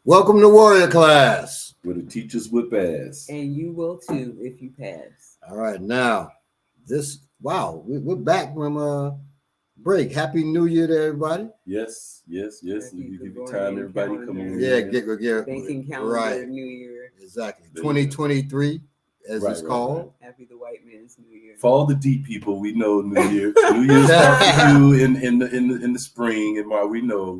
Welcome to Warrior Class. Where the teachers whip ass. And you will too if you pass. All right, now we're back from break. Happy New Year to everybody. Yes. Happy You give your Gregorian time, everybody. Come on. Yeah, in. Banking calendar, right. New Year. Exactly. There you go. 2023, as it's called. Happy the white man's New Year. For all the deep people, we know New Year. New Year's not for you in the spring and March. We know.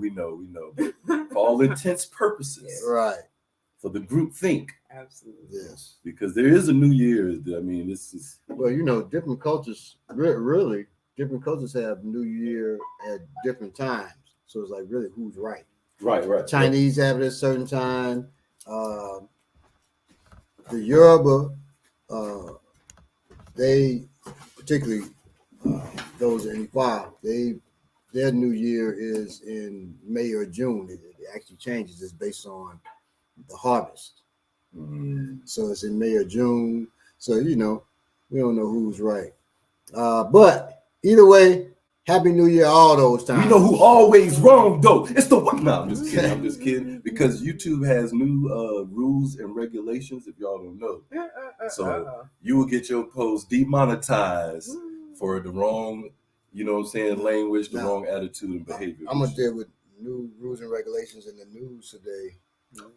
But for all intents purposes, Right. for the group think. Absolutely. Yes. Because there is a New Year's. I mean, this is Well, different cultures really different cultures have New Year at different times. So it's like really who's right. right. Chinese have it at a certain time. The Yoruba, they particularly those in Ifa, their New Year is in May or June. It actually changes. It's based on the harvest. So it's in May or June. So we don't know who's right. But either way, Happy New Year all those times. We know who always wrong though. It's the one. No, I'm just kidding. Because YouTube has new rules and regulations. If y'all don't know, so you will get your post demonetized for the wrong, language, the wrong attitude and behavior. I'm gonna deal with new rules and regulations in the news today.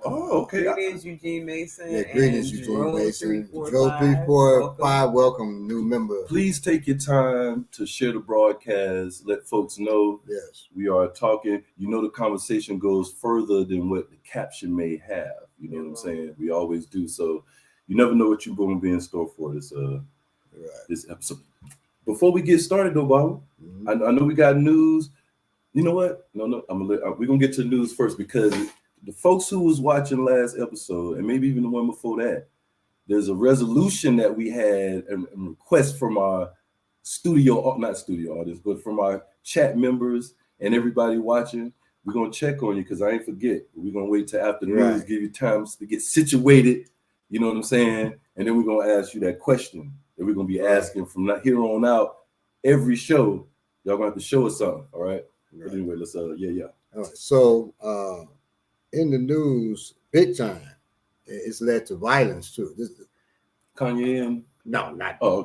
Oh, okay. Greetings, Eugene Mason. Yeah, greetings, Eugene Mason. Joe 345. 345, welcome, new member. Please take your time to share the broadcast. Let folks know Yes. we are talking. The conversation goes further than what the caption may have. You know what I'm saying? We always do. So you never know what you're going to be in store for this this episode. Before we get started, though, Bob, I know we got news. You know what? No, we're gonna get to the news first because the folks who was watching last episode, and maybe even the one before that, there's a resolution that we had and request from our not studio audience, but from our chat members and everybody watching. We're gonna check on you because I ain't forget. We're gonna wait till after the news, give you time to get situated. You know what I'm saying? And then we're gonna ask you that question that we're gonna be asking from here on out. Every show, y'all gonna have to show us something. All right. But anyway, let's All right. So in the news, big time, it's led to violence too. Kanye and no, not. Oh,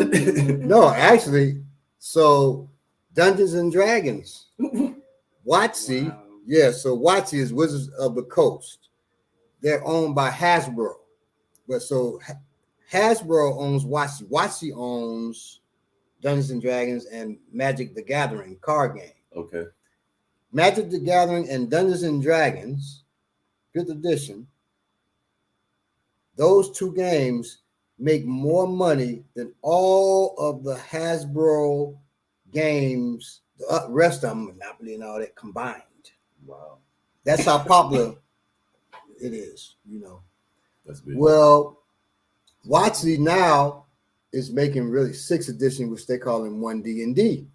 okay. No, actually. So Dungeons and Dragons, WotC. Wow. Yeah. So WotC is Wizards of the Coast. They're owned by Hasbro, but so Hasbro owns WotC. WotC owns Dungeons and Dragons and Magic the Gathering card game. Okay. Magic the Gathering and Dungeons and Dragons, 5th edition, those two games make more money than all of the Hasbro games, the rest of them, Monopoly and all that combined. Wow. That's how popular it is, That's big. Well, WotC now is making really 6th edition, which they call in 1D&D.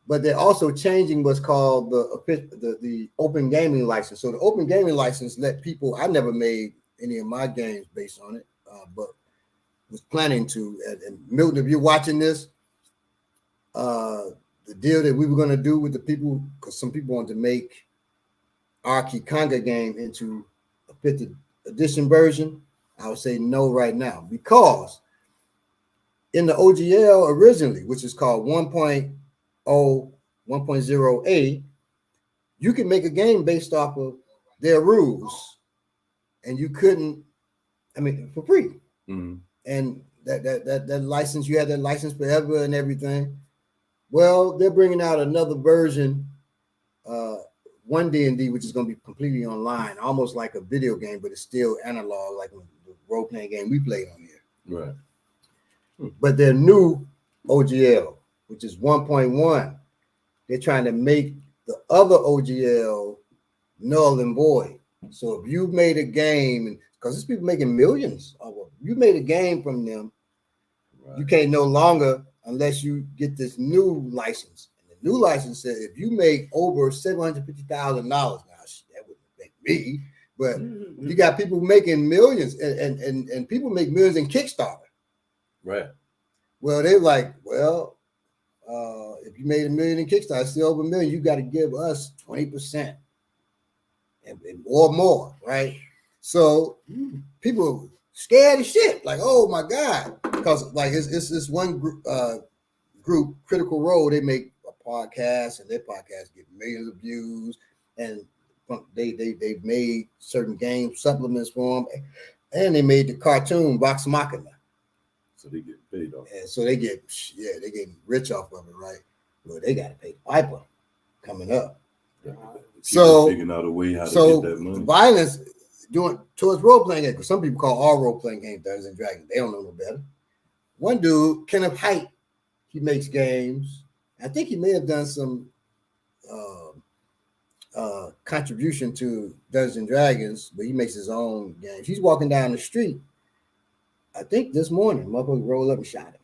But they're also changing what's called the open gaming license. So the open gaming license let people. I never made any of my games based on it, but was planning to. And Milton, if you're watching this, the deal that we were going to do with the people, because some people want to make our Kikanga game into a 5th edition version, I would say no right now, because in the OGL originally, which is called 1.0A, you can make a game based off of their rules, and you couldn't, for free. Mm-hmm. And that license, you had that license forever and everything. Well, they're bringing out another version, 1D&D, which is going to be completely online, almost like a video game, but it's still analog, like the role-playing game we played on here. Right. But their new OGL, which is 1.1, they're trying to make the other OGL null and void. So if you made a game, because there's people making millions of them, you made a game from them, you can't no longer unless you get this new license. And the new license says if you make over $750,000, now that wouldn't affect me, but you got people making millions, and people make millions in Kickstarter. Right. Well, they're like, if you made $1 million in Kickstarter, still over $1 million, you got to give us 20%. or more, right? So people scared as shit, like, oh my God, because like it's this one group, Critical Role, they make a podcast, and their podcast get millions of views, and they've made certain game supplements for them, and they made the cartoon Vox Machina. So they get paid off. And so they get rich off of it, right? Well, they got to pay Piper coming up. So figuring out a way how to get that money. Violence doing towards role playing games, because some people call all role playing games Dungeons and Dragons. They don't know no better. One dude, Kenneth Haidt, he makes games. I think he may have done some contribution to Dungeons and Dragons, but he makes his own games. He's walking down the street. I think this morning, motherfucker rolled up and shot him.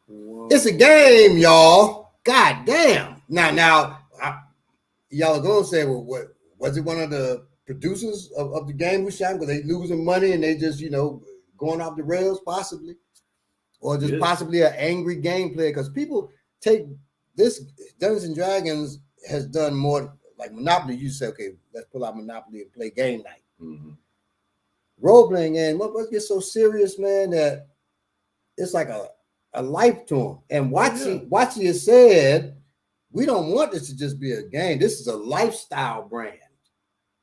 Whoa. It's a game, y'all. God damn. Now, y'all are gonna say, well, what was it? One of the producers of the game who shot him because they losing money and they just going off the rails, possibly, or just possibly an angry game player, because people take this. Dungeons and Dragons has done more like Monopoly. You say, okay, let's pull out Monopoly and play game night. Mm-hmm. Role-playing game, motherfuckers get so serious, man, that it's like a life to them. And Watchy has said, we don't want this to just be a game. This is a lifestyle brand.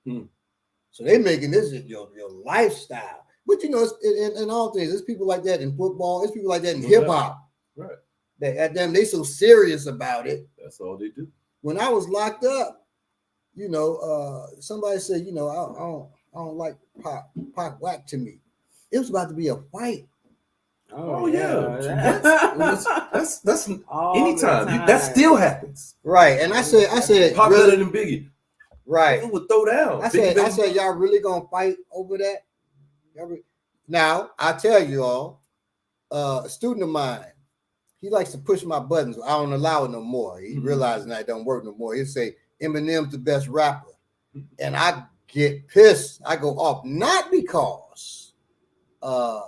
So they're making this your lifestyle. But it's in all things. There's people like that in football. There's people like that in hip-hop. Right. They so serious about it. That's all they do. When I was locked up, somebody said, I don't like Pac whack to me. It was about to be a fight. Oh yeah. That's anytime. That still happens. Right. And I said Pac better than Biggie. Right. It would throw down. I said, y'all really gonna fight over that? Now, I tell you all, a student of mine, he likes to push my buttons. I don't allow it no more. He realizing that it don't work no more. He'll say Eminem's the best rapper. And I get pissed. I go off, not because of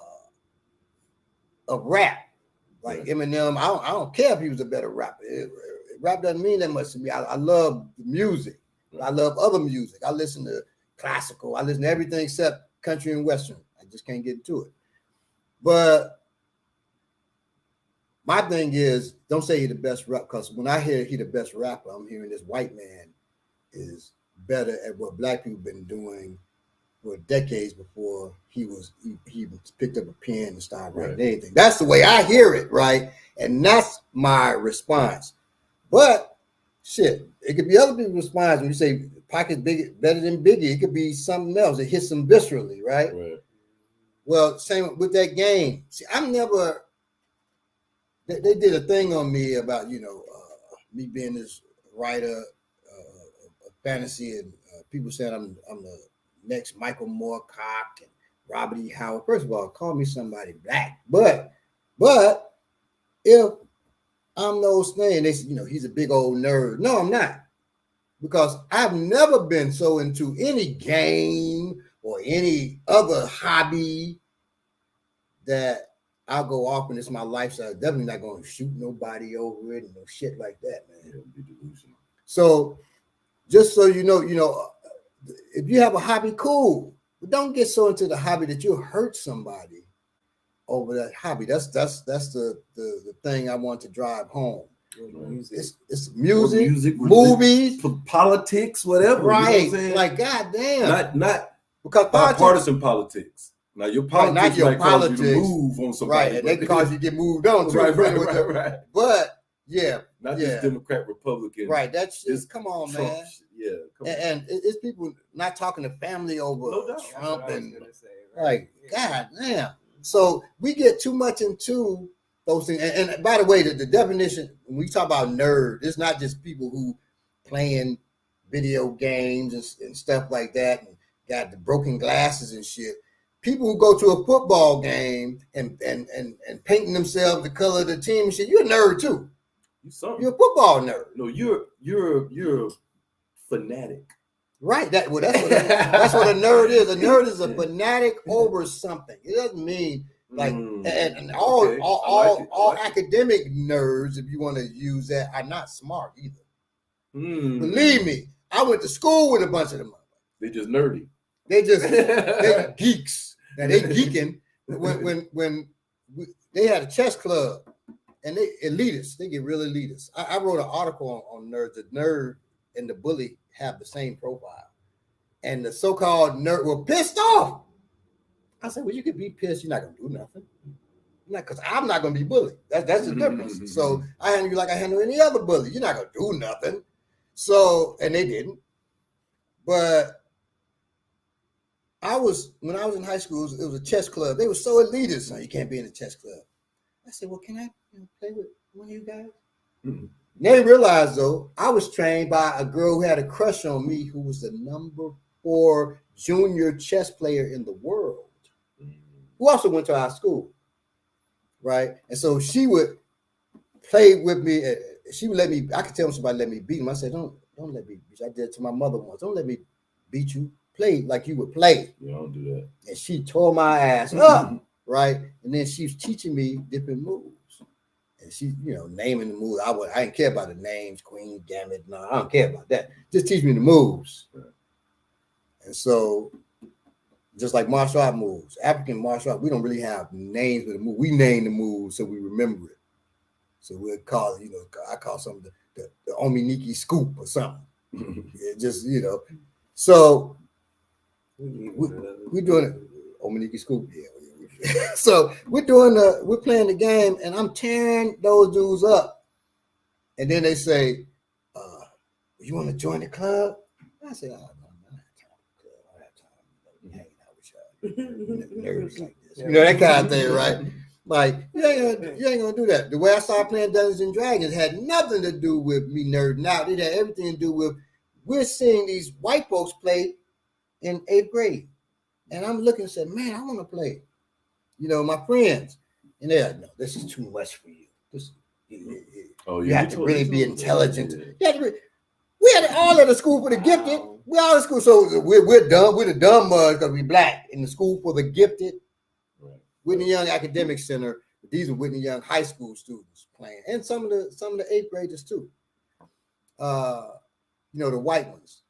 rap. Like Eminem, I don't care if he was a better rapper. Rap doesn't mean that much to me. I love music. I love other music. I listen to classical. I listen to everything except country and western. I just can't get into it. But my thing is, don't say he's the best rapper, because when I hear he the best rapper, I'm hearing this white man is better at what black people been doing for decades before he picked up a pen and started writing anything. That's the way I hear it, right? And that's my response. But shit, it could be other people's response when you say Pac is better than Biggie. It could be something else. It hits them viscerally, right? Well, same with that game. See, I'm never. They did a thing on me about me being this writer of fantasy, and people said I'm the next Michael Moorcock and Robert E. Howard. First of all, call me somebody black, but if I'm those things, they said, he's a big old nerd. No, I'm not, because I've never been so into any game or any other hobby that I'll go off and it's my lifestyle. Definitely not going to shoot nobody over it and no shit like that, man. So just so you know, if you have a hobby, cool. But don't get so into the hobby that you'll hurt somebody over that hobby. That's the thing I want to drive home. It's music, movies, politics, whatever. Right. You know what I'm saying? Like, goddamn. Not because partisan politics. Now your politics might cause you to move on somebody. Right, and they cause you to get moved on too. Right. But yeah. Not just Democrat, Republican. Right. That's just come on, Trump, man. Yeah. And it's people not talking to family over Trump and God damn. So we get too much into those things. And by the way, the definition, when we talk about nerd, it's not just people who playing video games and stuff like that and got the broken glasses and shit. People who go to a football game and painting themselves the color of the team and shit, you're a nerd too. You're a football nerd. No, you're a fanatic. Right. That's what a nerd is. A nerd is a fanatic over something. It doesn't mean like and all academic nerds, if you want to use that, are not smart either. Believe me, I went to school with a bunch of them. They just nerdy. They geeks. Now they geeking when they had a chess club and they elitists. They get real elitists. I wrote an article on nerds. The nerd and the bully have the same profile, and the so-called nerd were pissed off. I said, well, you could be pissed. You're not gonna do nothing. Because I'm not gonna be bullied. That's the difference. So I handle you like I handle any other bully. You're not gonna do nothing. So, and they didn't. But when I was in high school, it was a chess club. They were so elitist. So you can't be in a chess club. I said, well, can I play with one of you guys? Mm-hmm. They realized though, I was trained by a girl who had a crush on me, who was the number 4 junior chess player in the world, who also went to our school. Right. And so she would play with me. She would let me, I could tell somebody let me beat him. I said, don't let me beat you. I did it to my mother once. Don't let me beat you. Play like you would play. You don't do that. And she tore my ass up. Right. And then she was teaching me different moves. And she, naming the moves. I didn't care about the names, queen, gambit. No, I don't care about that. Just teach me the moves. Right. And so, just like martial art moves, African martial art, we don't really have names for the move. We name the moves so we remember it. So we'll call it, I call something the Ominiki scoop or something. Just, So we're doing it. Ominiki scoop, yeah. So we're playing the game, and I'm tearing those dudes up. And then they say, you want to join the club? I say, oh, nerds like this, that kind of thing, right? Like you ain't gonna do that. The way I started playing Dungeons and Dragons had nothing to do with me nerding out. It had everything to do with we're seeing these white folks play in 8th grade, and I'm looking and said, man, I want to play. My friends, and they're like, no, this is too much for you. You have to really be intelligent. We had it all at the school for the gifted. We all at school, so we're dumb. We're the dumb mugs because we black in the school for the gifted. Right. Whitney Young Academic Center. These are Whitney Young high school students playing, and some of the 8th graders too. The white ones.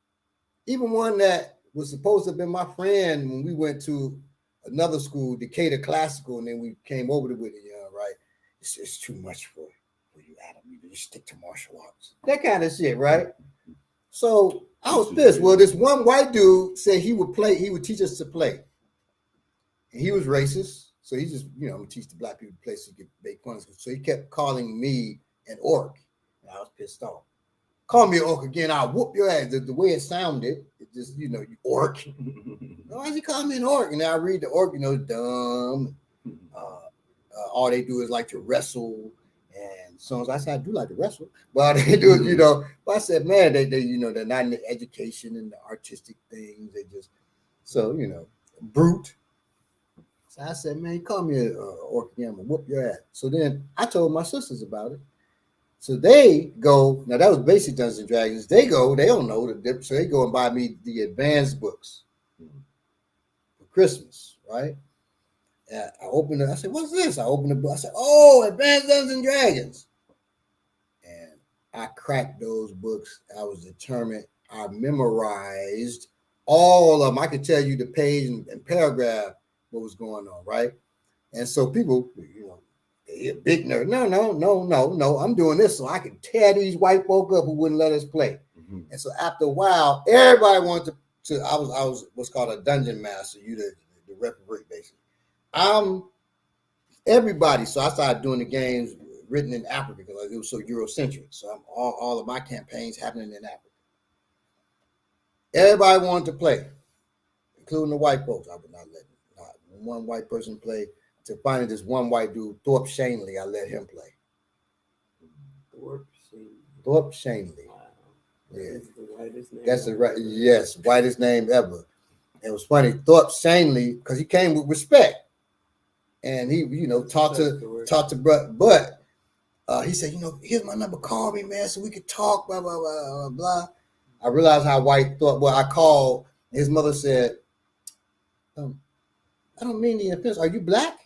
Even one that was supposed to have been my friend when we went to another school, Decatur Classical, and then we came over to Whitney Young. Right? It's too much for you, Adam. You just stick to martial arts. That kind of shit, right? So I was pissed. Well, this one white dude said he would teach us to play. And he was racist. So he just, I'm going to teach the black people to play so he could make fun of us. So he kept calling me an orc. And I was pissed off. Call me an orc again, I'll whoop your ass. The way it sounded, it just, you orc. Why is he calling me an orc? And I read the orc, dumb. All they do is like to wrestle. And so I said, I do like to wrestle, but they do it, But I said, man, they they're not in the education and the artistic things. They just, brute. So I said, man, call me an orc again, I'm gonna whoop your ass. So then I told my sisters about it. So they go, now that was basic Dungeons and Dragons. They don't know the difference. So they go and buy me the advanced books for Christmas, right? I opened it. I said, what's this? I opened the book. I said, oh, Advanced Dungeons and Dragons. And I cracked those books. I was determined. I memorized all of them. I could tell you the page and paragraph what was going on, right? And so people, they're big nerd. No. I'm doing this so I can tear these white folk up who wouldn't let us play. Mm-hmm. And so after a while, everybody wanted to I was what's called a dungeon master. You the referee, basically. Everybody. So I started doing the games written in Africa because it was so Eurocentric. So all of my campaigns happening in Africa. Everybody wanted to play, including the white folks. I would not let one white person play. To finally this one white dude, Thorpe Shanley, I let him play. Thorpe Shanley. Wow. Yeah. That's the right. Yes, whitest name ever. It was funny. Thorpe Shanley, because he came with respect. And he, talked to but he said, here's my number, call me, man, so we could talk, blah, blah, blah, blah. I realized how white thought, I called, his mother said, I don't mean the offense. Are you black?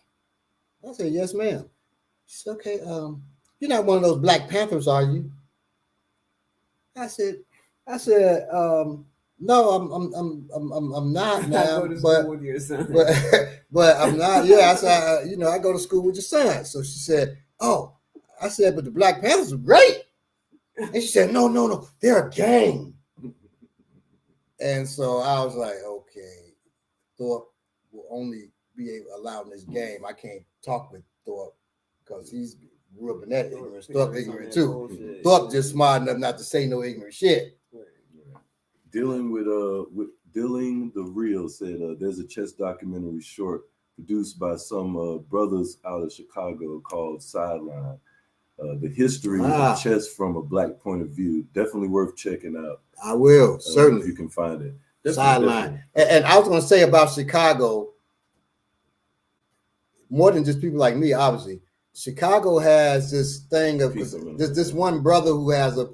I said, yes, ma'am. She said, okay, you're not one of those Black Panthers, are you? I said, I said, no, I'm not, I go ma'am. to But school with your son. but I'm not. Yeah, I said, I go to school with your son. So she said, oh, I said, but the Black Panthers are great. And she said, no, they're a gang. And so I was like, okay, Thorpe will only be allowed in this game. I can't talk with Thorpe because he's grew up in that ignorance. Thorpe ignorant too. Bullshit. Thorpe just smart enough not to say no ignorant shit. Dealing the real said there's a chess documentary short produced by some brothers out of Chicago called Sideline. The history of chess from a Black point of view. Definitely worth checking out. I will, certainly. If you can find it. Sideline. And I was going to say about Chicago, more than just people like me, obviously. Chicago has this thing of this one brother who has a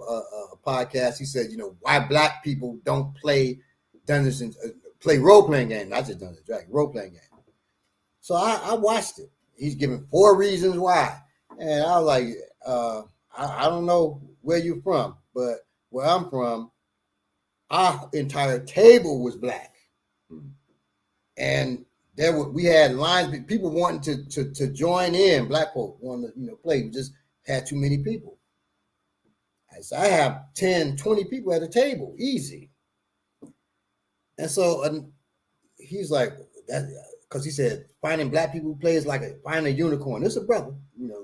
podcast. He said, why Black people don't play Dungeons and play role-playing games, not just Dungeons and Dragons, role-playing games. So I watched it. He's giving 4 reasons why. And I was like, I don't know where you're from, but where I'm from, our entire table was Black. And we had lines, people wanting to join in, Black folk wanting to play. We just had too many people. So I have 10, 20 people at a table, easy. And so he's like, because he said, finding Black people who play is like finding a unicorn. It's a brother,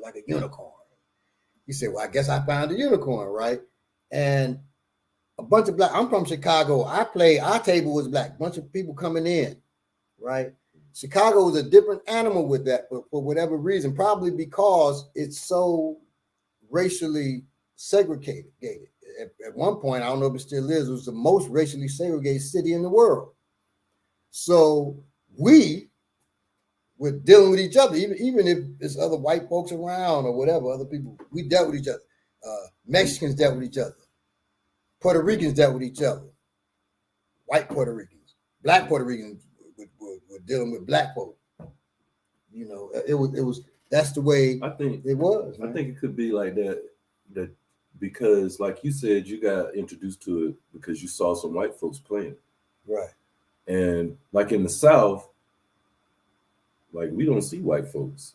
like a unicorn. He said, well, I guess I found a unicorn, right? And a bunch of Black, I'm from Chicago. Our table was Black, bunch of people coming in, right? Chicago was a different animal with that, but for whatever reason, probably because it's so racially segregated. At one point, I don't know if it still is, it was the most racially segregated city in the world. So we were dealing with each other, even if there's other white folks around or whatever, other people, we dealt with each other. Mexicans dealt with each other. Puerto Ricans dealt with each other. White Puerto Ricans, Black Puerto Ricans were dealing with Black folk. It was that's the way I think it was. I think it could be like that because, like you said, you got introduced to it because you saw some white folks playing. Right. And like in the South, like we don't see white folks.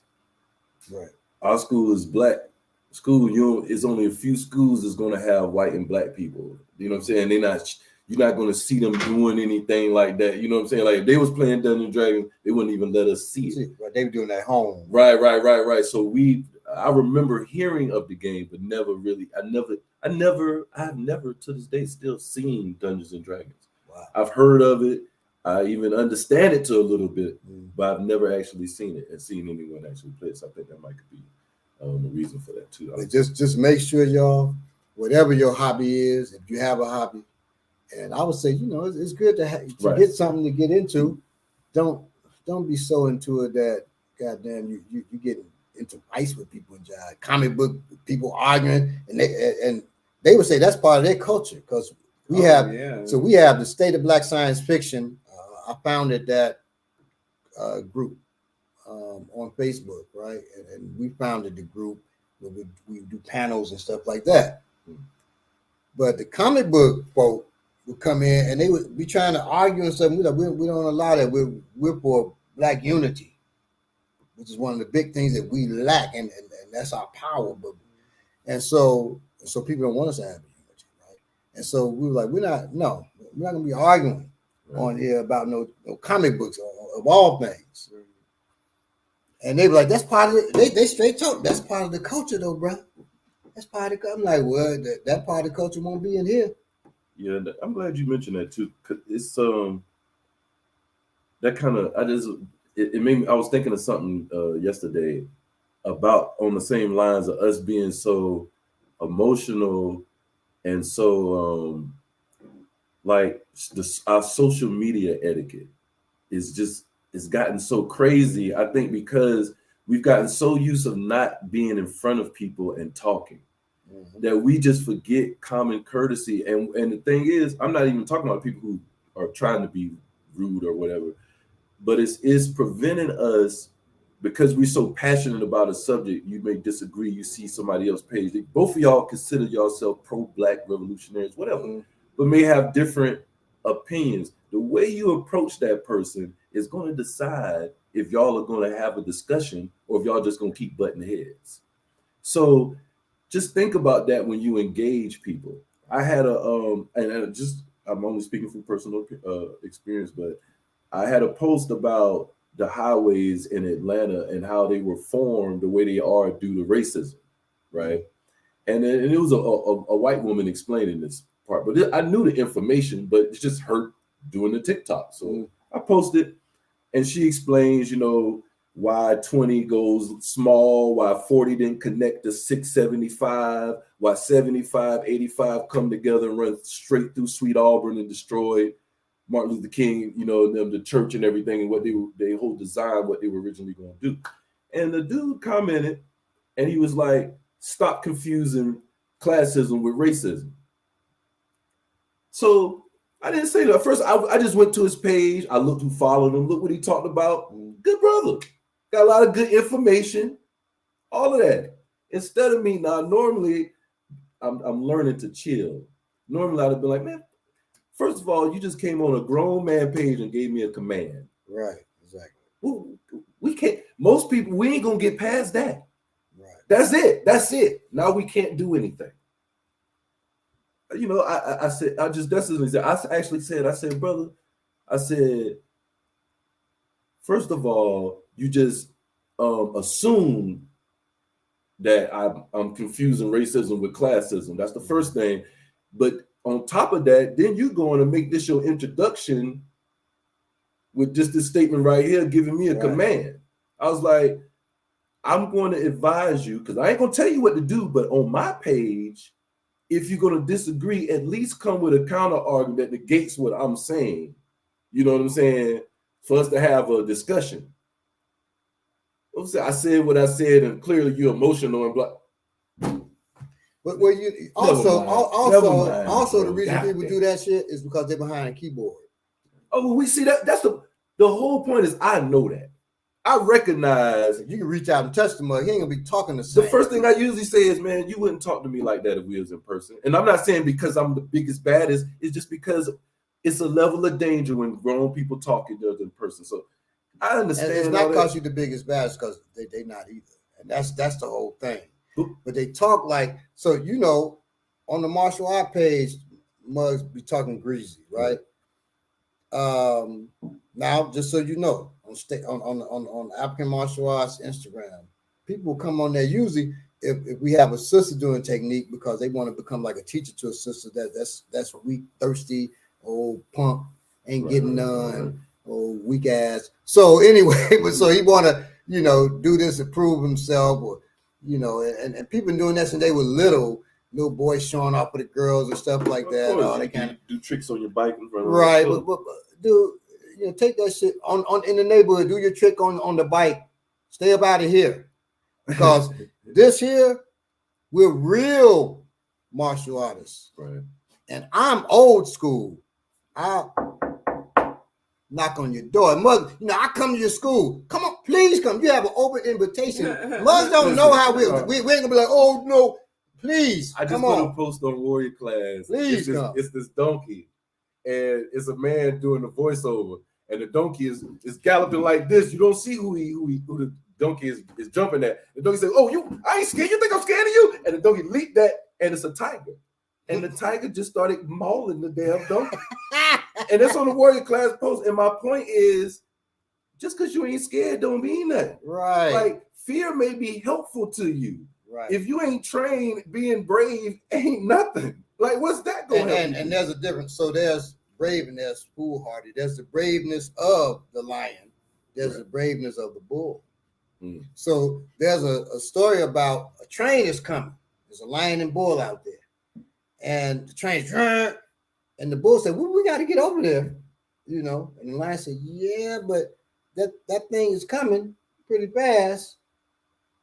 Right. Our school is Black school. It's only a few schools that's going to have white and Black people. You know what I'm saying? You're not going to see them doing anything like that. You know what I'm saying? Like if they was playing Dungeons and Dragons, they wouldn't even let us see it. Right. They were doing that at home. Right. So I remember hearing of the game, but never really. I've never to this day still seen Dungeons and Dragons. Wow. I've heard of it. I even understand it to a little bit, but I've never actually seen it and seen anyone actually play it. So I think that might be the reason for that too. Just make sure, y'all, whatever your hobby is, if you have a hobby, and I would say, it's good to get something to get into. Don't be so into it that goddamn you get into fights with people and comic book people arguing, and they would say that's part of their culture because we have the State of Black Science Fiction. I founded that group on Facebook, right? And we founded the group where we do panels and stuff like that. But the comic book folk would come in and they would be trying to argue and stuff. We don't allow that. We're for Black unity, which is one of the big things that we lack, and that's our power. And so people don't want us to have unity, right? And so we were like, we're not gonna be arguing on here about no comic books of all things. And they were like, that's part of it. They straight talk. That's part of the culture, though, bro. That's part of the culture. I'm like, well, that part of the culture won't be in here. Yeah, I'm glad you mentioned that too. Cause it's that kind of it made me. I was thinking of something yesterday about on the same lines of us being so emotional and so like our social media etiquette it's gotten so crazy. I think because we've gotten so used of not being in front of people and talking that we just forget common courtesy. And the thing is, I'm not even talking about people who are trying to be rude or whatever, but it's preventing us because we're so passionate about a subject. You may disagree. You see somebody else's page. Both of y'all consider yourself pro-Black revolutionaries, whatever. but may have different opinions. The way you approach that person is going to decide if y'all are going to have a discussion or if y'all just going to keep butting heads. So just think about that when you engage people. I had I'm only speaking from personal experience, but I had a post about the highways in Atlanta and how they were formed the way they are due to racism, right? And it was a white woman explaining this part, but I knew the information, but it just hurt doing the TikTok. So I posted, and she explains, why 20 goes small, why 40 didn't connect to 675, why 75, 85 come together and run straight through Sweet Auburn and destroy Martin Luther King, them, the church and everything, and what they whole design, what they were originally going to do. And the dude commented, and he was like, stop confusing classism with racism. So I didn't say that. First, I just went to his page. I looked who followed him. Look what he talked about. Good brother. Got a lot of good information. All of that. Instead of me now, normally I'm learning to chill. Normally I'd have been like, man, first of all, you just came on a grown man page and gave me a command. Right, exactly. We can't, most people, we ain't gonna get past that. Right. That's it. Now we can't do anything. I said, that's an example. I said, brother, first of all, you just assume that I'm confusing racism with classism. That's the first thing. But on top of that, then you're going to make this your introduction with just this statement right here, giving me a command. I was like, I'm going to advise you, because I ain't going to tell you what to do, but on my page, if you're going to disagree, at least come with a counter argument that negates what I'm saying. You know what I'm saying? For us to have a discussion. I said what I said, and clearly you're emotional and blah. But where you also the reason people do that shit is because they're behind a keyboard. Oh, we see that. That's the whole point. Is I know that. I recognize you can reach out and touch the mug. He ain't gonna be talking the same. The first thing I usually say is, man, you wouldn't talk to me like that if we was in person. And I'm not saying because I'm the biggest baddest. It's just because it's a level of danger when grown people talking to us in person. So I understand. And it's not because you're the biggest baddest, because they not either. And that's the whole thing. But they talk like, so on the martial art page, mugs be talking greasy, right? Now, just so you know, on African martial arts Instagram, people come on there usually if we have a sister doing technique because they want to become like a teacher to a sister that's weak, thirsty, old punk, ain't getting none, old weak ass. So anyway, but so he want to do this to prove himself, or and people been doing that since they were little boys showing off with the girls and stuff like that. All they kind of do tricks on your bike in front of right, but dude. Take that shit on in the neighborhood. Do your trick on the bike. Stay up out of here, because this here, we're real martial artists, right? And I'm old school. I knock on your door, mother. I come to your school. Come on, please come. You have an open invitation. Mothers don't know how we ain't gonna be like, oh no, please. I just put a post on Warrior Class. Please it's this donkey, and it's a man doing the voiceover. And the donkey is galloping like this. You don't see who the donkey is jumping at. The donkey says, "Oh, I ain't scared. You think I'm scared of you?" And the donkey leaped that, and it's a tiger. And the tiger just started mauling the damn donkey. And that's on the Warrior Class post. And my point is, just because you ain't scared don't mean that. Right. Like, fear may be helpful to you. Right. If you ain't trained, being brave ain't nothing. Like, what's that going on? And there's a difference. So there's brave and there's foolhardy. There's the braveness of the lion. There's the braveness of the bull. So there's a story about a train is coming. There's a lion and bull out there. And the train's and the bull said, well, we got to get over there. And the lion said, yeah, but that thing is coming pretty fast.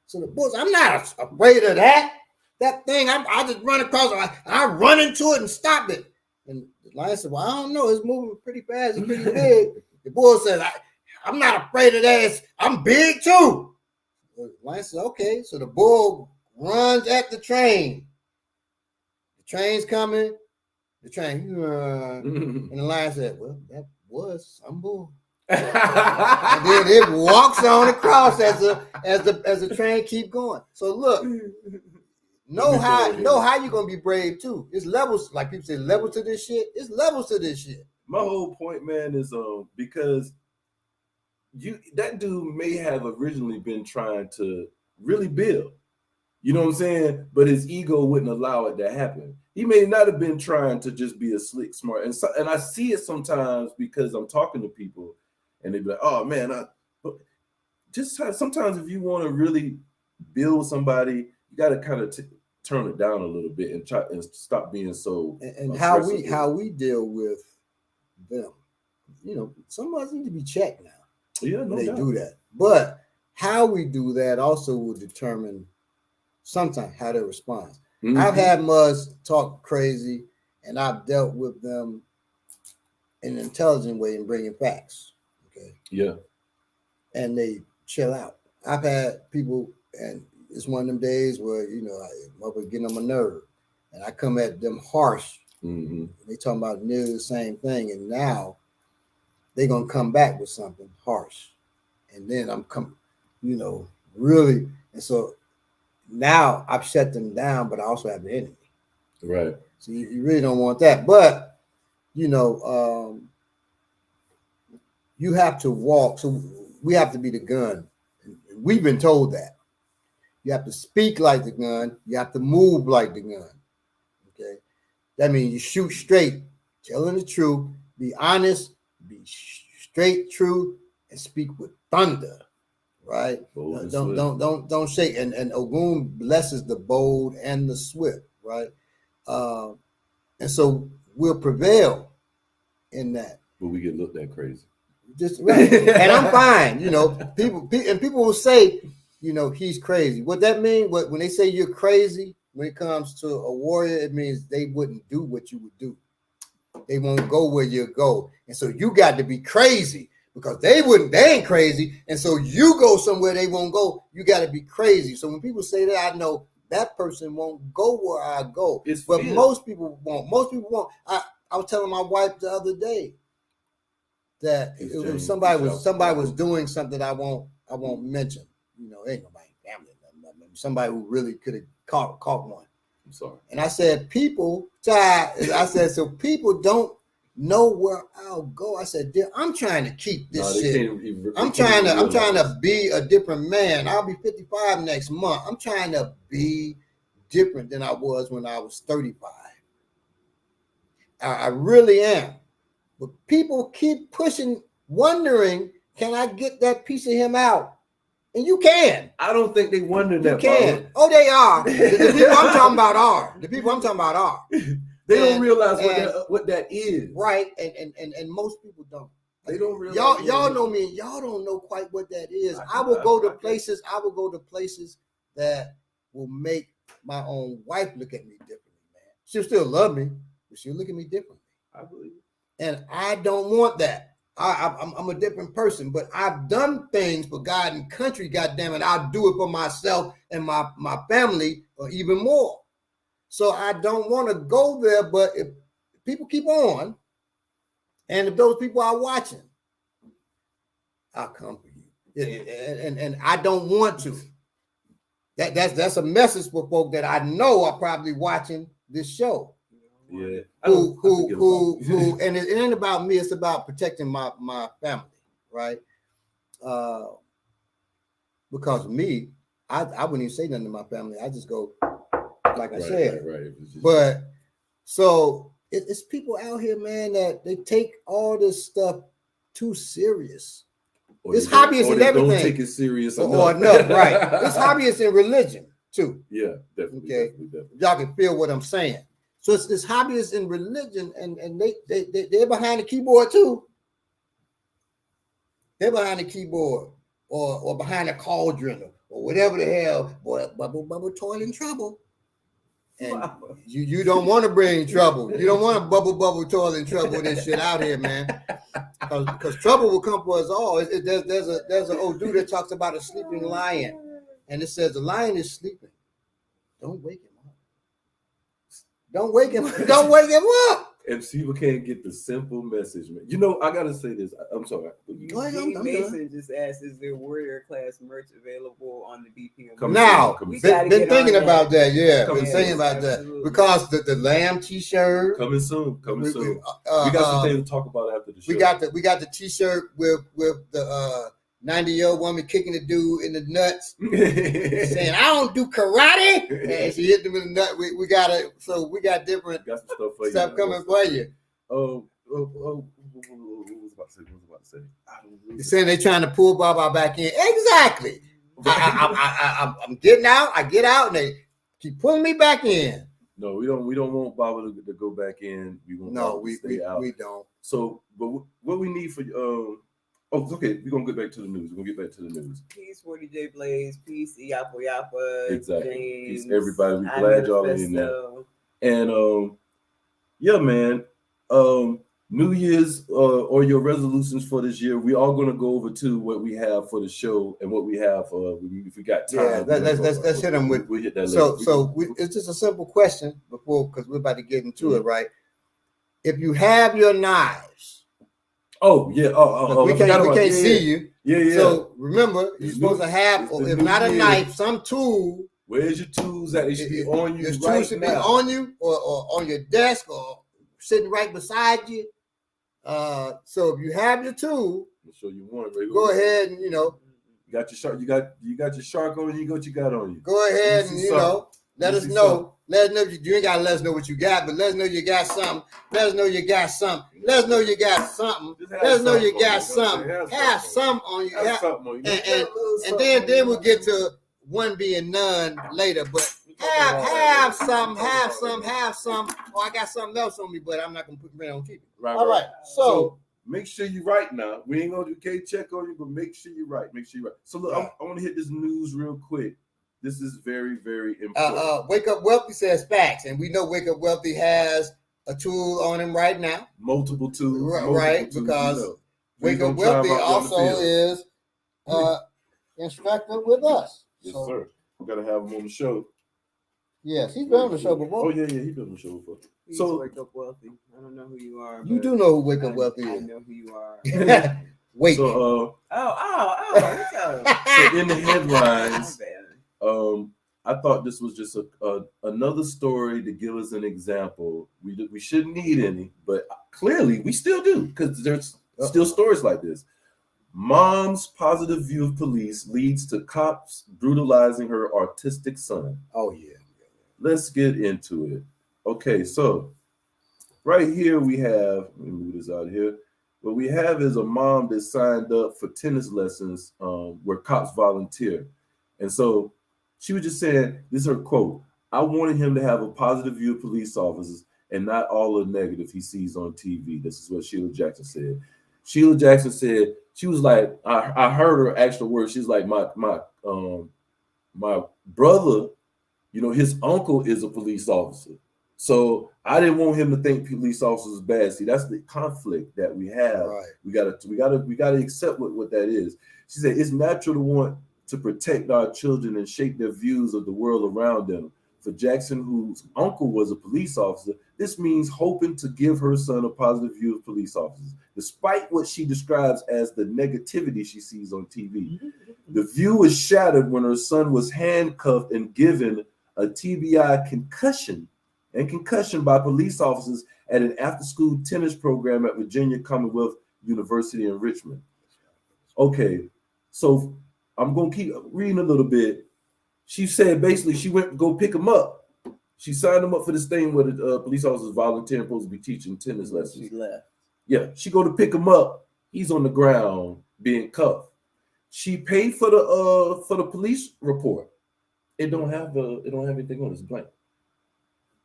So the bull said, I'm not afraid of that. That thing, I just run across it. I run into it and stop it. And the lion said, well, I don't know. It's moving pretty fast. It's pretty big. The bull said, I'm not afraid of that. I'm big too. The lion said, okay. So the bull runs at the train. The train's coming. The train, and the lion said, "Well, that was some bull." And then it walks on across as the train keep going. So look, know how you're gonna be brave too. It's levels, like people say, levels to this shit. It's levels to this shit. My whole point, man, is because that dude may have originally been trying to really build. You know what I'm saying? But his ego wouldn't allow it to happen. He may not have been trying to just be a slick, smart. And I see it sometimes because I'm talking to people and they be like, oh, man, sometimes if you want to really build somebody, you got to kind of turn it down a little bit and try and stop being so. And how we deal with them. You know, some of us need to be checked now. Yeah, no they doubt. do that. But how we do that also will determine sometimes how they respond. Mm-hmm. I've had muds talk crazy, and I've dealt with them in an intelligent way and bringing facts. Okay. Yeah. And they chill out. I've had people, and it's one of them days where, you know, I was getting on my nerve, and I come at them harsh. Mm-hmm. They talking about nearly the same thing, and now they're gonna come back with something harsh, and then I'm you know, really, and so. Now I've shut them down, but I also have an enemy. Right. So you really don't want that. But, you know, you have to walk. So we have to be the gun. We've been told that. You have to speak like the gun. You have to move like the gun. Okay. That means you shoot straight, telling the truth, be honest, be straight, true, and speak with thunder. Right? Don't shake. And Ogun blesses the bold and the swift, right? And so we'll prevail in that. But we get looked at crazy. Just right. And I'm fine. You know, people will say, you know, he's crazy. What that mean? When they say you're crazy, when it comes to a warrior, it means they wouldn't do what you would do. They won't go where you go. And so you got to be crazy. Because they ain't crazy. And so you go somewhere they won't go. You got to be crazy. So when people say that, I know that person won't go where I go. But most people won't. Most people won't. I was telling my wife the other day that somebody was doing something I won't mention. You know, ain't nobody family. Somebody who really could have caught one. I'm sorry. And I said, people don't know where I'll go. I said, I'm trying to keep this shit. I'm trying to be a different man. I'll be 55 next month. I'm trying to be different than I was when I was 35. I really am. But people keep pushing, wondering, can I get that piece of him out? And you can. I don't think they wonder that. You can. Mama. Oh, they are. The people I'm talking about are. The people I'm talking about are. They don't realize what that is. Right. And most people don't. They don't realize. Y'all know me. Y'all don't know quite what that is. I will go to places that will make my own wife look at me differently, man. She'll still love me, but she'll look at me differently. I believe it. And I don't want that. I'm a different person, but I've done things for God and country, goddammit. I'll do it for myself and my family or even more. So I don't want to go there, but if people keep on, and if those people are watching, I'll come for you. And I don't want to. That's a message for folk that I know are probably watching this show. Yeah. Who and it ain't about me, it's about protecting my family, right? Because me, I wouldn't even say nothing to my family. I just go, like I said. Right. But so it's people out here, man, that they take all this stuff too serious. It's hobbyists in everything. Don't take it serious or enough, right? It's hobbyists in religion too. Yeah, definitely. Okay, definitely. Y'all can feel what I'm saying. So it's hobbyists in religion, and they're behind the keyboard too. They're behind the keyboard or behind a cauldron or whatever the hell. Boy, bubble, toil and trouble. And you don't want to bring trouble. You don't want to bubble, toil and trouble this shit out here, man. Because trouble will come for us all. There's an old dude that talks about a sleeping lion, and it says the lion is sleeping. Don't wake him up. Don't wake him up. If people can't get the simple message, man. You know, I gotta say this. I'm sorry. Go ahead, I'm done. Mason just asked, "Is there warrior class merch available on the BPM?" Come Now, soon, been thinking about that. Yeah, Coming been thinking soon. about Absolutely. that because the lamb T-shirt. coming soon. Coming soon. We We got some things to talk about after the show. we got the T-shirt with the 90-year-old woman kicking the dude in the nuts, saying, "I don't do karate," and she hit him in the nut. We got it. So we got different got some stuff for you. stuff coming for you. What was about to say? I don't know. You're saying they trying to pull Baba back in. Exactly. I'm getting out. I get out, and they keep pulling me back in. No, we don't want Baba to go back in. We want Baba to stay out. We don't. So, but what we need for okay, we're gonna get back to the news. Peace, 40J Blaze. Peace, Yapa Yapa. Exactly. James, Peace, everybody. We glad y'all in there. And yeah, man. New Year's or your resolutions for this year. We all gonna go over to what we have for the show and what we have if we got time. Yeah, let's hit them with. We'll hit that So it's just a simple question because we're about to get into it, right? If you have your knives. Oh yeah. We can't see you. Yeah. So remember, you're supposed to have, or if not a knife, some tool. Where's your tools at? They should be on you. Your right tools should now. be on you, or on your desk, or sitting right beside you. So if you have your tool, I'll show you one. Right? go ahead and you got your shark. You got your shark on you. What you got on you? Go ahead and let us know. Let us know you ain't gotta let us know what you got, but let us know you got something. Let us know you got something. Let us know you got something. Let us know you got something. Have some on you. And then we'll get to one being none later. But have some. Oh, I got something else on me, but I'm not gonna put it on keep it. Right. All right. So make sure you right now. We ain't gonna do K check on you, but make sure you're right. So look, I want to hit this news real quick. This is very, very important. Wake Up Wealthy says facts, and we know Wake Up Wealthy has a tool on him right now. Multiple tools. Right, because Wake Up Wealthy also is instructor with us. Yes, sir. We gotta have him on the show. Yes, he's been on the show before. Oh yeah, he's been on the show before. Please Wake Up Wealthy. I don't know who you are. You do know who Wake Up Wealthy is. I know who you are. Wait. So so in the headlines, I thought this was just another story to give us an example. We shouldn't need any, but clearly we still do because there's still stories like this. Mom's positive view of police leads to cops brutalizing her autistic son. Oh yeah. Let's get into it. Okay, so right here we have, let me move this out here. What we have is a mom that signed up for tennis lessons where cops volunteer. And so she was just saying, this is her quote, "I wanted him to have a positive view of police officers and not all the negative he sees on TV." This is what Sheila Jackson said. Sheila Jackson said, she was like, I heard her actual words. She's like, my brother, his uncle is a police officer. So I didn't want him to think police officers bad. See, that's the conflict that we have. Right. We gotta accept what that is. She said it's natural to want to protect our children and shape their views of the world around them. For Jackson, whose uncle was a police officer, this means hoping to give her son a positive view of police officers, despite what she describes as the negativity she sees on TV. The view was shattered when her son was handcuffed and given a TBI concussion by police officers at an after-school tennis program at Virginia Commonwealth University in Richmond. Okay, so I'm going to keep reading a little bit. She said basically she went to go pick him up. She signed him up for this thing where the police officers volunteering, supposed to be teaching tennis lessons. She left. Yeah, she go to pick him up. He's on the ground being cuffed. She paid for the police report. It don't have anything on it. It's blank.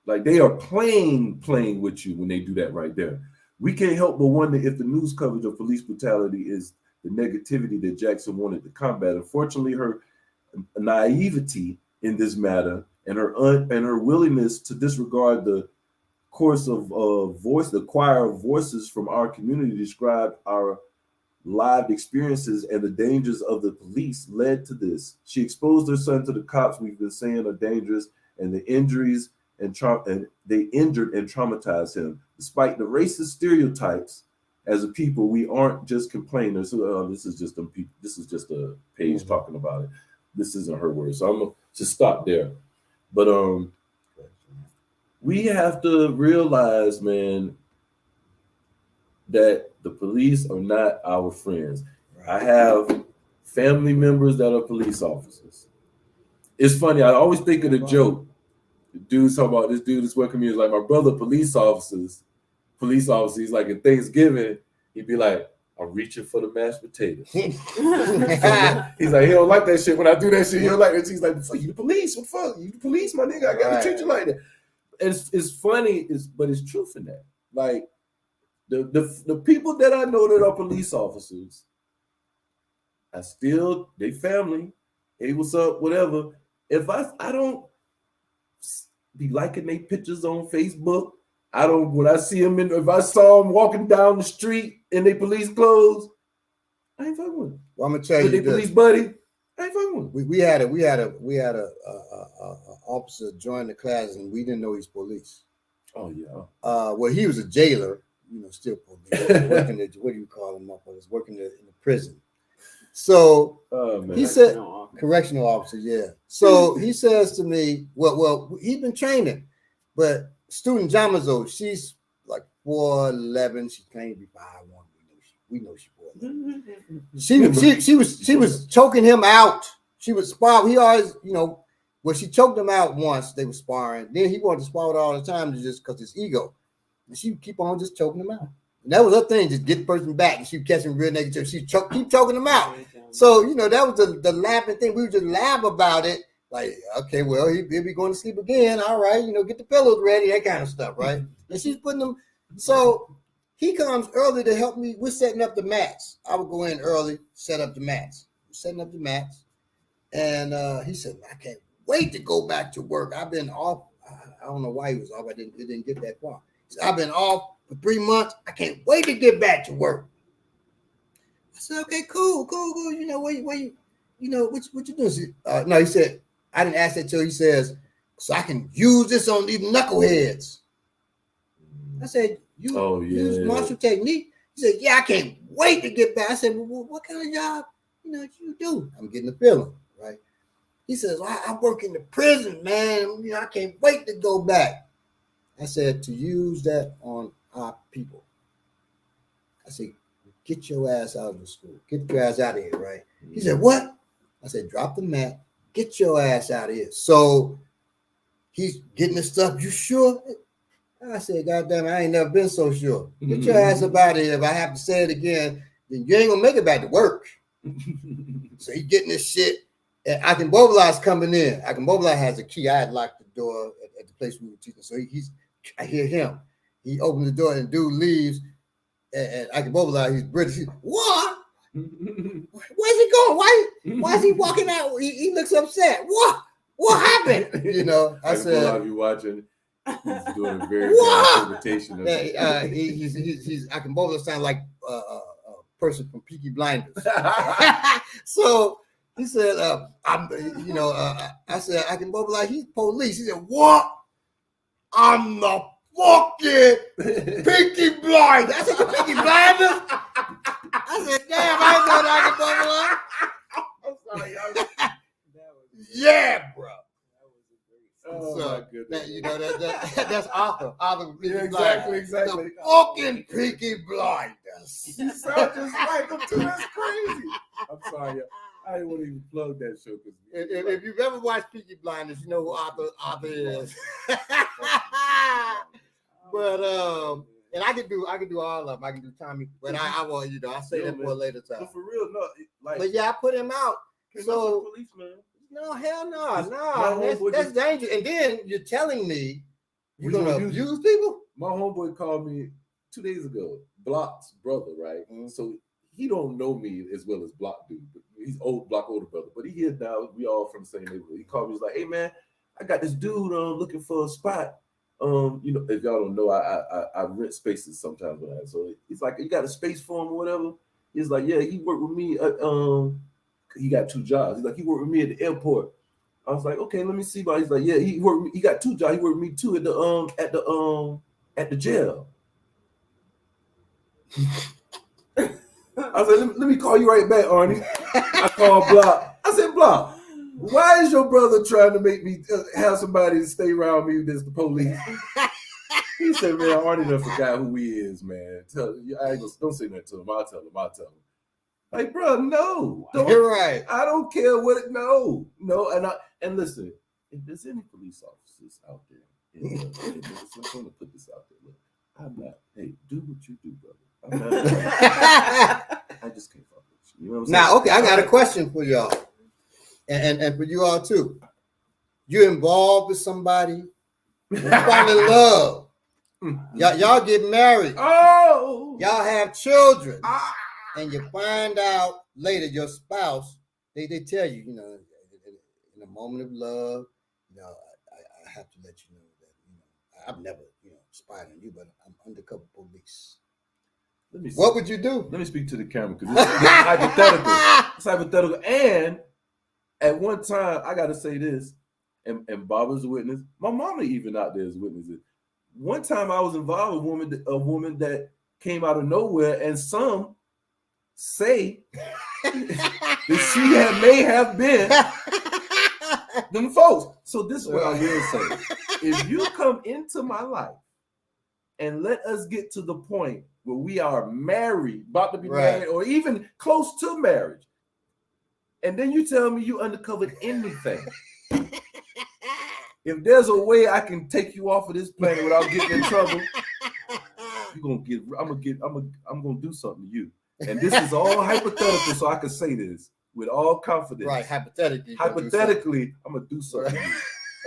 Like they are playing with you when they do that right there. We can't help but wonder if the news coverage of police brutality is the negativity that Jackson wanted to combat. Unfortunately, her naivety in this matter and her willingness to disregard the course of the choir of voices from our community described our lived experiences and the dangers of the police led to this. She exposed her son to the cops we've been saying are dangerous and the injuries and they injured and traumatized him. Despite the racist stereotypes, as a people, we aren't just complainers. This is just a page talking about it. This isn't her word, so I'm gonna just stop there. But we have to realize, man, that the police are not our friends. I have family members that are police officers. It's funny. I always think of the joke. The dude's talking about this dude is working me is like my brother, police officers. He's like at Thanksgiving, he'd be like, I'm reaching for the mashed potatoes. He's like, he don't like that shit. When I do that shit, he don't like it. He's like, you the police? What the fuck? You the police, my nigga? I gotta treat you like that. It's funny, but it's truth in that. Like the people that I know that are police officers, they family. Hey, what's up? Whatever. If I don't be liking their pictures on Facebook, when I see them if I saw them walking down the street in their police clothes, I ain't fucking with them. Well, I'm gonna tell you, their police buddy, I ain't fucking with them. We had a officer join the class, and we didn't know he's police. Oh yeah. Well, he was a jailer, still police. Working what do you call him? Working in the prison. So he said, correctional officer, yeah. So he says to me, well, he's been training, but student Jamazo, she's like 4'11", she claimed to be 5'1". We know she 4'11". She was choking him out. She was sparring. He always, she choked him out once. They were sparring. Then he wanted to spar with her all the time just because his ego, and she would keep on just choking him out. And that was her thing, just get the person back. And she would catch him real negative. She keep choking him out. So, that was the laughing thing. We would just laugh about it. Like, okay, well, he'll be going to sleep again. All right, get the pillows ready, that kind of stuff, right? And she's putting them. So he comes early to help me. We're setting up the mats. I would go in early, set up the mats. We're setting up the mats. And he said, I can't wait to go back to work. I've been off. I don't know why he was off. It didn't get that far. He said, I've been off for 3 months. I can't wait to get back to work. I said, okay, cool. What you doing? No, he said, I didn't ask that till he says, so I can use this on these knuckleheads. I said, use martial technique. He said, yeah, I can't wait to get back. I said, well, what kind of job, you do? I'm getting the feeling, right? He says, well, I work in the prison, man. I can't wait to go back. I said, to use that on our people. I said, get your ass out of the school. Get your ass out of here, right? He said, what? I said, drop the mat. Get your ass out of here. So he's getting the stuff. You sure? I said, God damn it, I ain't never been so sure. Get your ass up out of here. If I have to say it again, then you ain't gonna make it back to work. So he's getting this shit. And Akinbobola is coming in. Akinbobola has a key. I had locked the door at the place we were teaching. So I hear him. He opens the door and dude leaves. And Akinbobola, he's British. What? Where's he going? Why is he walking out? He looks upset. What happened? I said, I'll be watching. He's doing a very good interpretation of it. He's Akinbobola sounds like a person from Peaky Blinders. So he said, I said, Akinbobola, he's police. He said, what? I'm the fucking Peaky Blinders. I said, you Peaky Blinders? I said, damn, I ain't know that, Akinbobola. I'm sorry, yeah, bro. Oh, so, my goodness. That's Arthur. Yeah, exactly. The fucking Peaky Blinders. You sound just like him too. That's crazy. I'm sorry. I didn't want to even plug that show. If you've ever watched Peaky Blinders, you know who Arthur is. But and I can do all of them. I can do Tommy, but I want I'll say that for a later time. But for real, no. But yeah, I put him out. So policeman. no, hell no. That's dangerous. And then you're telling me you're gonna abuse people? My homeboy called me 2 days ago. Block's brother, right? Mm-hmm. So he don't know me as well as Block do, but he's Block older brother. But he here now. We all from the same neighborhood. He called me. He's like, "Hey man, I got this dude looking for a spot. If y'all don't know, I rent spaces sometimes when so he's like, you got a space for him or whatever." He's like, "Yeah, he worked with me. He got 2 jobs. He's like, he worked with me at the airport. I was like, okay, let me see. But he's like, yeah, he got 2 jobs. He worked with me too at the jail. I said, let me call you right back, Arnie. I called Block. I said, Block, why is your brother trying to make me have somebody to stay around me that's the police? He said, man, Arnie done forgot who he is, man. Don't say that to him. I'll tell him. Like, bro, no. You're right. I don't care no. And listen, if there's any police officers out there, I'm going to put this out there. Look, I'm not, hey, do what you do, brother. I'm not, I just can't fuck with you. You know what I'm saying? Now, okay, I got a question for y'all. And for you all too. You're involved with somebody, you fall in love. Y'all get married. Oh, y'all have children, and you find out later your spouse, they tell you, you know, in a moment of love, you know, I have to let you know that, you know, I've never, you know, spied on you, but I'm undercover police. What would you do? Let me speak to the camera because this is hypothetical. It's hypothetical. And at one time, I got to say this, and Barbara's a witness. My mama even out there is witness. One time I was involved with a woman that came out of nowhere, and some say that she may have been them folks. So this is what I will say. If you come into my life and let us get to the point where we are married, about to be married, or even close to marriage, and then you tell me you uncovered anything, if there's a way I can take you off of this planet without getting in trouble, I'm gonna do something to you. And this is all hypothetical, so I can say this with all confidence. Right, hypothetically. I'm gonna do something to you.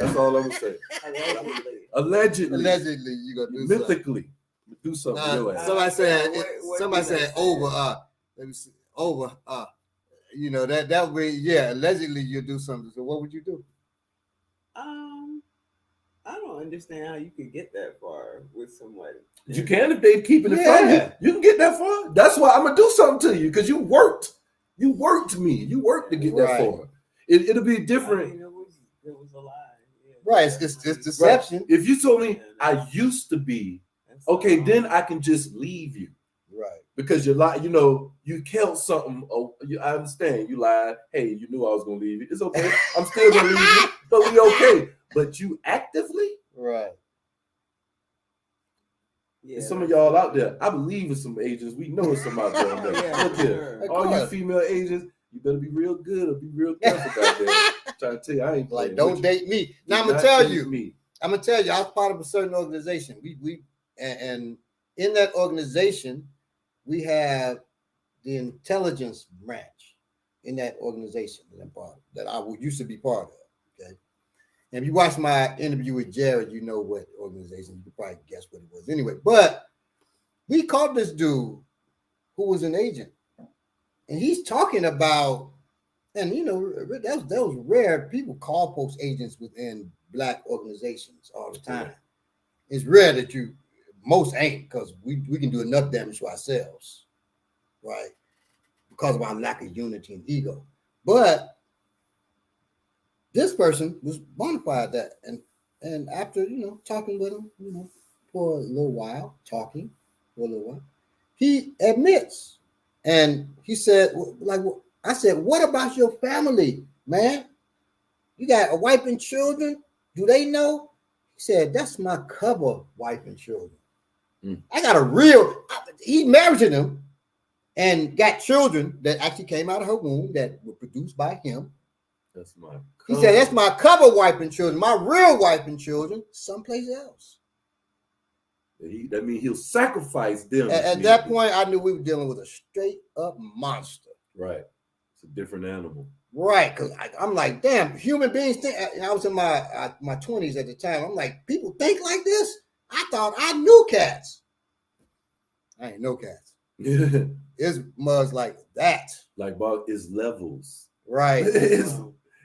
That's all I'm gonna say. Allegedly, you gonna do mythically, do something to your ass. Somebody said over. Let me see, over. You know that way. Yeah, allegedly you'll do something. So what would you do? I don't understand how you could get that far with somebody. You can if they keeping it from you. You can get that far. That's why I'm gonna do something to you because you worked. You worked me. You worked to get that far. It'll be different. I mean, it was a lie. Yeah. Right. It's deception. Right. If you told me I used to be, okay, then I can just leave you. Right. Because you lied, you know, you killed something. I understand. You lied. Hey, you knew I was gonna leave you. It's okay. I'm still gonna leave you, but we okay. But you actively, right? Yeah. And some of y'all out there, I believe in some agents. We know some out there. Look here, all you female agents, you better be real good or be real careful out there. I'm trying to tell you, I ain't like don't date me. Now I'm gonna tell you. I was part of a certain organization. We and in that organization, we have the intelligence branch in that organization that I used to be part of. Okay. And if you watch my interview with Jared, you know what organization, you could probably guess what it was anyway. But we caught this dude who was an agent. And he's talking about, and you know, that was rare. People call post agents within Black organizations all the time. It's rare that most ain't, because we can do enough damage to ourselves, right? Because of our lack of unity and ego. But this person was bona fide that, and after talking with him, for a little while, he admits, and he said, I said, what about your family, man? You got a wife and children? Do they know? He said, that's my cover wife and children. I got he married to them and got children that actually came out of her womb that were produced by him. He said, that's my cover wife and children. My real wife and children, someplace else. That means he'll sacrifice them. At that point, I knew we were dealing with a straight up monster. Right. It's a different animal. Right. Because I'm like, damn, human beings think. I was in my 20s at the time. I'm like, people think like this? I thought I knew cats. I ain't know cats. It's much like that. Like, Bob, it's levels. Right.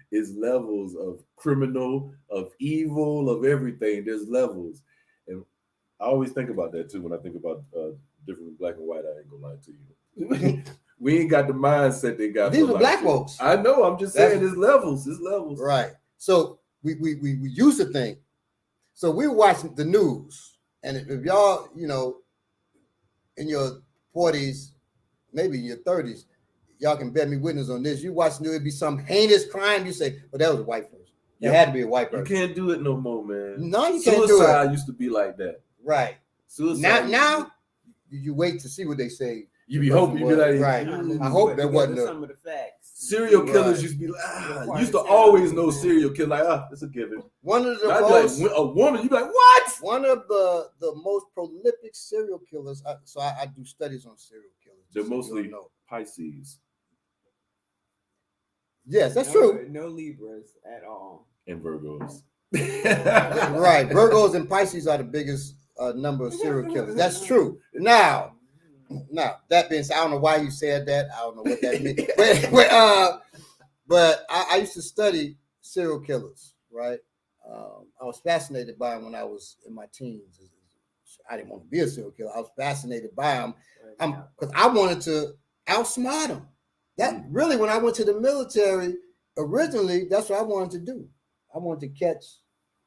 It's levels of criminal, of evil, of everything. There's levels. And I always think about that too when I think about different Black and white. I ain't gonna lie to you. We ain't got the mindset they got. These are Black folks. I know. I'm just saying, there's levels. There's levels. Right. So we used to think. So we were watching the news, and if y'all, in your 40s, maybe your 30s, y'all can bear me witness on this. You watch news, it'd be some heinous crime. You say, "Well, that was a white person. It had to be a white You person." can't do it no more, man. No, you can't do it. Suicide used to be like that. Right. Suicide. Now you wait to see what they say. You be hoping, you be like, right. I hope that wasn't some of the facts. Serial killers used to be like, used to always know serial killer. Like, it's a given. One of the most, like, a woman, you be like, what? One of the most prolific serial killers. So I do studies on serial killers. They're mostly Pisces. Yes, that's true. No Libras at all. And Virgos. Right. Virgos and Pisces are the biggest number of serial killers. That's true. Now, that being said, I don't know why you said that. I don't know what that means. But I used to study serial killers, right? I was fascinated by them when I was in my teens. I didn't want to be a serial killer. I was fascinated by them because I wanted to outsmart them. That really, when I went to the military, originally, that's what I wanted to do. I wanted to catch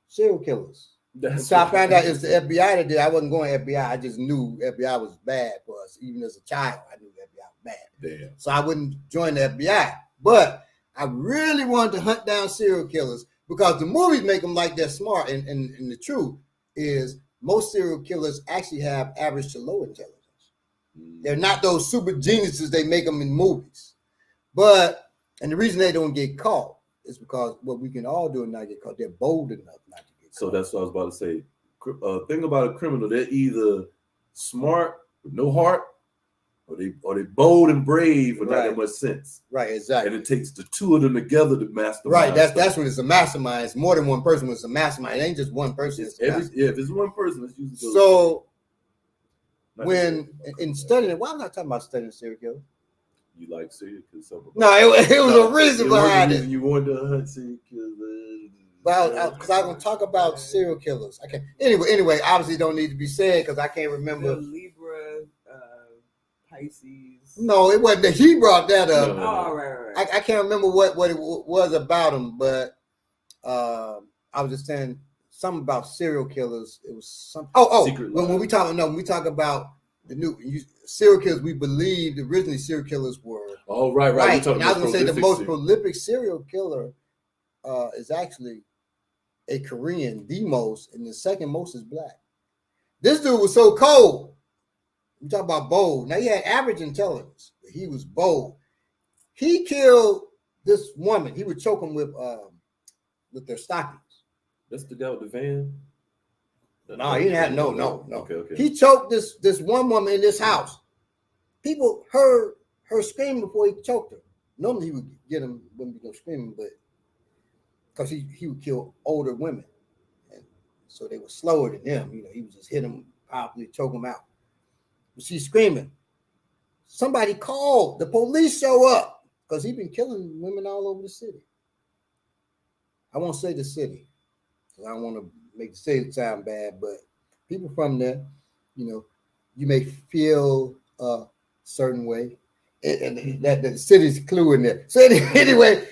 serial killers. So I found out it was the FBI that did. I wasn't going FBI. I just knew FBI was bad for us. Even as a child, I knew FBI was bad. Damn. So I wouldn't join the FBI. But I really wanted to hunt down serial killers because the movies make them like they're smart. And the truth is most serial killers actually have average to low intelligence. They're not those super geniuses they make them in movies. And the reason they don't get caught is because what we can all do and not get caught, they're bold enough not to get caught. So that's what I was about to say. Thing about a criminal, they're either smart with no heart, or they bold and brave with not that much sense. Right, exactly. And it takes the two of them together to mastermind. Right, that's when it's a mastermind. It's more than one person when it's a mastermind. It ain't just one person. If it's one person, it's usually so. When in studying, why am I talking about studying serial killers? You like serial killers? No, it was a reason behind it. You wanted to hunt serial killers. Well, because I was going to talk about serial killers. I can't. Anyway, obviously don't need to be said because I can't remember. The Libra, Pisces. No, it wasn't. He brought that up. No. Oh, right. I can't remember what it was about him, but I was just saying something about serial killers. It was something. When we talk about the new serial killers, we believed originally serial killers were. Oh, right. And I was going to say the most prolific serial killer is actually a Korean, the most, and the second most is black. This dude was so cold. We talk about bold. Now he had average intelligence, but he was bold. He killed this woman. He would choke them with their stockings. That's the guy with the van. No, he didn't have no. Okay. He choked this one woman in this house. People heard her scream before he choked her. Normally he would get them when we go screaming, but because he would kill older women, and so they were slower than him. He would just hit them powerfully, choke them out. But she's screaming. Somebody called. The police show up because he's been killing women all over the city. I won't say the city because I don't want to make the city sound bad, but people from there, you may feel a certain way. And that the city's clue in there. So anyway,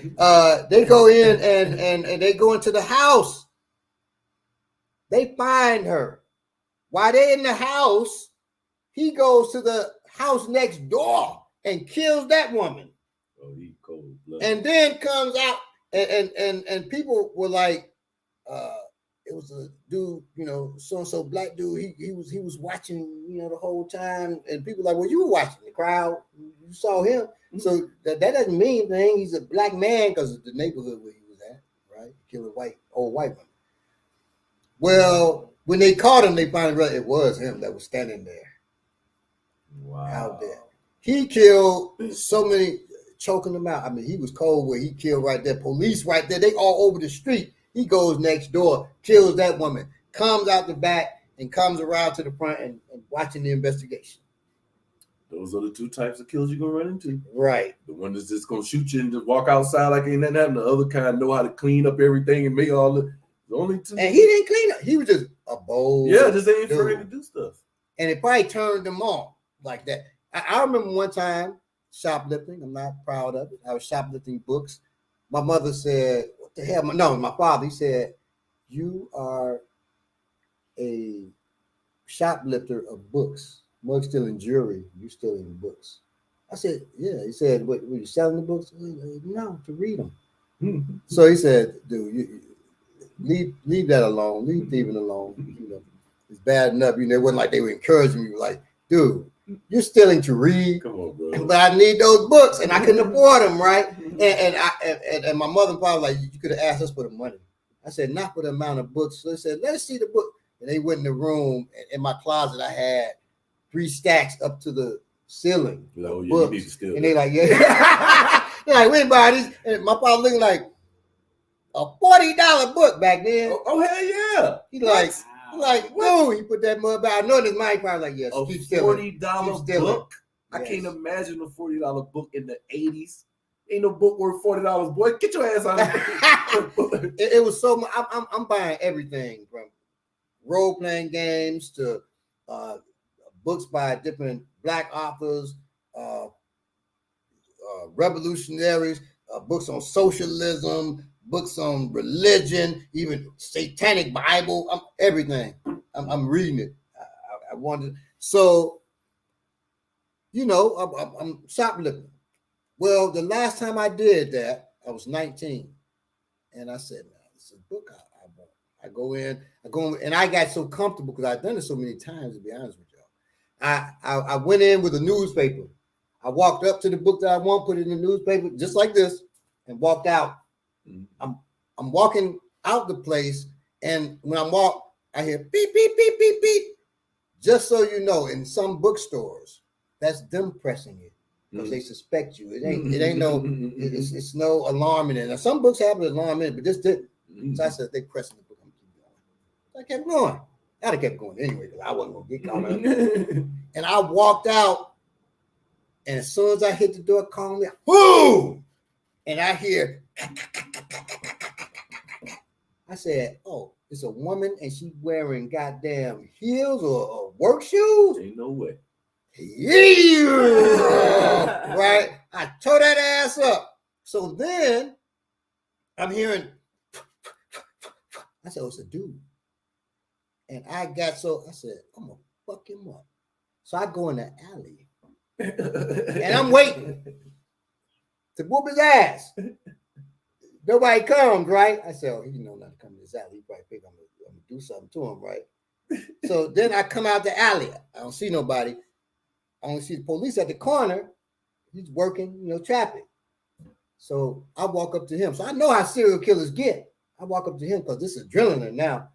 they go in and they go into the house. They find her. While they're in the house, he goes to the house next door and kills that woman. Oh, he cold blood. And then comes out and people were like, it was a dude, so-and-so black dude. He was watching, the whole time. And people were like, well, you were watching the crowd. You saw him. Mm-hmm. So that doesn't mean anything. He's a black man because of the neighborhood where he was at, right? Killing old white women. Well, when they caught him, they finally realized it was him that was standing there. Wow. Out there. He killed so many, choking them out. I mean, he was cold where he killed right there. Police right there. They all over the street. He goes next door, kills that woman, comes out the back and comes around to the front and watching the investigation. Those are the two types of kills you're going to run into. Right. The one that's just going to shoot you and just walk outside like ain't nothing happened. The other kind know how to clean up everything and make all the only two. And he didn't clean up. He was just a bold. Yeah, just ain't afraid to do stuff. And it probably turned them on like that. I remember one time shoplifting. I'm not proud of it. I was shoplifting books. My mother said, what the hell? No, my father, he said, you are a shoplifter of books. Mug stealing jewelry, you stealing books. I said, yeah. He said, what, were you selling the books? No, to read them. So he said, dude, you leave that alone. Leave thieving alone. You know, it's bad enough. You know, it wasn't like they were encouraging me. Like, dude, you're stealing to read. Come on, bro. But I need those books, and I couldn't afford them, right? And my mother and father like, you could have asked us for the money. I said, not for the amount of books. So they said, let's see the book. And they went in the room. In my closet, I had 3 stacks up to the ceiling. Oh, yeah, books. you need to steal. And they like, yeah. They're like, we buy these. And my father looking like a $40 book back then. Oh hell yeah. He like, dude, he put that mud back. I know in his mind, he probably like, yes, a keep stealing. $40 book. I can't imagine a $40 book in the 80s. Ain't no book worth $40, boy. Get your ass out of here. It was so much. I'm buying everything from role-playing games to books by different Black authors, revolutionaries, books on socialism, books on religion, even satanic Bible, everything. I'm reading it. I wanted, so, you know, I'm shoplifting. Well, the last time I did that, I was 19. And I said, no, this is a book I want. I go in, and I got so comfortable because I've done it so many times, to be honest with y'all. I went in with a newspaper. I walked up to the book that I want, put it in the newspaper, just like this, and walked out. I'm walking out the place, and when I walk, I hear beep, beep, beep, beep, beep. Just so you know, in some bookstores, that's them pressing it because they suspect you. It ain't no, it's no alarm in it. Now, some books have an alarm in it, but this didn't. So I said, they pressing the book. I'm keep going. So I kept going. I'd have kept going anyway because I wasn't gonna get caught up. And I walked out, and as soon as I hit the door, calling me, boom! And I hear, I said, oh, it's a woman and she's wearing goddamn heels or work shoes? Ain't no way. Yeah, right? I tore that ass up. So then I'm hearing, I said, oh, it's a dude. And I said, I'm gonna fuck him up. So I go in the alley and I'm waiting to whoop his ass. Nobody comes, right? I said, oh, he know not to come to this alley. He probably think I'm gonna do something to him, right? So then I come out the alley. I don't see nobody. I only see the police at the corner. He's working, traffic. So I walk up to him. So I know how serial killers get. I walk up to him because this is adrenaline now.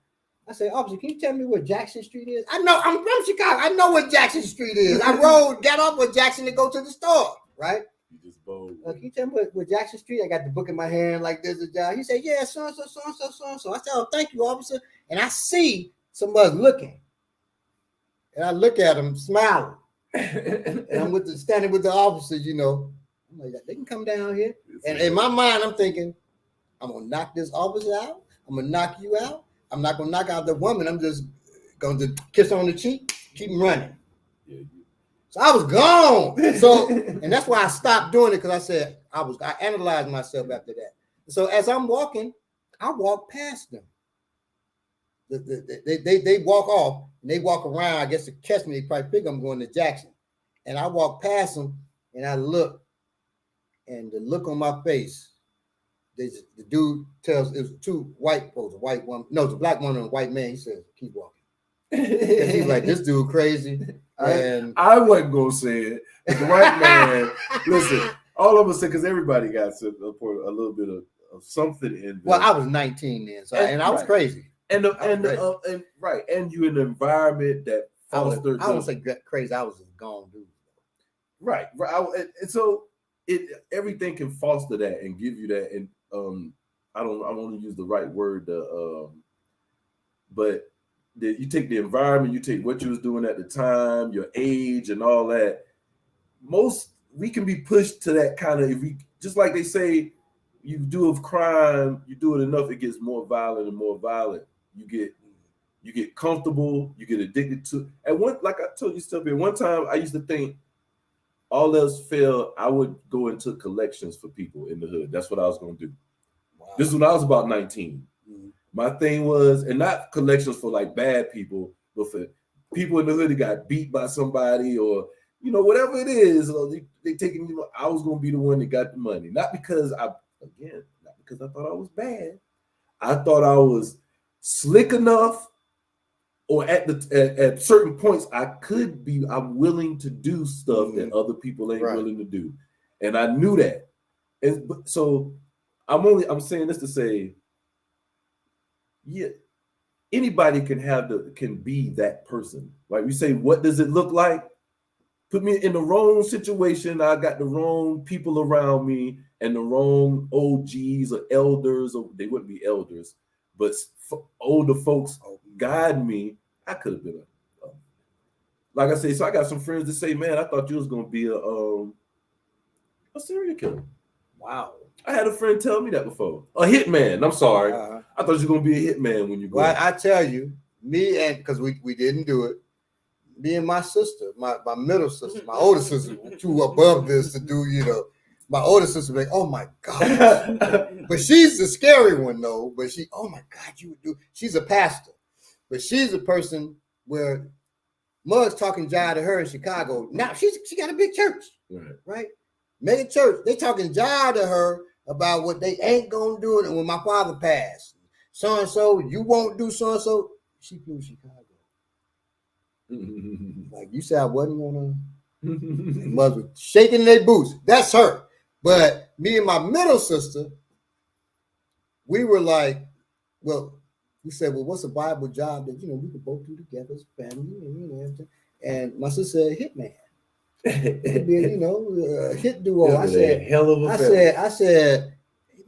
I say, officer, can you tell me where Jackson Street is? I know, I'm from Chicago. I know where Jackson Street is. I got off with Jackson to go to the store, right? You just bold. Can you tell me where Jackson Street? I got the book in my hand like this. He said, yeah, so-and-so, so-and-so, so-and-so. I said, oh, thank you, officer. And I see somebody looking. And I look at him smiling. And I'm standing with the officers, I'm like, they can come down here. And in my mind, I'm thinking, I'm going to knock this officer out. I'm going to knock you out. I'm not going to knock out the woman. I'm just going to kiss her on the cheek, keep running. Yeah. So I was gone. So, and that's why I stopped doing it because I said, I analyzed myself after that. So as I'm walking, I walk past them. They walk off and they walk around. I guess to catch me, they probably think I'm going to Jackson. And I walk past them and I look, and the look on my face, the dude tells, it was 2 white folks, a white woman, no, it's a black woman and a white man. He says, keep walking. He's like, this dude crazy. And I wasn't gonna say it, but the white man, listen, all of us say, because everybody got a little bit of something in there. Well, I was 19 then, so I was crazy. And you in an environment that fostered. I don't say crazy. I was just gone, dude. Right. And so everything can foster that and give you that. And I want to use the right word, but you take the environment, you take what you was doing at the time, your age, and all that. We can be pushed to that kind of, just like they say, you do a crime, you do it enough, it gets more violent and more violent. You get comfortable, you get addicted to. And like I told you, Sylvia, one time I used to think all else failed, I would go into collections for people in the hood. That's what I was going to do. Wow. This is when I was about 19. My thing was, and not collections for like bad people, but for people in the hood that got beat by somebody or, you know, whatever it is, or they taking, you know, I was going to be the one that got the money. Not because I thought I was bad. I thought I was slick enough, or at certain points I'm willing to do stuff that other people ain't willing to do. And I knew that. And so I'm saying this to say, yeah, anybody can be that person. Like we say, what does it look like? Put me in the wrong situation. I got the wrong people around me and the wrong OGs or elders, or they wouldn't be elders, but older folks guide me. I could have been like I say. So I got some friends that say, "Man, I thought you was gonna be a serial killer." Wow. I had a friend tell me that before. A hitman. I'm sorry. I thought you were gonna be a hitman when you grew up. I tell you, me and because we didn't do it. Me and my sister, my middle sister, my older sister, too above this to do, you know. My older sister like, oh my God. But she's the scary one though. But oh my God, you would do. She's a pastor, but she's a person where Mug's talking jive to her in Chicago. Now she got a big church, right? Mega church. They talking jive to her about what they ain't gonna do. And when my father passed, so and so, you won't do so and so. She flew to Chicago. Like you said, I wasn't gonna. Mother was shaking their boots. That's her. But me and my middle sister, we were like, well, we said, well, what's a viable job that we could both do together as family and And my sister said, hitman. It could be, a hit duo. I said, hell of a family. I said,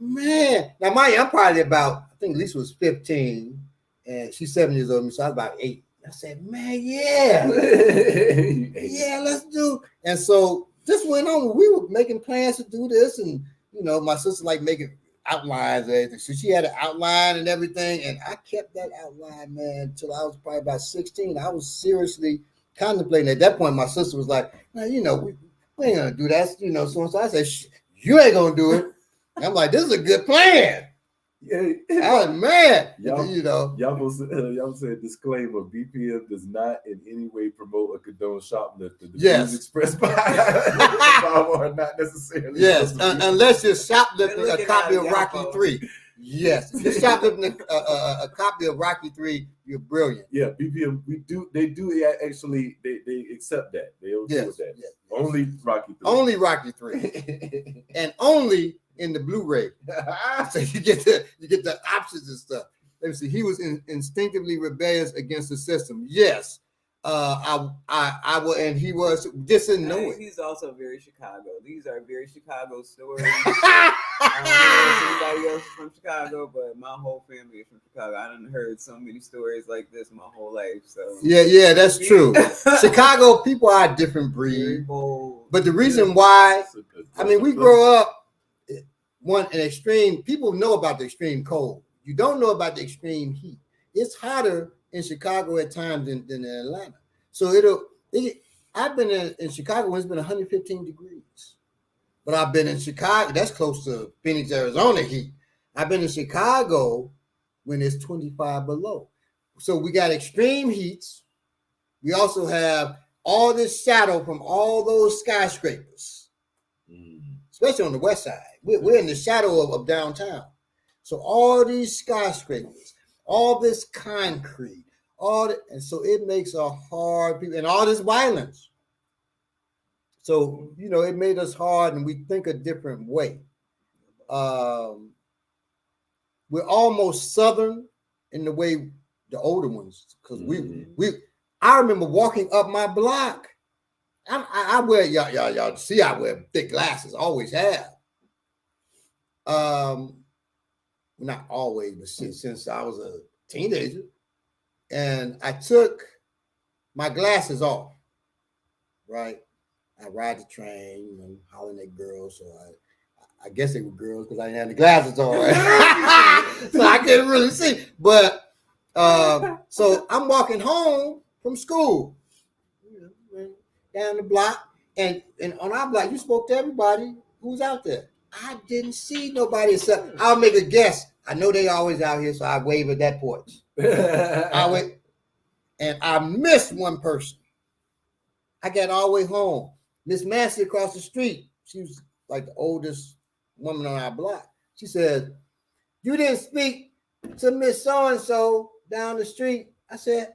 man. Now, I'm probably about, I think Lisa was 15, and she's 7 years old, so I was about 8. I said, man, yeah. Yeah, let's do. And so this went on. We were making plans to do this. And, my sister like making outlines and everything. So she had an outline and everything. And I kept that outline, man, until I was probably about 16. I was seriously contemplating. At that point, my sister was like, man, we ain't going to do that. So I said, you ain't going to do it. And I'm like, this is a good plan. Yeah, I was mad. Y'all said disclaimer: BPM does not in any way promote or condone shoplifting. The views expressed by are not necessarily. Yes, unless you're shoplifting a copy of Rocky 3. Yes, if you're shoplifting a copy of Rocky 3, you're brilliant. Yeah, BPM, they do actually they accept that. They don't do that. Yes. Only Rocky 3. Only Rocky 3, and only in the Blu-ray. So you get the options and stuff. Let me see. He was instinctively rebellious against the system. Yes. I will, and he was just didn't know it. He's also very Chicago. These are very Chicago stories. I don't know if anybody else is from Chicago, but my whole family is from Chicago. I done heard so many stories like this my whole life. So yeah, that's true. Chicago people are a different breed. But the reason why, we grow up. An extreme, people know about the extreme cold. You don't know about the extreme heat. It's hotter in Chicago at times than in Atlanta. So I've been in Chicago when it's been 115 degrees. But I've been in Chicago, that's close to Phoenix, Arizona heat. I've been in Chicago when it's 25 below. So we got extreme heats. We also have all this shadow from all those skyscrapers, especially on the west side. We're in the shadow of downtown. So all these skyscrapers, all this concrete, and so it makes a hard, and all this violence. So, it made us hard, and we think a different way. We're almost Southern in the way the older ones, because I remember walking up my block. I wear, y'all see, I wear thick glasses, always have. Not always, but since I was a teenager, and I took my glasses off, right? I ride the train, hollering at girls, so I guess they were girls because I didn't have the glasses on, so I couldn't really see. But so I'm walking home from school, down the block, and on our block, you spoke to everybody who's out there. I didn't see nobody except I'll make a guess. I know they always out here, so I wave at that porch. I went and I missed one person. I got all the way home. Miss Massey across the street. She was like the oldest woman on our block. She said, "You didn't speak to Miss So-and-so down the street." I said,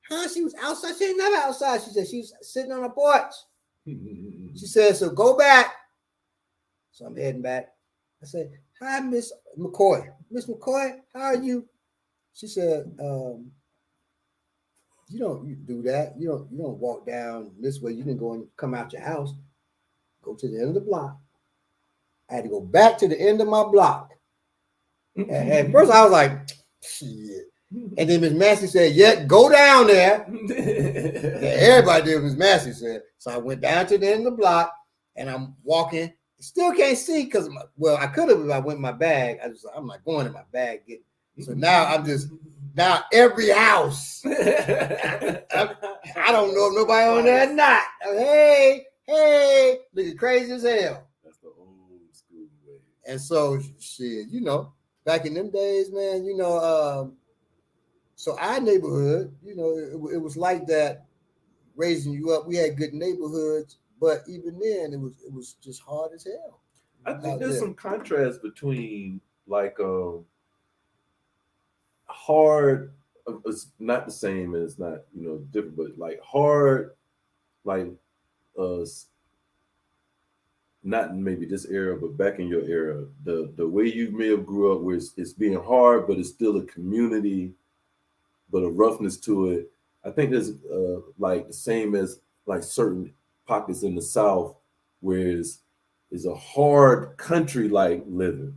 "Huh?" She was outside. She ain't never outside. She said she was sitting on the porch. She said, "So go back." So I'm heading back. I said, "Hi, Miss McCoy. Miss McCoy, how are you?" She said, you don't do that. You don't walk down this way. You didn't go and come out your house. Go to the end of the block." I had to go back to the end of my block. And at first I was like, shit. And then Miss Massey said, "Yeah, go down there." And everybody did what Miss Massey said. So I went down to the end of the block and I'm walking. Still can't see because, I could have if I went in my bag. I'm not going in my bag. So now now every house. I don't know if nobody on there or not. Hey, looking crazy as hell. That's the old school way. And so shit, back in them days, man, so our neighborhood, it was like that raising you up. We had good neighborhoods, but even then it was just hard as hell. I think there's some contrast between like hard, it's not the same and it's not different, but like hard, like not maybe this era, but back in your era, the way you may have grew up, where it's being hard, but it's still a community, but a roughness to it. I think there's like the same as like certain pockets in the South, where it's a hard country like living,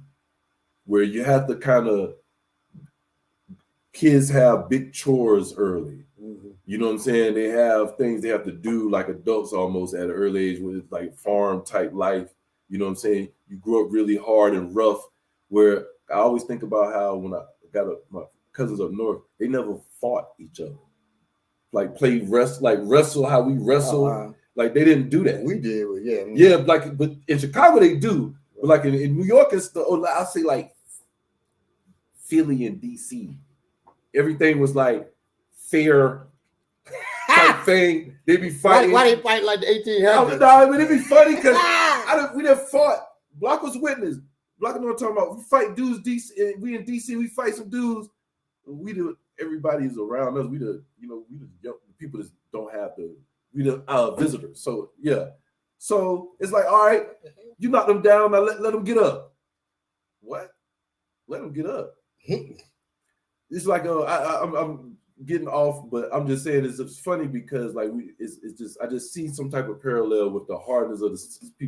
where you have to kind of, kids have big chores early. Mm-hmm. You know what I'm saying? They have things they have to do like adults almost at an early age, with like farm type life. You know what I'm saying? You grew up really hard and rough, where I always think about how when I got my cousins up north, they never fought each other. Like wrestle how we wrestle. Like they didn't do that. We did, yeah. Yeah, like, but in Chicago they do. But like in New York, it's I'll say like Philly and DC. Everything was like fair type thing. They be fighting. Why they fight like the 1800s? No, I mean, it'd be funny because we never fought. Block was witness. Block know what I'm talking about. We fight dudes. DC, we in DC. We fight some dudes. We do. Everybody's around us. We the young people that don't have we the visitors. So yeah. So it's like, all right, you knock them down. Now let them get up. What? Let them get up. It's like I'm getting off, but I'm just saying it's funny because like it's just I just see some type of parallel with the hardness of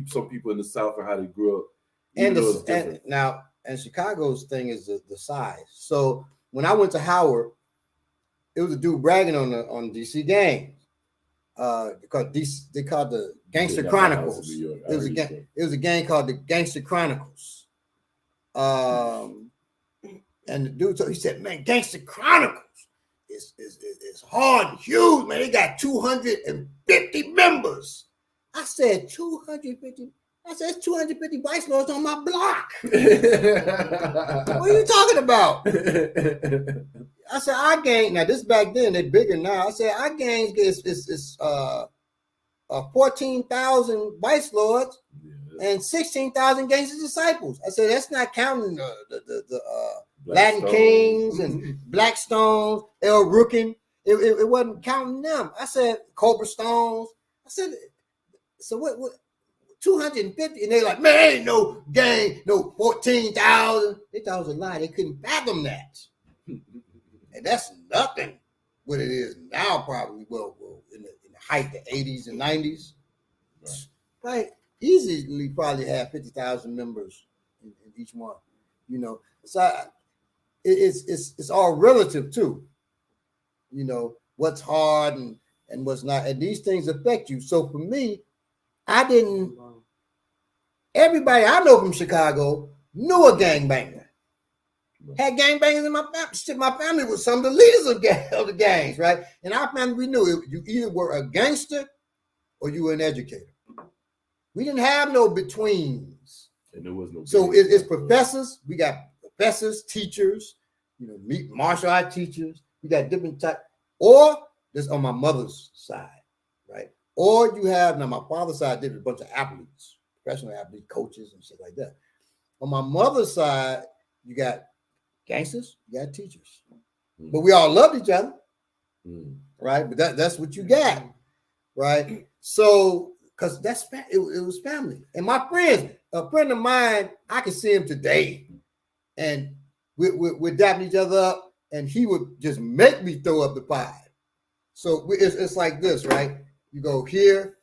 some people in the South and how they grew up. And Chicago's thing is the size. So when I went to Howard, it was a dude bragging on DC gangs. Because they called the Gangster Chronicles. It was a gang called the Gangster Chronicles. And the dude he said, "Man, Gangster Chronicles is hard and huge, man. They got 250 members." I said, 250? I said, "It's 250 vice lords on my block." What are you talking about? I said, "Our gang," now this back then, they're bigger now. I said, "Our gang is 14,000 vice lords and 16,000 gangster disciples." I said, "That's not counting the Latin Kings and Blackstones, El Rookin. It wasn't counting them." I said, "Cobra Stones." I said, "So what 250? And they're like, "Man, ain't no gang, no 14,000. They thought it was a lie. They couldn't fathom that. And that's nothing what it is now, probably. Well in the height, the 80s and 90s. Right. Easily probably have 50,000 members in each one. So it's all relative too. What's hard and what's not. And these things affect you. So for me, everybody I know from Chicago knew a gangbanger. Had gangbangers in my family. My family was some of the leaders of the gangs, right? In our family, we knew you either were a gangster or you were an educator. We didn't have no betweens. And there was no. So it's professors. We got professors, teachers, martial art teachers. We got different type. Or this on my mother's side, right? Or you have now my father's side did a bunch of athletes, professional athletes, coaches, and shit like that. On my mother's side, you got gangsters, you got teachers, but we all loved each other, right? But that's what you got, right? So because it was family, and my friends, a friend of mine, I can see him today, and we're dapping each other up, and he would just make me throw up the five. So it's like this, right? You go here,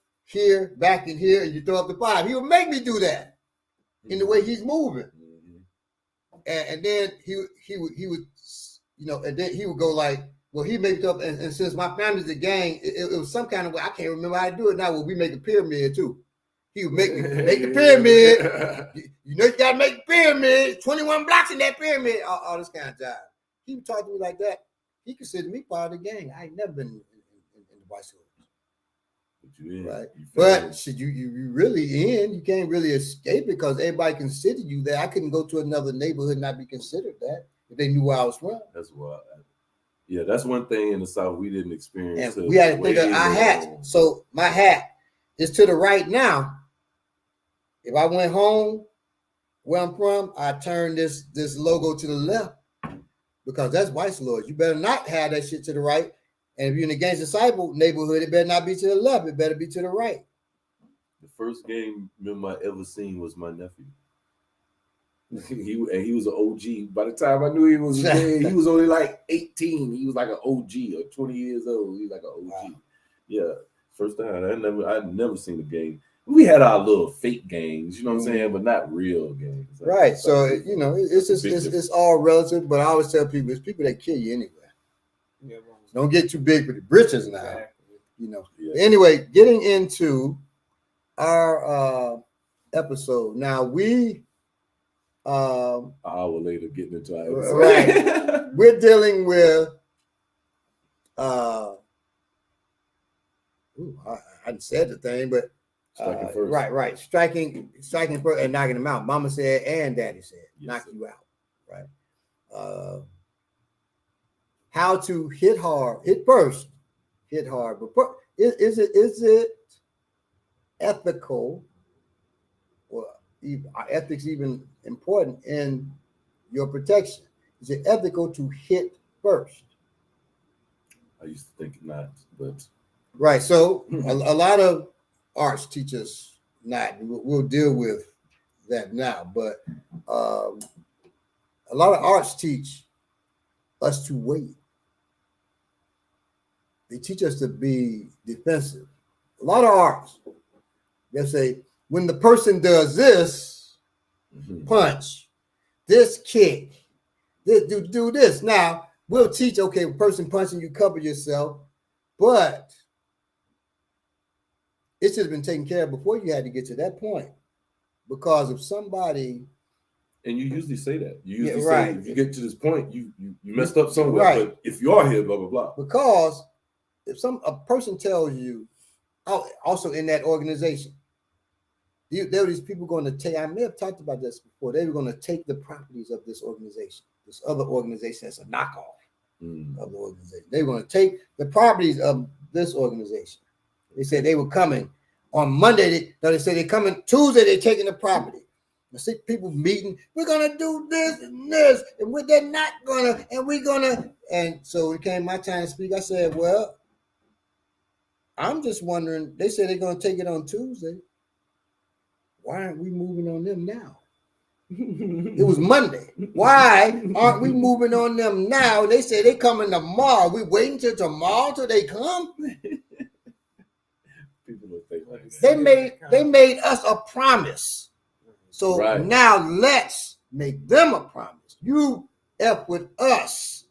back in here, and you throw up the five. He would make me do that in the way he's moving. And then he would, and then he would go like, well, he made it up. And since my family's a gang, it was some kind of way. I can't remember how to do it now. Well, we make a pyramid too. He would make the pyramid. You got to make the pyramid. 21 blocks in that pyramid. All this kind of jive. He would talk to me like that. He considered me part of the gang. I ain't never been in the Vice Lords. But you in, right? But should you really in? You can't really escape it because everybody considered you there. I couldn't go to another neighborhood and not be considered that if they knew where I was from. That's why. Yeah, that's one thing in the South we didn't experience. And we had to think of our hat. So my hat is to the right now. If I went home where I'm from, I turn this logo to the left because that's Vice Lords. You better not have that shit to the right. And if you're in the Gangs Disciple neighborhood, it better not be to the left. It better be to the right. The first gang member I ever seen was my nephew. He was an OG. By the time I knew he was he was only like 18. He was like an OG or 20 years old. He was like an OG. Wow. Yeah, first time I'd never seen a gang. We had our little fake gangs, you know what I'm saying, but not real gangs. Right. So it's all relative. But I always tell people it's people that kill you anyway. Yeah, don't get too big for the britches now. Exactly. Yeah. Anyway, getting into our episode now, we an hour later getting into our episode. Right. We're dealing with I hadn't said the thing, but striking first. Right. Striking first and knocking them out. Mama said and Daddy said, knock you out. Right. How to hit hard, hit first, hit hard. But is it ethical, or are ethics even important in your protection? Is it ethical to hit first? I used to think not, but right. So a lot of arts teach us not. We'll deal with that now, but a lot of arts teach us to wait. They teach us to be defensive. A lot of arts, they say, when the person does this, punch, this kick, this do this. Now, we'll teach, okay, a person punching, you cover yourself, but it should have been taken care of before you had to get to that point. Because if somebody... And you usually say that. You usually say, if you get to this point, you messed up somewhere. Right. But if you are here, blah, blah, blah. Because if a person tells you, also in that organization, there were these people going to take, I may have talked about this before, they were going to take the properties of this organization, this other organization that's a knockoff of the organization. They were going to take the properties of this organization. They said they were coming on Monday. They said they're coming Tuesday, they're taking the property. The 6 people meeting, we're going to do this and this, and they're not going to, and we're going to. And so it came my time to speak. I said, well, I'm just wondering, they said they're going to take it on Tuesday. Why aren't we moving on them now? It was Monday. Why aren't we moving on them now? They say they coming tomorrow. We waiting till tomorrow till they come. People don't think like that. They made us a promise. So now let's make them a promise. You F with us.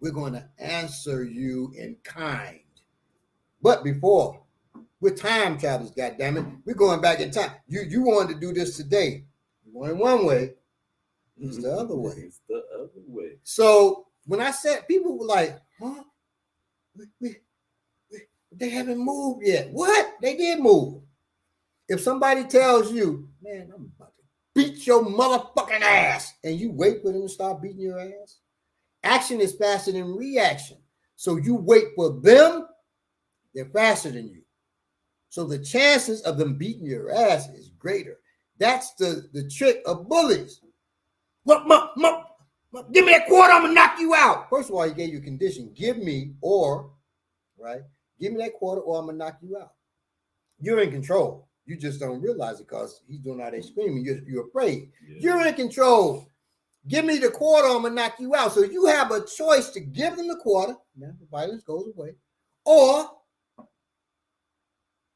We're going to answer you in kind. But before, we're time travelers, goddammit. We're going back in time. You wanted to do this today. You wanted one way. It's the other way. It's the other way. So when I said, people were like, huh? They haven't moved yet. What? They did move. If somebody tells you, man, I'm about to beat your motherfucking ass. And you wait for them to start beating your ass. Action is faster than reaction. So you wait for them, they're faster than you. So the chances of them beating your ass is greater. That's the trick of bullies. Give me that quarter, I'm gonna knock you out. First of all, he gave you a condition. Give me that quarter or I'm gonna knock you out. You're in control. You just don't realize it because he's doing all that screaming. You're afraid. Yeah. You're in control. Give me the quarter, I'm gonna knock you out. So you have a choice to give them the quarter. Now the violence goes away. Or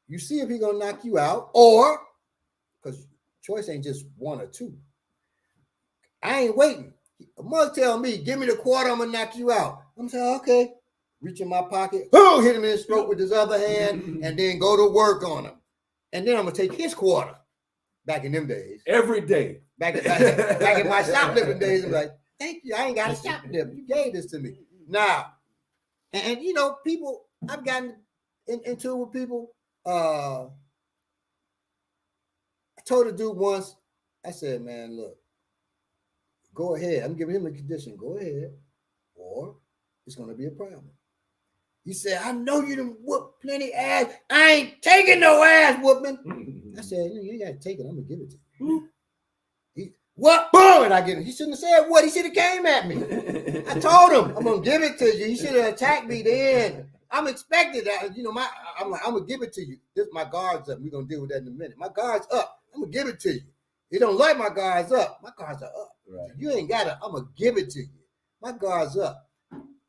you see if he's gonna knock you out, or because choice ain't just one or two. I ain't waiting. A mug tell me, give me the quarter, I'm gonna knock you out. I'm saying, okay. Reach in my pocket, hit him in his throat with his other hand, and then go to work on him. And then I'm gonna take his quarter. Back in them days. Every day. Back in my shoplifting days, I'm like, thank you. I ain't got a shoplift. You gave this to me. Now, and you know, people, I've gotten into it with people. I told a dude once, I said, man, look, go ahead. I'm giving him a condition. Go ahead, or it's going to be a problem. He said, I know you done whoop plenty ass. I ain't taking no ass whooping. I said, you ain't got to take it. I'm going to give it to you. What? Boom! And I get it. He shouldn't have said what. He should have came at me. I told him, I'm going to give it to you. He should have attacked me then. I'm expected that, you know, I'm going to give it to you. My guard's up. We're going to deal with that in a minute. My guard's up. I'm going to give it to you. You don't like my guard's up. My guards are up. Right. You ain't got it. I'm going to give it to you. My guard's up.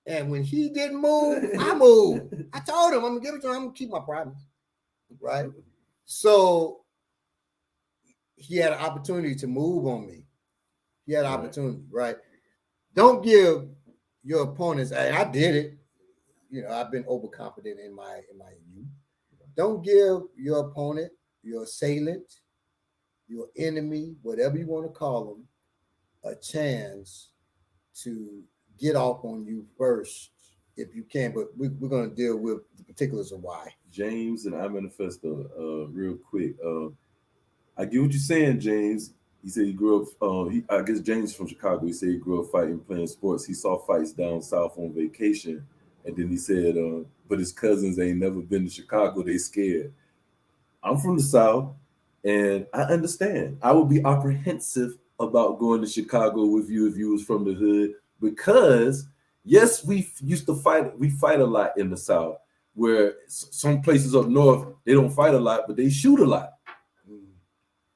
And when he didn't move, I moved. I told him, I'm going to give it to him. I'm going to keep my promise. Right? So he had an opportunity to move on me. He had an opportunity, right? Don't give your opponents, I did it. You know, I've been overconfident in my youth. Don't give your opponent, your assailant, your enemy, whatever you want to call them, a chance to get off on you first if you can. But we're going to deal with the particulars of why. James and I Manifesto, real quick. I get what you're saying, James. He said he grew up, I guess James from Chicago. He said he grew up fighting, playing sports. He saw fights down south on vacation. And then he said, but his cousins ain't never been to Chicago. They scared. I'm from the South, and I understand. I would be apprehensive about going to Chicago with you if you was from the hood, because, yes, we used to fight. We fight a lot in the South, where some places up north, they don't fight a lot, but they shoot a lot.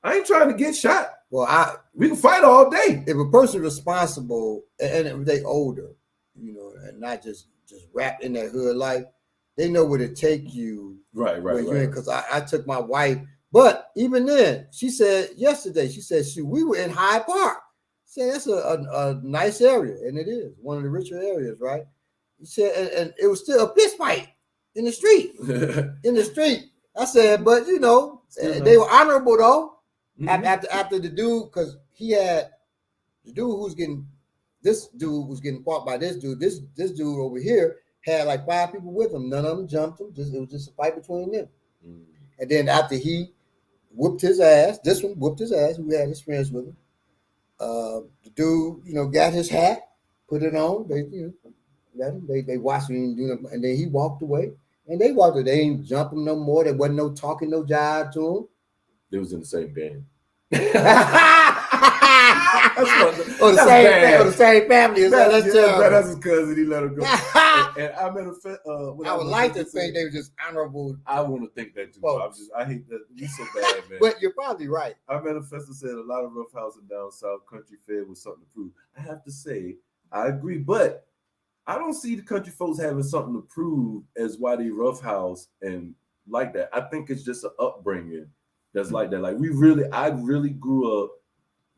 I ain't trying to get shot. Well, we can fight all day. If a person responsible and if they older, you know, and not just wrapped in that hood life, they know where to take you. Right. Because I took my wife, but even then, she said yesterday, shoot, we were in Hyde Park. She said that's a nice area, and it is one of the richer areas, right? He said, and it was still a fist fight in the street. I said, but you know, they were honorable though. Mm-hmm. After the dude, because he had the dude who's getting, this dude was getting fought by this dude. This dude over here had like 5 people with him. None of them jumped him. It was just a fight between them. Mm-hmm. And then after he whooped his ass, this one whooped his ass. We had his friends with him. The dude, you know, got his hat, put it on. They, you know, let him. They watched him do it, and then he walked away. And they walked away. They ain't jump him no more. There wasn't no talking, no jive to him. They was in the same game. Or the same family. That's his cousin. He let him go. and I met I would like to think they were just honorable. I want to think that too. I hate that. You so bad, man. But you're probably right. Our manifesto said a lot of roughhousing down south, country fed with something to prove. I have to say, I agree, but I don't see the country folks having something to prove as why they roughhouse and like that. I think it's just an upbringing that's like that. Like I really grew up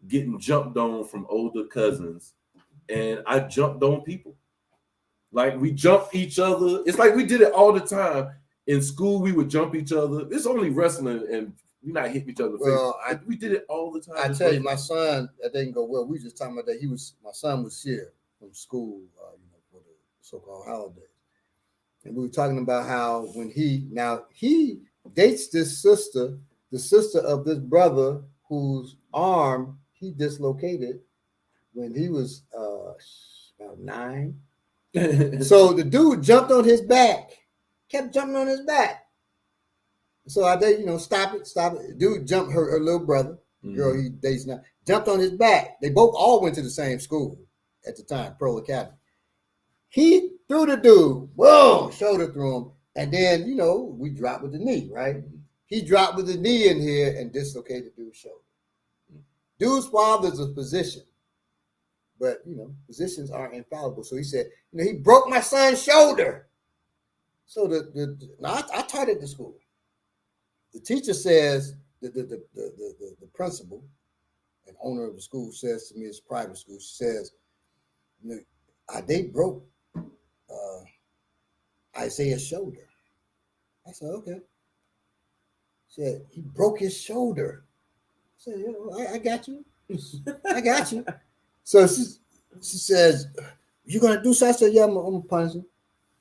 getting jumped on from older cousins, and I jumped on people. Like we jumped each other. It's like we did it all the time. In school, we would jump each other. It's only wrestling, and we not hitting each other. Well, we did it all the time. I tell you, my son, that didn't go well. We just talking about that. My son was here from school, for the so-called holidays, and we were talking about how when he dates this sister, the sister of this brother whose arm he dislocated when he was about 9. So the dude jumped on his back, kept jumping on his back. So I did, stop it. Dude jumped her little brother, the girl he dates now, jumped on his back. They both all went to the same school at the time, Pearl Academy. He threw the dude, whoa, shoulder through him. And then, we dropped with the knee, right? He dropped with the knee in here and dislocated dude's shoulder. Dude's father's a physician, but, physicians aren't infallible. So he said, he broke my son's shoulder. So I taught at the school. The teacher says, the principal and owner of the school says to me, it's a private school, she says, they broke Isaiah's shoulder. I said, okay. She said, he broke his shoulder. I said, I got you. I got you. So she says, you gonna do something? I said, yeah, I'm gonna punish him.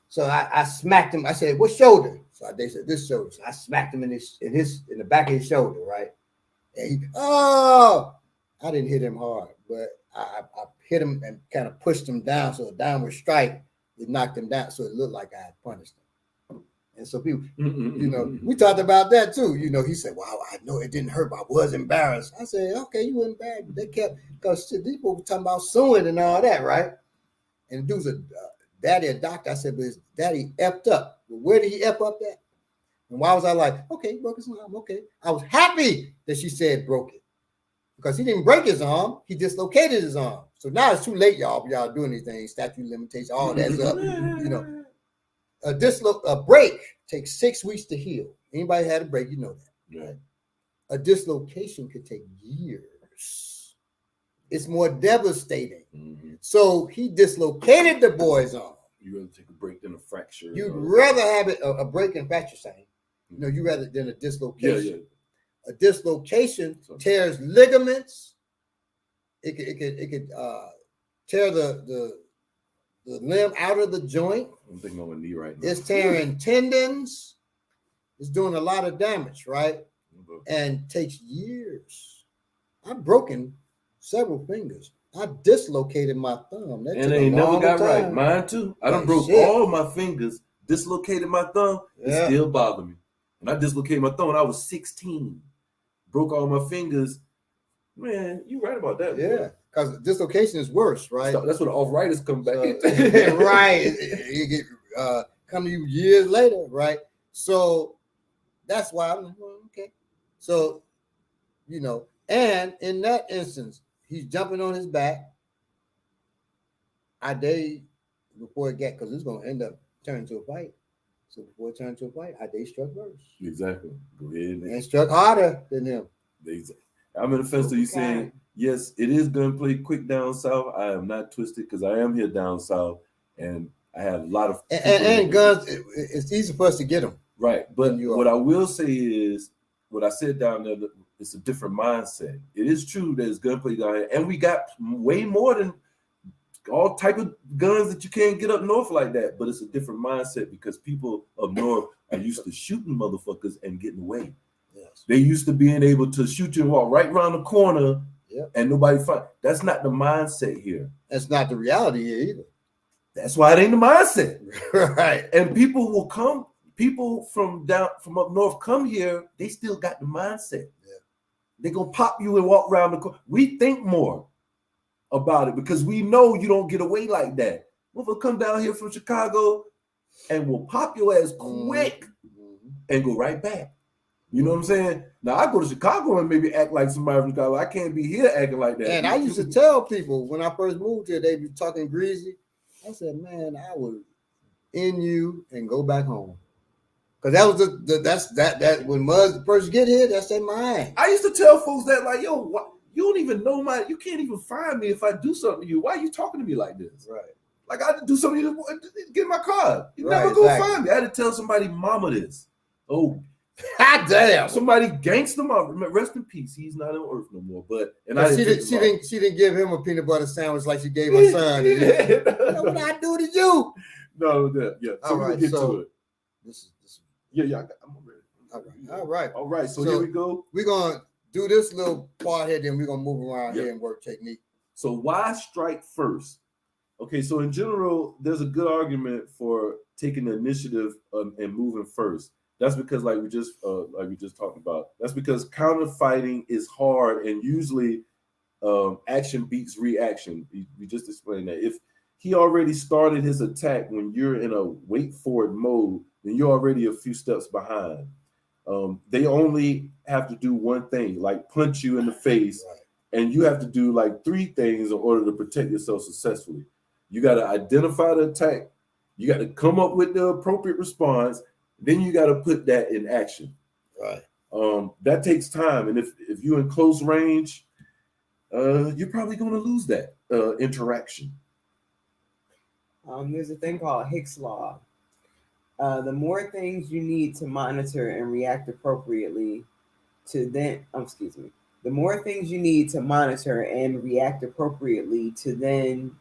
So I smacked him. I said, what shoulder? So they said, this shoulder. So I smacked him in the back of his shoulder, right? And I didn't hit him hard, but I hit him and kind of pushed him down. So a downward strike, it knocked him down. So it looked like I had punished him. And so people, we talked about that too. He said, wow, I know it didn't hurt, but I was embarrassed. I said, okay, you weren't bad. But they kept, because these people were talking about suing and all that, right? And the dude's a doctor. I said, but his daddy effed up. Well, where did he F up at? And why was I like, okay, he broke his arm, okay. I was happy that she said broke it. Because he didn't break his arm, he dislocated his arm. So now it's too late, y'all, if y'all do anything, statute limitations, all that's up. A break takes 6 weeks to heal. Anybody had a break, you know that. Yeah. Right? A dislocation could take years. It's more devastating. Mm-hmm. So he dislocated the boy's arm. You'd rather take a break than a fracture. You'd rather have it a break and fracture saying. You rather than a dislocation. Yeah. A dislocation tears ligaments. It could tear the limb out of the joint. I'm thinking on my knee right now. It's tearing tendons. It's doing a lot of damage, right? And takes years. I've broken several fingers. I dislocated my thumb. That and they never got right. Mine too. I done broke all my fingers, dislocated my thumb. It still bothered me. And I dislocated my thumb when I was 16. Broke all my fingers. Man, you right about that. Yeah, because dislocation is worse, right? That's what the arthritis come back. Right. It get come to you years later, right? So that's why I'm like, well, okay. So, and in that instance, he's jumping on his back. Before it got, because it's going to end up turning to a fight. So before it turned to a fight, they struck first. Exactly. Go ahead. And struck harder than him. I'm in the fence of you saying, yes, it is gunplay quick down south. I am not twisted because I am here down south, and I have a lot of and guns. It's easy for us to get them. Right, but what I will say is, what I said down there, it's a different mindset. It is true there's gunplay down here, and we got way more than all type of guns that you can't get up north like that. But it's a different mindset because people up north are used to shooting motherfuckers and getting away. Yes. They used to being able to shoot you and walk right around the corner, and nobody fight. That's not the mindset here. That's not the reality here either. That's why it ain't the mindset. Right. And people will come. People from up north come here. They still got the mindset. Yeah. They're gonna pop you and walk around the corner. We think more about it because we know you don't get away like that. We'll come down here from Chicago and we'll pop your ass quick and go right back. You know what I'm saying? Now I go to Chicago and maybe act like somebody from Chicago. I can't be here acting like that. And I used to tell people when I first moved here, they be talking greasy. I said, man, I would end you and go back home. Because that was that when Muzz first get here, that's their mind. I used to tell folks that, like, yo, you don't even know you can't even find me if I do something to you. Why are you talking to me like this? Right. Like I had to do something to get my card. You never go find me. I had to tell somebody mama this. Oh, God damn. Somebody gangster mama. Rest in peace. He's not on earth no more. But she didn't give him a peanut butter sandwich like she gave her son. You know what I do to you? No, yeah. So we'll get to it. This is Yeah, I'm ready. All right. So here we go. We're going to do this little part here, then we're gonna move around Yep. here and work technique. So why strike first? Okay, so in general, there's a good argument for taking the initiative and moving first. That's because, like we just talked about, that's because counter fighting is hard, and usually action beats reaction. We just explained that. If he already started his attack when you're in a wait for it mode, then you're already a few steps behind. They only have to do one thing, like punch you in the face, Right. and you have to do like 3 things in order to protect yourself successfully. You got to identify the attack, you got to come up with the appropriate response, then you got to put that in action. Right. That takes time, and if you're in close range, you're probably going to lose that interaction. There's a thing called Hicks Law. The more things you need to monitor and react appropriately to then, the more things you need to monitor and react appropriately to then,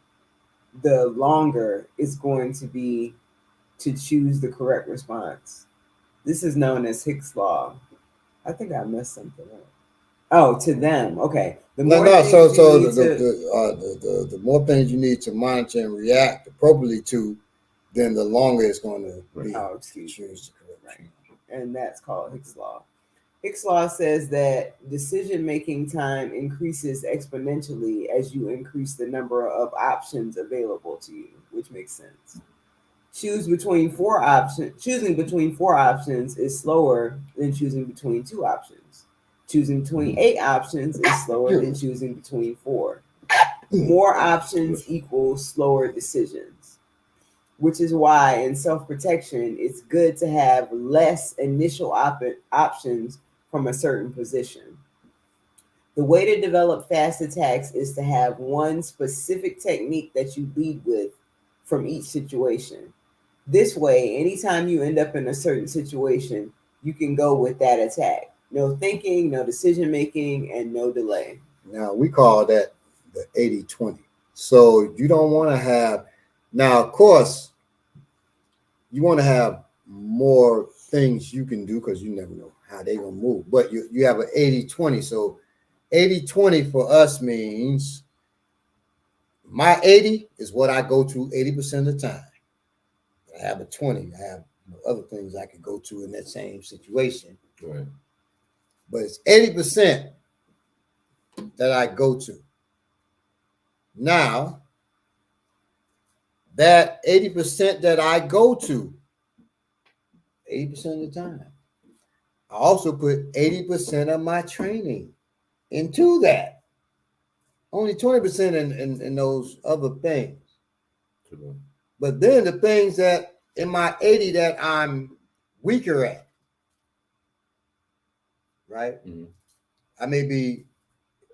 the longer it's going to be to choose the correct response. This is known as Hicks Law. I think I messed something up. Oh, to them. Okay. The more things So you need the more things you need to monitor and react appropriately to, then the longer it's going to be to choose the correct. Right. And that's called Hicks Law. Hicks Law says that decision-making time increases exponentially as you increase the number of options available to you, which makes sense. Choosing between 4 options is slower than choosing between 2 options. Choosing between 8 options is slower than choosing between 4. More options equals slower decisions, which is why in self-protection, it's good to have less initial options from a certain position. The way to develop fast attacks is to have one specific technique that you lead with from each situation. This way, anytime you end up in a certain situation, you can go with that attack. No thinking, no decision-making, and no delay. Now, we call that the 80-20. So you don't want to have, now, of course, you want to have more things you can do because you never know how they're going to move. But you have an 80-20. So 80-20 for us means my 80 is what I go to 80% of the time. I have a 20. I have other things I could go to in that same situation. Right. But it's 80% that I go to. Now, that 80% that I go to, 80% of the time, I also put 80% of my training into that. Only 20% in those other things. But then the things that in my 80 that I'm weaker at, right? Mm-hmm. I may be,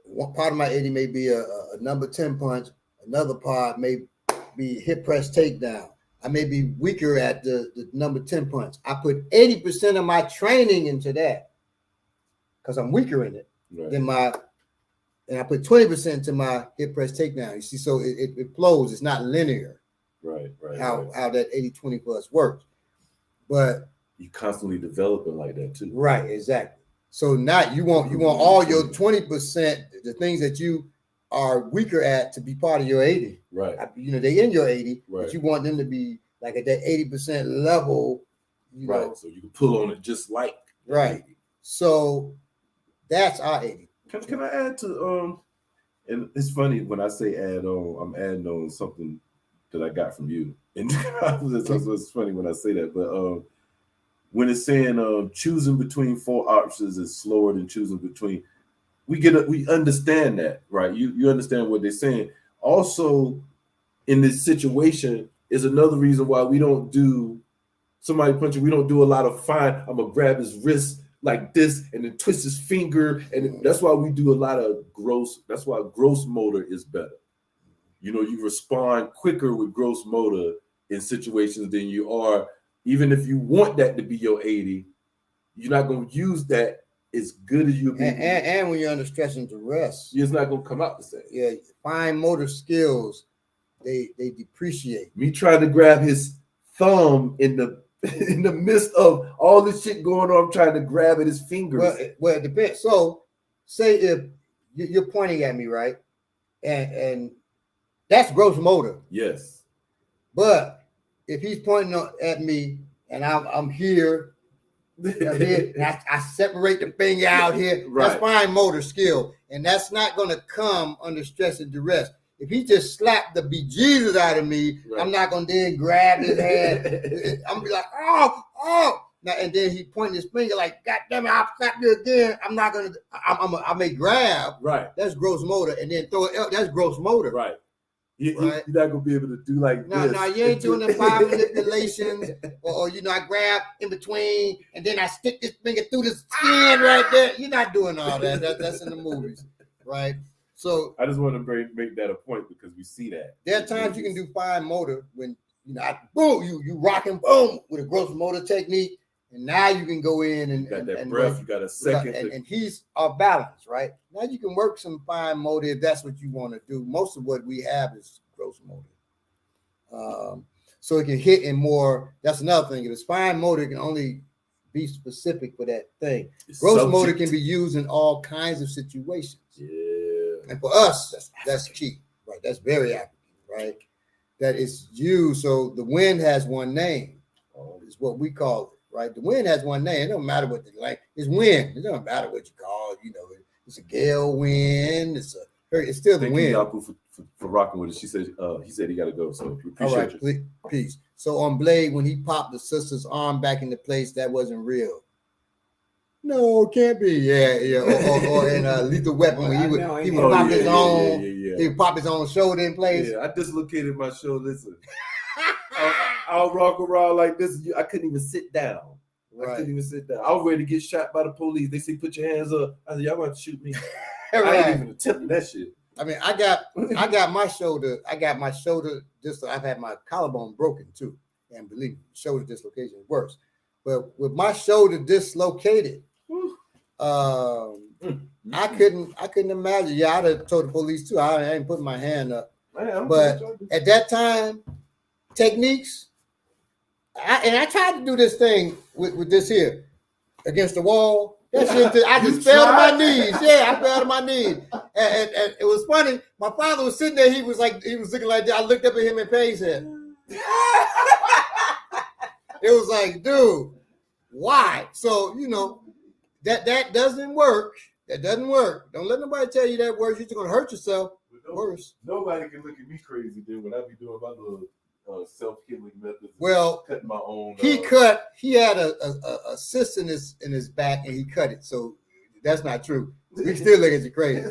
one part of my 80 may be a number 10 punch, another part may be hip press takedown. I may be weaker at the number 10 punch. I put 80% of my training into that because I'm weaker in it than and I put 20% into my hip press takedown. You see, so it flows. It's not linear. Right. How that 80-20 plus works. But you constantly developing like that too. Right, exactly. So now you want all your 20%, the things that you are weaker at, to be part of your 80. Right. They in your 80, right. But you want them to be like at that 80% level. Right. So you can pull on it just like right. 80. So that's our 80. Can I add to and it's funny when I say add on, I'm adding on something that I got from you. And it's funny when I say that, but when it's saying choosing between 4 options is slower than choosing between, we understand that, right? You understand what they're saying. Also, in this situation is another reason why we don't do somebody punching. We don't do a lot of fine. I'm gonna grab his wrist like this and then twist his finger, and that's why we do a lot of gross. That's why gross motor is better. You respond quicker with gross motor in situations than you are. Even if you want that to be your 80, you're not going to use that as good as you'll be. And when you're under stress and duress, it's not going to come out the same. Yeah, fine motor skills, they depreciate. Me trying to grab his thumb in the midst of all this shit going on, I'm trying to grab at his fingers. Well, it depends. So say if you're pointing at me, right? And that's gross motor. Yes. But if he's pointing at me and I'm here, and I separate the finger out here, Right. that's fine motor skill. And that's not going to come under stress and duress. If he just slapped the bejesus out of me, Right. I'm not going to then grab his hand. I'm going to be like, oh. Now, and then he pointing his finger like, God damn it, I'll slap you again. I'm not going to, I may grab. Right. That's gross motor. And then throw it out. That's gross motor. Right. You're Right. not gonna be able to do like No, this. no, you ain't doing the five manipulations, or I grab in between and then I stick this finger through the skin right there. You're not doing all that. That's in the movies, right? So I just want to make that a point because we see that. there are times you can do fine motor when boom, you rocking boom with a gross motor technique, and now you can go in and You got that and breath. work, You got a second. and he's off balance, right? Now you can work some fine motor if that's what you want to do. Most of what we have is gross motor. So it can hit in more. That's another thing. If it's fine motor, it can only be specific for that thing. Gross motor can be used in all kinds of situations. Yeah. And for us, that's key, right? That's very African, right? That it's used. So the wind has one name. Is what we call it, right? The wind has one name. It don't matter what it's wind. It don't matter what you call it. It's a gale wind. It's still the Thank wind. you, Yapu, for rocking with us. He said he got to go. So we appreciate All right, you. peace. So on Blade, when he popped the sister's arm back into place, that wasn't real. No, it can't be. Yeah. Or in Lethal Weapon, when he would pop his own. Yeah. He would pop his own shoulder in place. Yeah, I dislocated my shoulder. Listen, I'll rock around like this. I couldn't even sit down. Right. I couldn't even sit down. I was ready to get shot by the police. They say, "Put your hands up." I said, "Y'all want to shoot me?" I Right. ain't even attempting that shit. I mean, I got my shoulder. I've had my collarbone broken too, and believe me, shoulder dislocation is worse. But with my shoulder dislocated, I couldn't imagine. Yeah, I'd have told the police too. I ain't putting my hand up. But at that time, techniques. I tried to do this thing with this here against the wall. That shit, I just fell to my knees. Yeah, I fell to my knees. And it was funny. My father was sitting there. He was looking like that. I looked up at him and paid him. It was like, dude, why? So, that doesn't work. That doesn't work. Don't let nobody tell you that works. You're just going to hurt yourself. Worse. Nobody can look at me crazy, dude, when I be doing my little self-healing methods. Well, cutting my own. He had a cyst in his back and he cut it. So that's not true. We still look at you crazy.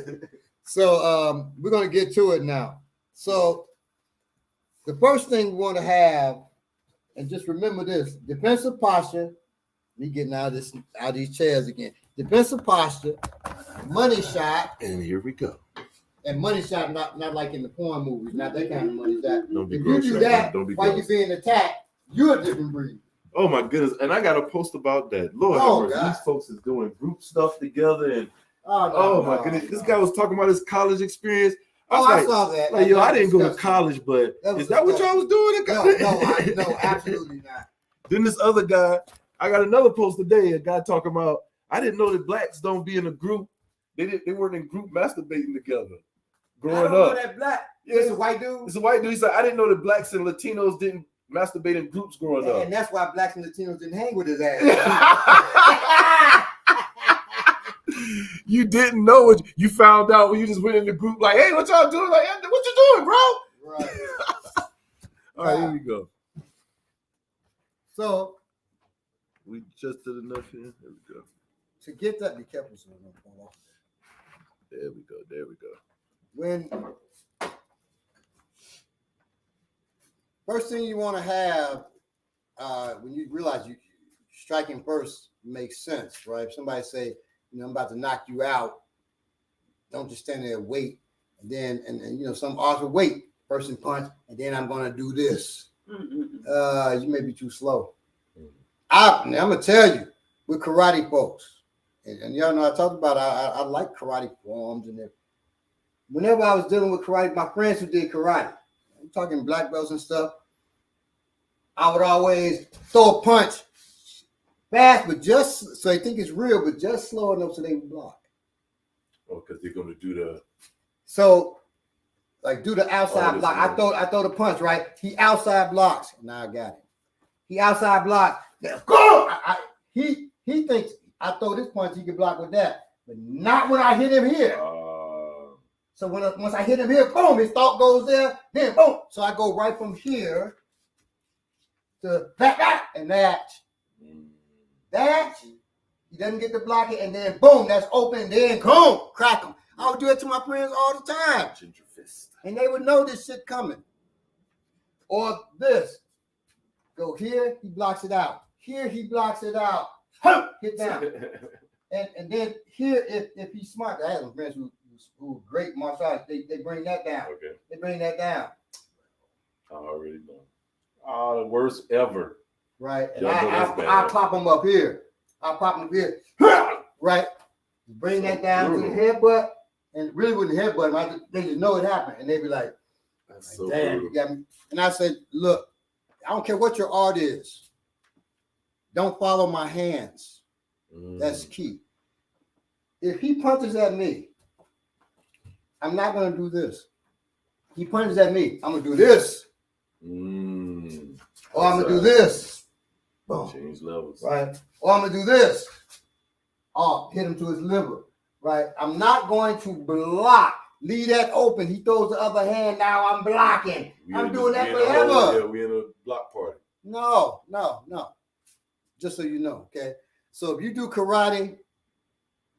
So we're going to get to it now. So the first thing we want to have, and just remember this, defensive posture. Me getting out of these chairs again. Defensive posture, money shot. And here we go. And money shot, not like in the porn movies, not that kind of money shot. Don't be If gross, you do right? that Don't be while gross. you're being attacked, you're a different breed. Oh my goodness! And I got a post about that. Lord, Oh, God. these folks is doing group stuff together, and my goodness, this no. guy was talking about his college experience. I Oh, was I like, saw that. like, yo, I didn't go to Disgusting. college, but That was is that what y'all was doing in college? No, absolutely not. Then this other guy, I got another post today. A guy talking about, I didn't know that blacks don't be in a group. They weren't in group masturbating together growing up. That black. Yeah, It's a white dude. It's a white dude. He said, I didn't know that blacks and Latinos didn't masturbate in groups growing up. And that's why blacks and Latinos didn't hang with his ass. You didn't know what you found out when you just went in the group like, hey, what y'all doing? Like, what you doing, bro? Right. All right, here we go. So We just did enough here. There we go. to get that, be careful so it don't fall off. There we go. There we go. When first thing you want to have when you realize you striking first makes sense, right? If somebody say, I'm about to knock you out, don't just stand there and wait. And then, and some author wait, person punch, and then I'm going to do this. You may be too slow. I'm going to tell you, with karate folks, and y'all know I talked about, I like karate forms and everything. Whenever I was dealing with karate, my friends who did karate, I'm talking black belts and stuff, I would always throw a punch fast, but just so they think it's real, but just slow enough so they would block. because they're gonna do the. So, like, do the outside this block. is I throw the punch, right? He outside blocks. Now I got it. He outside block. Go! He thinks I throw this punch, he can block with that, but not when I hit him here. So once I hit him here, boom, his thought goes there, then boom. So I go right from here to that, and that. He doesn't get to block it, and then boom, that's open, and then boom, crack him. I would do it to my friends all the time. Ginger fist. And they would know this shit coming. Or this. Go here, he blocks it out. Here, he blocks it out. Hit down. And then here, if he's smart, I have some friends who are great martial arts, they bring that down. Okay. They bring that down. I already know. The worst ever. Right. And Yeah, I pop them up here. I pop them up here. Right. Bring that down to the headbutt. And really with the headbutt, they just know it happened. And they be like, That's so damn, brutal. you got me. And I said, look, I don't care what your art is. Don't follow my hands. That's key. If he punches at me, I'm not going to do this. He punches at me, I'm going to do this. Or I'm going to do this. Boom. Change levels. Right. Or I'm going to do this. Oh, hit him to his liver. Right. I'm not going to block. Leave that open. He throws the other hand. Now I'm blocking. I'm doing that forever. Yeah, we in a block party. No. Just so you know, okay? So if you do karate,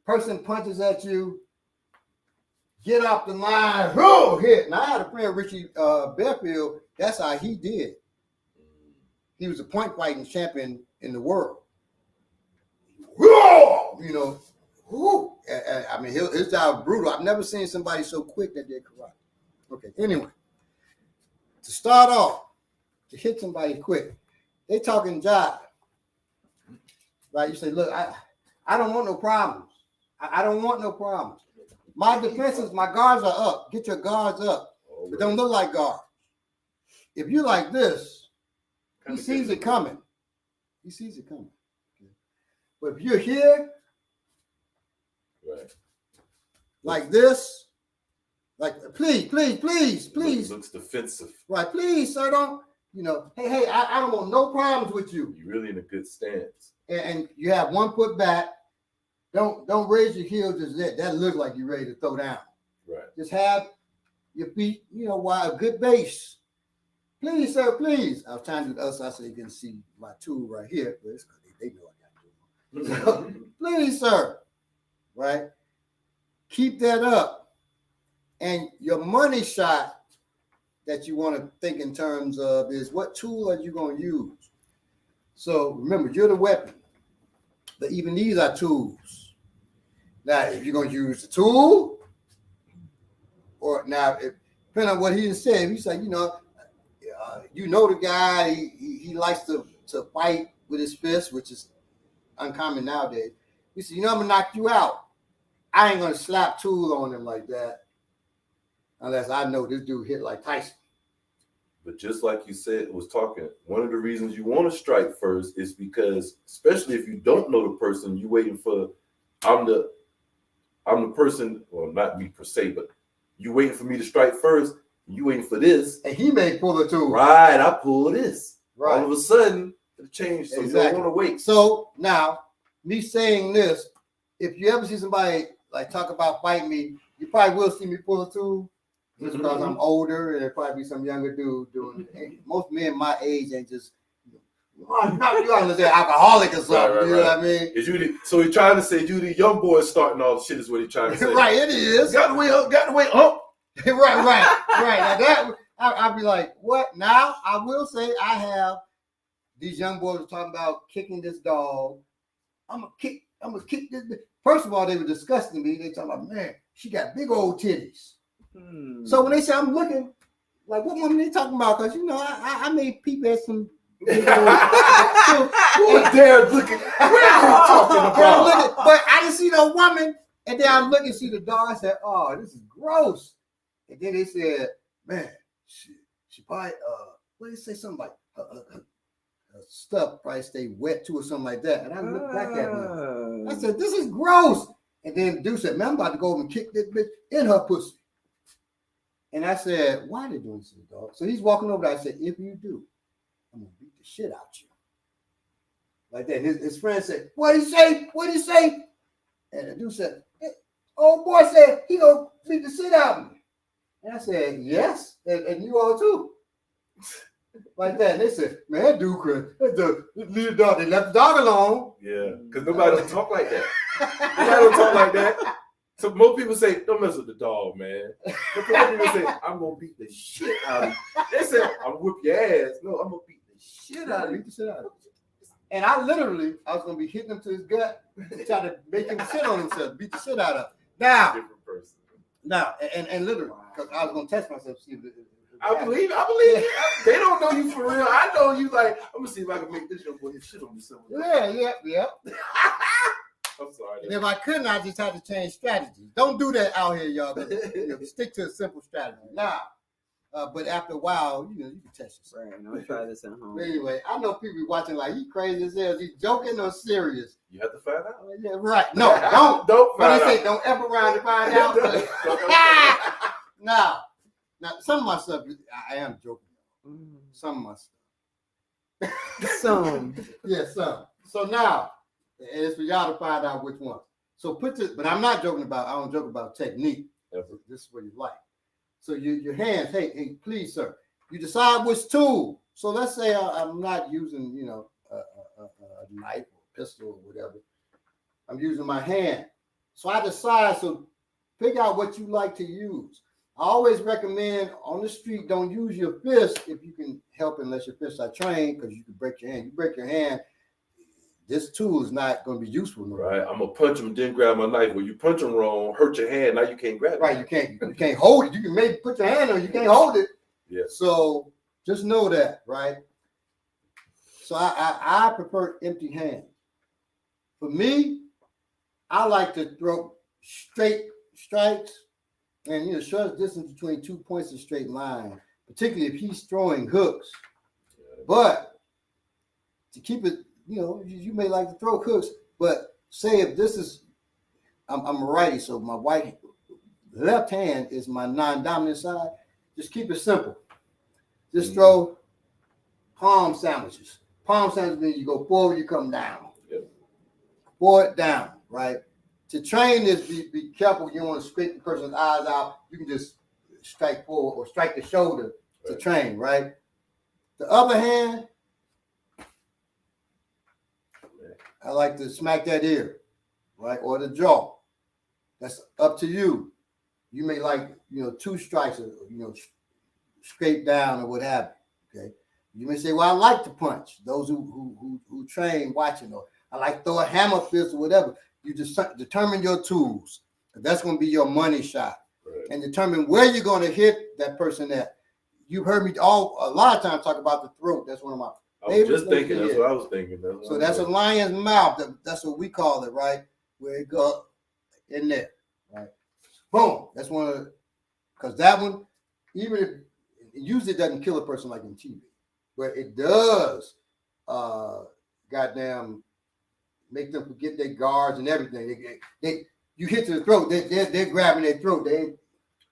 person punches at you, get off the line, hit. Now I had a friend, Richie Bearfield, that's how he did. He was a point fighting champion in the world. You know, I mean, his job was brutal. I've never seen somebody so quick that did karate. Okay, anyway, to start off, to hit somebody quick, they talking jive. Right? You say, look, I don't want no problems. I don't want no problems. My defenses, my guards are up. Get your guards up. But don't look like guards. If you like this, he sees it coming. He sees it coming. But if you're here, right, like this, like please. Looks defensive. Right, please, sir, don't, hey, I don't want no problems with you. You're really in a good stance. And you have 1 foot back. Don't raise your heels just that. That looks like you're ready to throw down. Right. Just have your feet, while a good base. Please, sir, please. I was trying to do the other side so they can see my tool right here. But it's because they know I got to do it. So, please, sir. Right? Keep that up. And your money shot that you want to think in terms of is what tool are you going to use? So remember, you're the weapon. But even these are tools. Now, if you're going to use the tool, or now, depending on what he said, he's like, the guy, he likes to fight with his fist, which is uncommon nowadays. He said, I'm going to knock you out. I ain't going to slap tool on him like that unless I know this dude hit like Tyson. But just like you said, one of the reasons you want to strike first is because, especially if you don't know the person, you waiting for, I'm the person, well, not me per se, but you waiting for me to strike first, you waiting for this. And he may pull the tool. Right, I pull this. Right. All of a sudden, it changed, so exactly. You don't want to wait. So now, me saying this, if you ever see somebody like talk about fighting me, you probably will see me pull a tool. Just because I'm older and there probably be some younger dude doing it. Most men my age ain't just, not you understand, alcoholic or something. Right. You know what I mean? So he's trying to say you the young boy starting all the shit is what he's trying to say. Right, it is. Got the way up. right. Now that I'll be like, what? Now I will say I have these young boys talking about kicking this dog. I'm gonna kick this. First of all, they were disgusting me. They talking about, man, she got big old titties. So when they say I'm looking, like what woman they talking about? Because I made people at some. Who dare looking? What are you talking about? But I didn't see no woman, and then I look and see the dog. I said, "Oh, this is gross." And then they said, "Man, she probably what did they say? Something like her stuff probably stay wet too or something like that." And I looked back at her. I said, "This is gross." And then dude said, man, I'm about to go over and kick this bitch in her pussy. And I said, why are they doing this, dog? So he's walking over there. I said, if you do, I'm going to beat the shit out you. Like that. His friend said, what'd he say? What'd he say? And the dude said, old boy said he going to beat the shit out of me. And I said, yes. And you all too. Like that. And they said, man, that dude could leave the dog. They left the dog alone. Yeah, because nobody don't talk like that. Nobody don't talk like that. So most people say, don't mess with the dog, man. But most people say, I'm gonna beat the shit out of you. They say, I'm gonna whip your ass. No, I'm gonna beat the shit out of you. Beat the shit out of you. And I was gonna be hitting him to his gut, trying to make him sit on himself, beat the shit out of him. Now, Different person. now, and literally, because I was gonna test myself, see if it I believe it. They don't know you for real. I know you like, I'm gonna see if I can make this young boy hit shit on me somewhere. Yeah. I'm sorry. And if I couldn't, I just had to change strategies. Don't do that out here, y'all. But, stick to a simple strategy. Now, but after a while, you can test yourself. Right, don't try this at home. But anyway, I know people be watching like, he crazy as hell. Is he joking or serious? You have to find out. Yeah, right. No, don't. Don't But find they out. say don't ever round to find out. Now, some of my stuff, I am joking. Some of my stuff. Some. Yeah, some. So now, it's for y'all to find out which one. So but I'm not joking about, I don't joke about technique. This is what you like. So your hands, hey, please, sir. You decide which tool. So let's say I'm not using, a knife or pistol or whatever. I'm using my hand. So I decide, so figure out what you like to use. I always recommend on the street, don't use your fist if you can help, unless your fists are trained, because you can break your hand. You break your hand, this tool is not going to be useful. Right, I'm gonna punch him and then grab my knife. When you punch him wrong, hurt your hand. Now you can't grab it. Right, you can't hold it. You can maybe put your hand on it, you can't hold it. Yeah. So just know that, right? So I prefer empty hands. For me, I like to throw straight strikes, and short distance between 2 points in a straight line, particularly if he's throwing hooks. But to keep it, you may like to throw hooks, but say if this is, I'm a righty, so my left hand is my non-dominant side. Just keep it simple. Just throw palm sandwiches. Palm sandwiches means you go forward, you come down. Yep. Forward, down, right? To train this, be careful. You don't want to scrape the person's eyes out. You can just strike forward or strike the shoulder to train, right? The other hand, I like to smack that ear, right? Or the jaw. That's up to you. You may like, 2 strikes or, scrape down or what have you, okay? You may say, well, I like to punch. Those who train watching, or I like to throw a hammer fist or whatever. You just determine your tools. That's going to be your money shot. Right. And determine where you're going to hit that person at. You've heard me a lot of times talk about the throat. That's one of my favorite just thinking. That's what I was thinking. That's a lion's mouth. That's what we call it, right? Where it goes in there, right? Boom. That's one of the, because that one, even if it usually doesn't kill a person like in TV, but it does, goddamn, make them forget their guards and everything. You hit to the throat, they're grabbing their throat. They ain't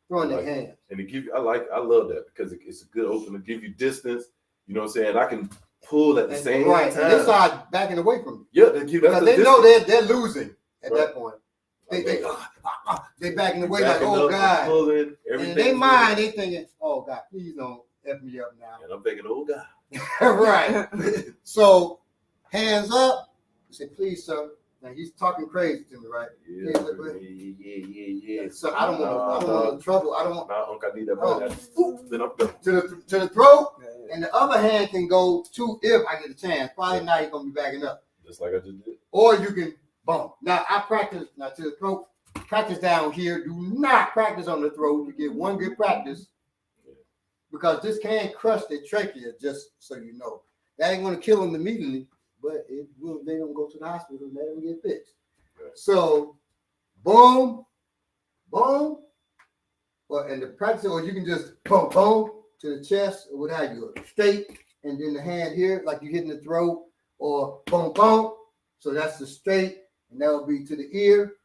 throwing their hands. And I love that because it's a good opener. Give you distance. You know what I'm saying? I can pull at the same time. Right, and they start backing away from you. Yeah, because they know they're losing at that point. They backing away like, oh God. Pulling, and in their mind, they thinking, oh God, please don't F me up now. And I'm thinking, oh God. Right. So hands up. Say, please, sir. Now he's talking crazy to me, right? Yeah. So I don't want trouble. I don't want. Nah, Uncle, I need that money. Then I'm done. To the throat, and the other hand can go to if I get a chance. Probably not. You're gonna be backing up. Just like I just did. Or you can boom. Now I practice to the throat. Practice down here. Do not practice on the throat. You get one good practice because this can crush the trachea. Just so you know, that ain't gonna kill them immediately. But it will. They don't go to the hospital and let them get fixed. Right. So, boom, boom, and the practice, or you can just boom, boom to the chest, or what have you, straight, and then the hand here, like you hitting the throat, or boom, boom. So that's the straight, and that will be to the ear,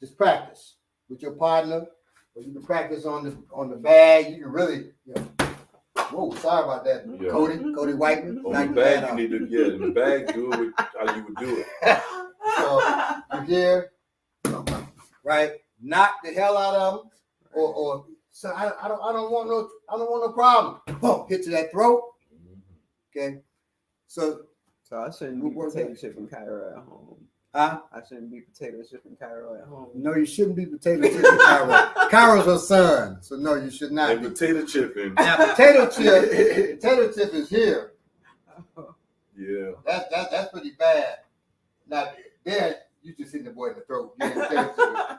Just practice with your partner, or you can practice on the bag. You can really, whoa, sorry about that, Yeah. Cody Whiteman. On Knock the your bag, hat you need to in the bag, do it how you would do it. So you hear, right? Knock the hell out of them, or so I don't want no problem. Boom, hit to that throat. Okay, so I shouldn't be potato chipping Cairo at home. I shouldn't be potato chipping Cairo at home. No, you shouldn't be potato chipping Cairo. Cairo's her son, so no, you should not. And be. potato chipping. Now potato chip is here. Yeah. That's pretty bad. Now there, you just hit the boy in the throat. You ain't potato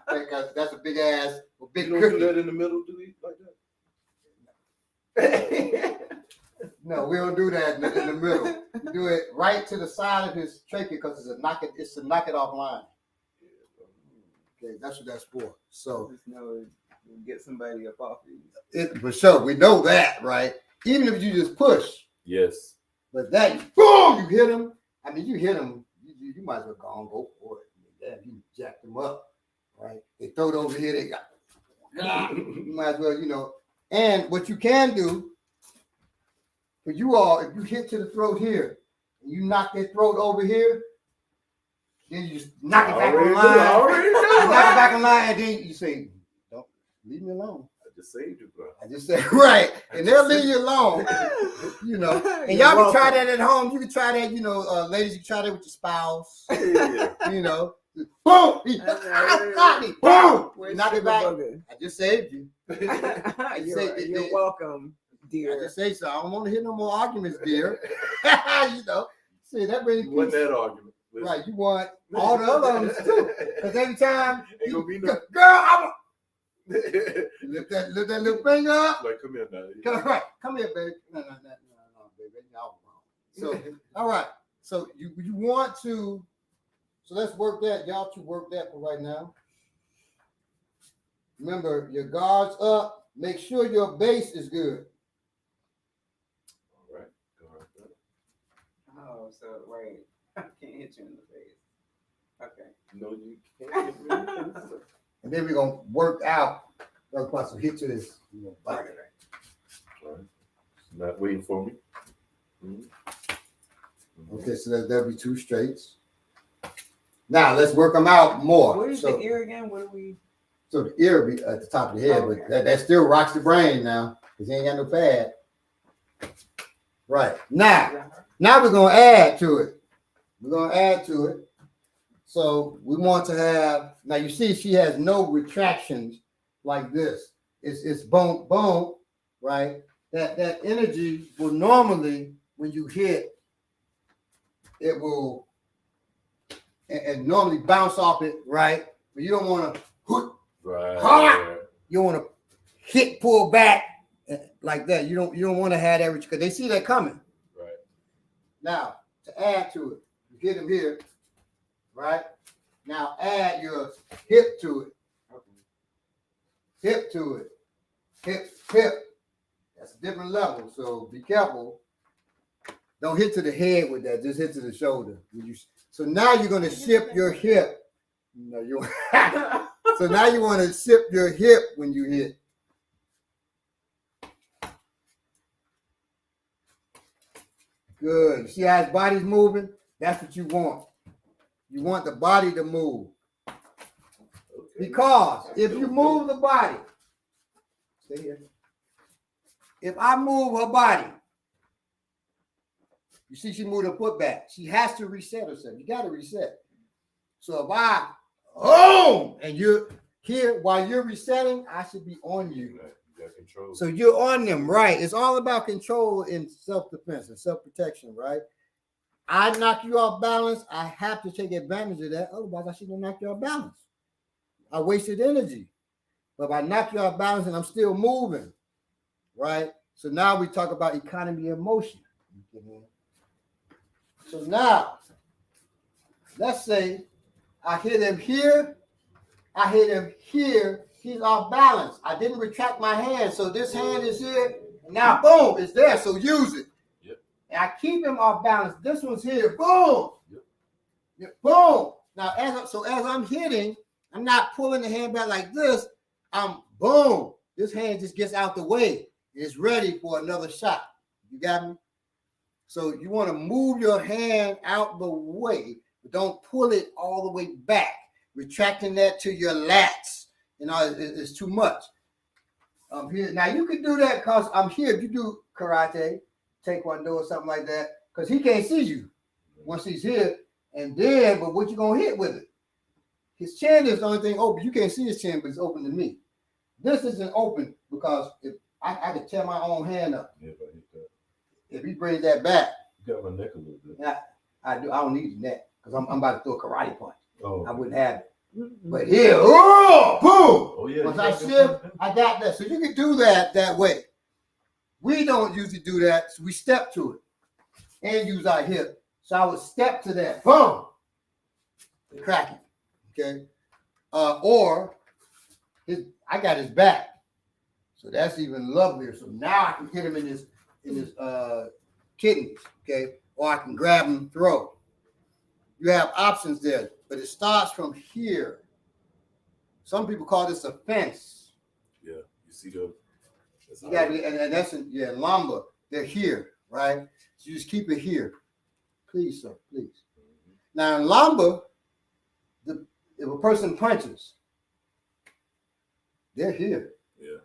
chipping. That's a big ass, big You don't cookie. do that in the middle, do you? Like that? No, we don't do that in the middle. You do it right to the side of his trachea because it's a knock it off line. Okay, that's what that's for. So Just know get somebody up off these. for sure, we know that, right? Even if you just push, Yes. but that boom, you hit him. I mean, you hit him, you might as well go for it. Damn, you jacked them up, right? They throw it over here. They got. You might as well, And what you can do. For you all, if you hit to the throat here, and you knock that throat over here, then you just knock it back on line. You knock it back on line, and then you say, "Don't leave me alone." I just saved you, bro. I just said right, and they'll leave you alone. And y'all can try that at home. You can try that, ladies. You can try that with your spouse. Yeah. Boom! Boom! Knock it back. Bugger? I just saved you. You're welcome. Dear. I just say so. I don't want to hear no more arguments, dear. See that brings You want peace. that argument. Right, you want all the other ones too. Because every time, Ain't gonna be no. girl, I'm lift that little finger up. Like, come here now. Come here, baby. No, baby, y'all wrong. So, all right. So you want to. So let's work that. Y'all two work that for right now. Remember, your guard's up. Make sure your base is good. All right. Oh, so wait. I can't hit you in the face. Okay. No, you can't. And then we're gonna work out. That's supposed to hit to this. Body. All right. Not waiting for me. Mm-hmm. Okay, so that'll be two straights. Now let's work them out more. What is the ear again? What do we? So the ear will be at the top of the head, Okay. but that still rocks the brain now because he ain't got no pad. Right. Now we're gonna add to it. So we want to have, now you see she has no retractions like this. It's bone, right? That energy will normally, when you hit, it will and normally bounce off it, right? But you don't want to Right. you want to hit, pull back like that. You don't want to have that because they see that coming. Right. Now to add to it, you get them here, right? Now add your hip to it. Hip to it. Hip. That's a different level. So be careful. Don't hit to the head with that. Just hit to the shoulder. So now you're going to shift your hip. No, you. So now you want to shift your hip when you hit. Good. See how his body's moving? That's what you want. You want the body to move. Because if you move the body, stay here. If I move her body, you see she moved her foot back. She has to reset herself. You got to reset. So if I, and you're here while you're resetting, I should be on you. You got control. So you're on them, right? It's all about control and self-defense and self-protection, right? I knock you off balance. I have to take advantage of that. Otherwise, I shouldn't knock you off balance. I wasted energy. But if I knock you off balance and I'm still moving, right? So now we talk about economy of motion. So now, let's say I hit him here. I hit him here. He's off balance. I didn't retract my hand. So this hand is here. And now, boom, it's there. So use it. Yep. And I keep him off balance. This one's here. Boom. Yep. Boom. Now, as I'm hitting, I'm not pulling the hand back like this. I'm boom. This hand just gets out the way. It's ready for another shot. You got me? So you want to move your hand out the way, but don't pull it all the way back. Retracting that to your lats, it's too much. Here now you can do that because I'm here. If you do karate, taekwondo, or something like that, because he can't see you once he's here. And then, but what you gonna hit with it? His chin is the only thing open. You can't see his chin, but it's open to me. This isn't open because if I could tear my own hand up. Yeah, if I hit that. If he brings that back, You got my neck a little bit. I don't need the neck because I'm about to throw a karate punch. Oh, I wouldn't have it. But here, oh, boom! oh yeah. Once I shift, I got that. So you can do that way. We don't usually do that, so we step to it and use our hip. So I would step to that, boom, crack it. Okay, or I got his back, so that's even lovelier. So now I can hit him in his kidneys. Okay, or I can grab him, throw. You have options there, but it starts from here. Some people call this a fence. Yeah, you see the. You got and that's Lamba. They're here, right? So you just keep it here, please, sir, please. Now in Lamba, if a person punches, they're here. Yeah.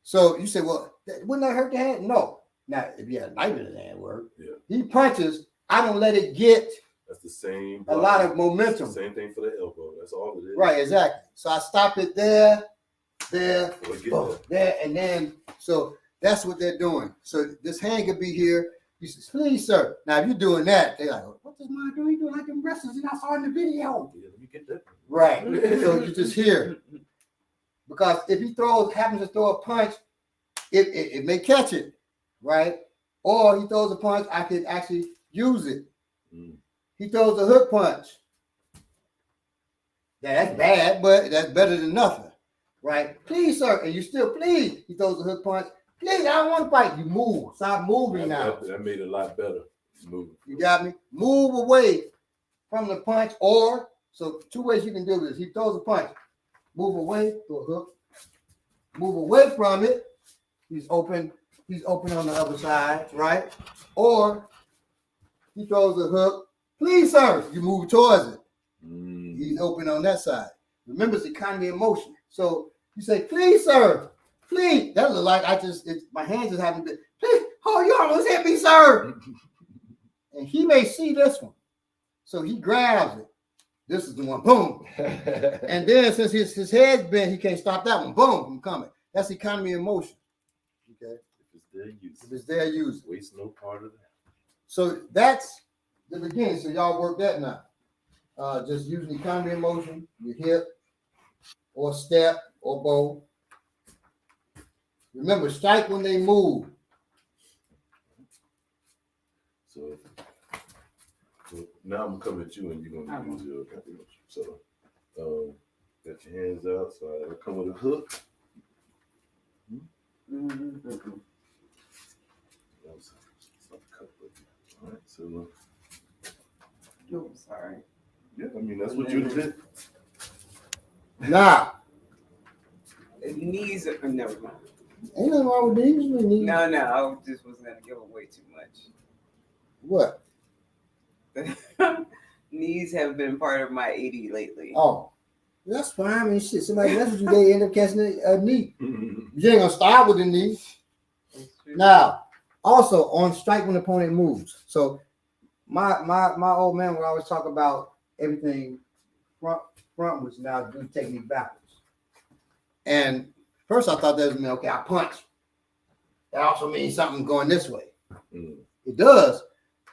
So you say, well, wouldn't that hurt the hand? No. Now if you had a knife in the hand, work. Yeah. He punches. I don't let it get. That's the same. A lot of momentum. Same thing for the elbow. That's all it is. Right, exactly. So I stop it there, Or get there, and then so that's what they're doing. So this hand could be here. You say, please, sir. Now, if you're doing that, they're like, what does mine do? He doing like them wrestlers and I saw in the video. Yeah, let me get that. Right. So you're just here. Because if he happens to throw a punch, it may catch it, right? Or he throws a punch, I could actually use it. Mm. He throws a hook punch. That's bad, but that's better than nothing, right? Please, sir, and you still please. He throws a hook punch. Please, I don't want to fight. You move. Stop moving now. That made it a lot better. Moving. You got me? Move away from the punch, or so two ways you can do this. He throws a punch. Move away, throw a hook. Move away from it. He's open on the other side, right? Or he throws a hook. Please, sir, you move towards it. Mm. He's open on that side. Remember, it's economy of motion. So you say, please, sir, please. That look like my hands just haven't been, please, oh, you almost hit me, sir. And he may see this one. So he grabs it. This is the one, boom. And then since his head's bent, he can't stop that one, boom, from coming. That's economy of motion. Okay. If it's their use. Waste no part of that. So that's the beginning. So y'all work that now. Just using economy of motion, your hip, or step, or bow. Remember, strike when they move. So now I'm gonna come at you and you're gonna use your economy motion. So got your hands out. So I come with a hook. Mm-hmm. All right, so Oh, sorry. yeah, I mean that's what you did. Now, Knees are never mind. ain't nothing wrong with these. No, I just wasn't gonna give away too much. What? Knees have been part of my 80 lately. Oh, that's fine. I mean, shit. Somebody message you, they end up catching a knee. You ain't gonna start with the knee. Now, also on strike when the opponent moves. So my old man would always talk about everything front, which now do technique backwards. And first I thought that was mean, okay, I punch. That also means something going this way. Mm. It does,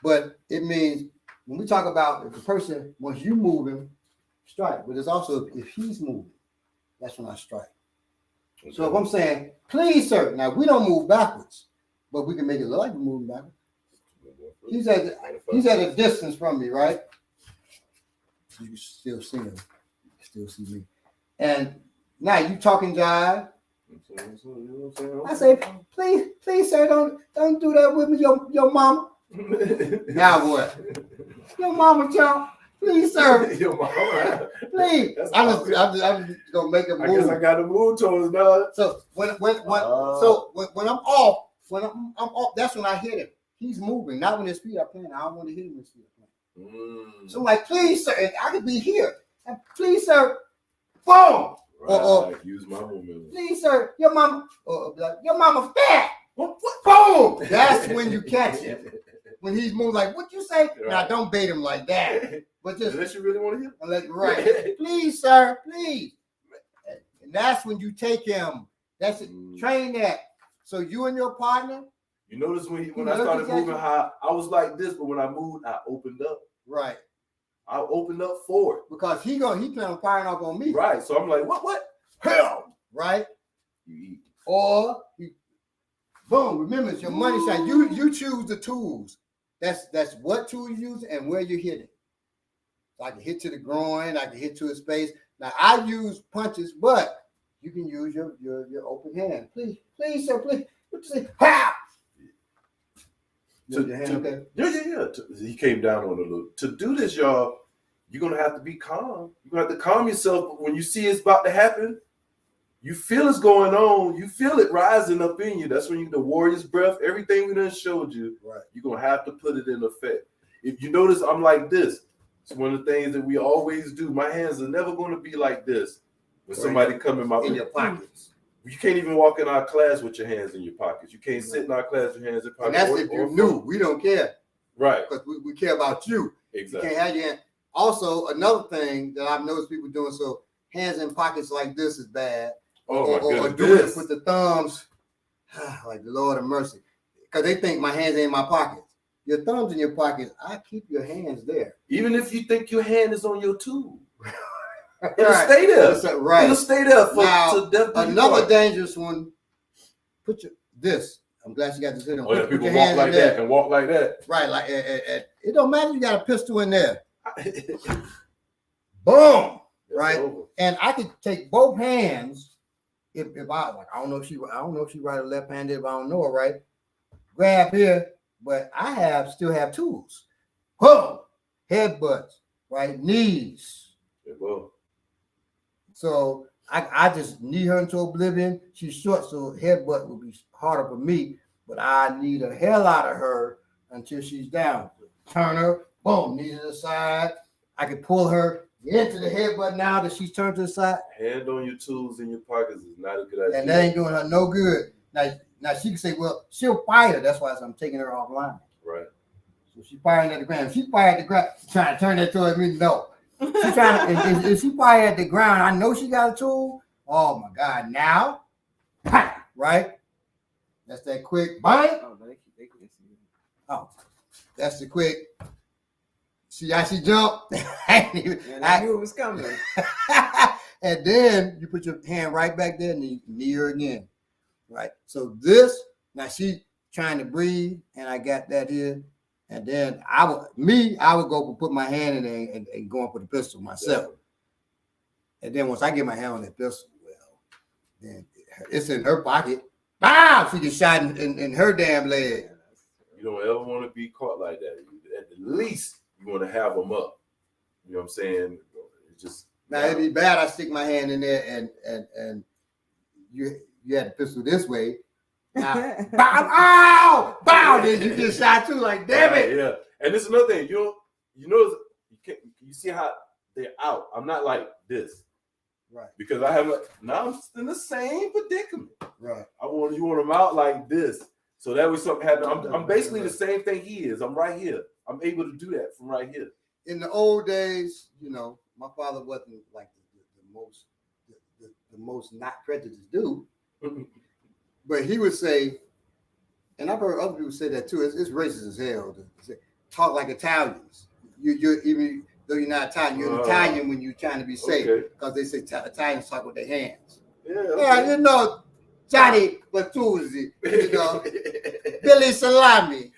but it means when we talk about if the person, once you move him, strike. But it's also if he's moving, that's when I strike. Okay. So if I'm saying, please, sir, now we don't move backwards, but we can make it look like we're moving backwards. He's at a distance from me, right? You can still see him. You can still see me. And now you talking jive. I say, please, sir, don't do that with me, your mama. Now what? Your mama jump. Please, sir. Yo, mama. Please. That's I'm just gonna make a I guess move. I got to move towards dog. So when I'm off, when I'm off, that's when I hit him. He's moving, not when his feet are planted. I don't want to hit him when his feet are planted. So I'm like, please, sir, and I could be here. And please, sir, boom. Right, use my momentum. Please, sir, your mama fat. What? Boom. That's when you catch him. When he's moving, like, what you say? Right. Now, don't bait him like that. But just Unless you really want to hit. right. Please, sir, please. And that's when you take him. That's it. Train that. So you and your partner. You notice when I started moving how I was like this, but when I moved, I opened up. Right. I opened up forward. Because he plan on firing off on me. Right. So I'm like, what? Hell. Right? You eat. Or boom. Remember, it's your money shot. You choose the tools. That's what tool you use and where you hit it. So I can hit to the groin, I can hit to his face. Now I use punches, but you can use your open hand. Please, sir, please. What you say? Ha! Yeah. He came down on it a little. To do this, y'all, you're gonna have to be calm. You're gonna have to calm yourself. But when you see it's about to happen, you feel it's going on. You feel it rising up in you. That's when you the warrior's breath. Everything we done showed you, right. You're gonna have to put it in effect. If you notice, I'm like this. It's one of the things that we always do. My hands are never going to be like this. When somebody come in your pockets. You can't even walk in our class with your hands in your pockets. You can't sit in our class with your hands in pockets. And that's if you're new. We don't care. Right. Because we care about you. Exactly. You can't have your hand. Also, another thing that I've noticed people doing, so hands in pockets like this is bad. Oh, or doing it with the thumbs, like the Lord of mercy. Because they think my hands ain't in my pockets. Your thumbs in your pockets, I keep your hands there. Even if you think your hand is on your tool. It'll stay there. Right. It'll stay there for now, death. Another dangerous one, this. I'm glad you got this in. People walk like that and walk like that. Right, like it don't matter. You got a pistol in there. Boom. Right, over. And I could take both hands. If I like, I don't know if she right or left-handed. If I don't know her right, grab here. But I still have tools. Boom, headbutts, right, knees. So I just knee her into oblivion. She's short, so headbutt will be harder for me. But I need the hell out of her until she's down. Turn her, boom, knee to the side. I can pull her into the headbutt now that she's turned to the side. Hand on your tools in your pockets is not a good idea. And that ain't doing her no good. Now she can say, well, she'll fire. That's why I'm taking her offline. Right. So she's firing at the ground. If she fire at the ground, she's trying to turn that towards me. No. She's trying to, if she fire at the ground, I know she got a tool. Oh my God. Now, right? That's that quick bite. Oh, that's the quick. See how she jumped? I knew it was coming. And then you put your hand right back there and you knee her again. Right. So this, now she trying to breathe, and I got that here. And then I would go put my hand in there and go up with the pistol myself. Yeah. And then once I get my hand on that pistol, well, then it's in her pocket. Bow! She gets shot in her damn leg. You don't ever want to be caught like that. At the least, you want to have them up. You know what I'm saying? It's just now it'd be bad. I stick my hand in there and you had the pistol this way. Now, bow, ow, bow. Then you get shot too. Like damn it. Yeah. And this is another thing. You see how they're out. I'm not like this. Right. Because now I'm in the same predicament. Right. You want them out like this. So that way something happen. I'm basically the same thing he is. I'm right here. I'm able to do that from right here. In the old days, my father wasn't like the most not prejudiced dude. But he would say, and I've heard other people say that too. It's racist as hell to say, talk like Italians. You're even though you're not Italian, you're an Italian when you're trying to be safe because they say Italians talk with their hands. Yeah, Johnny Bertuzzi, Billy Salami.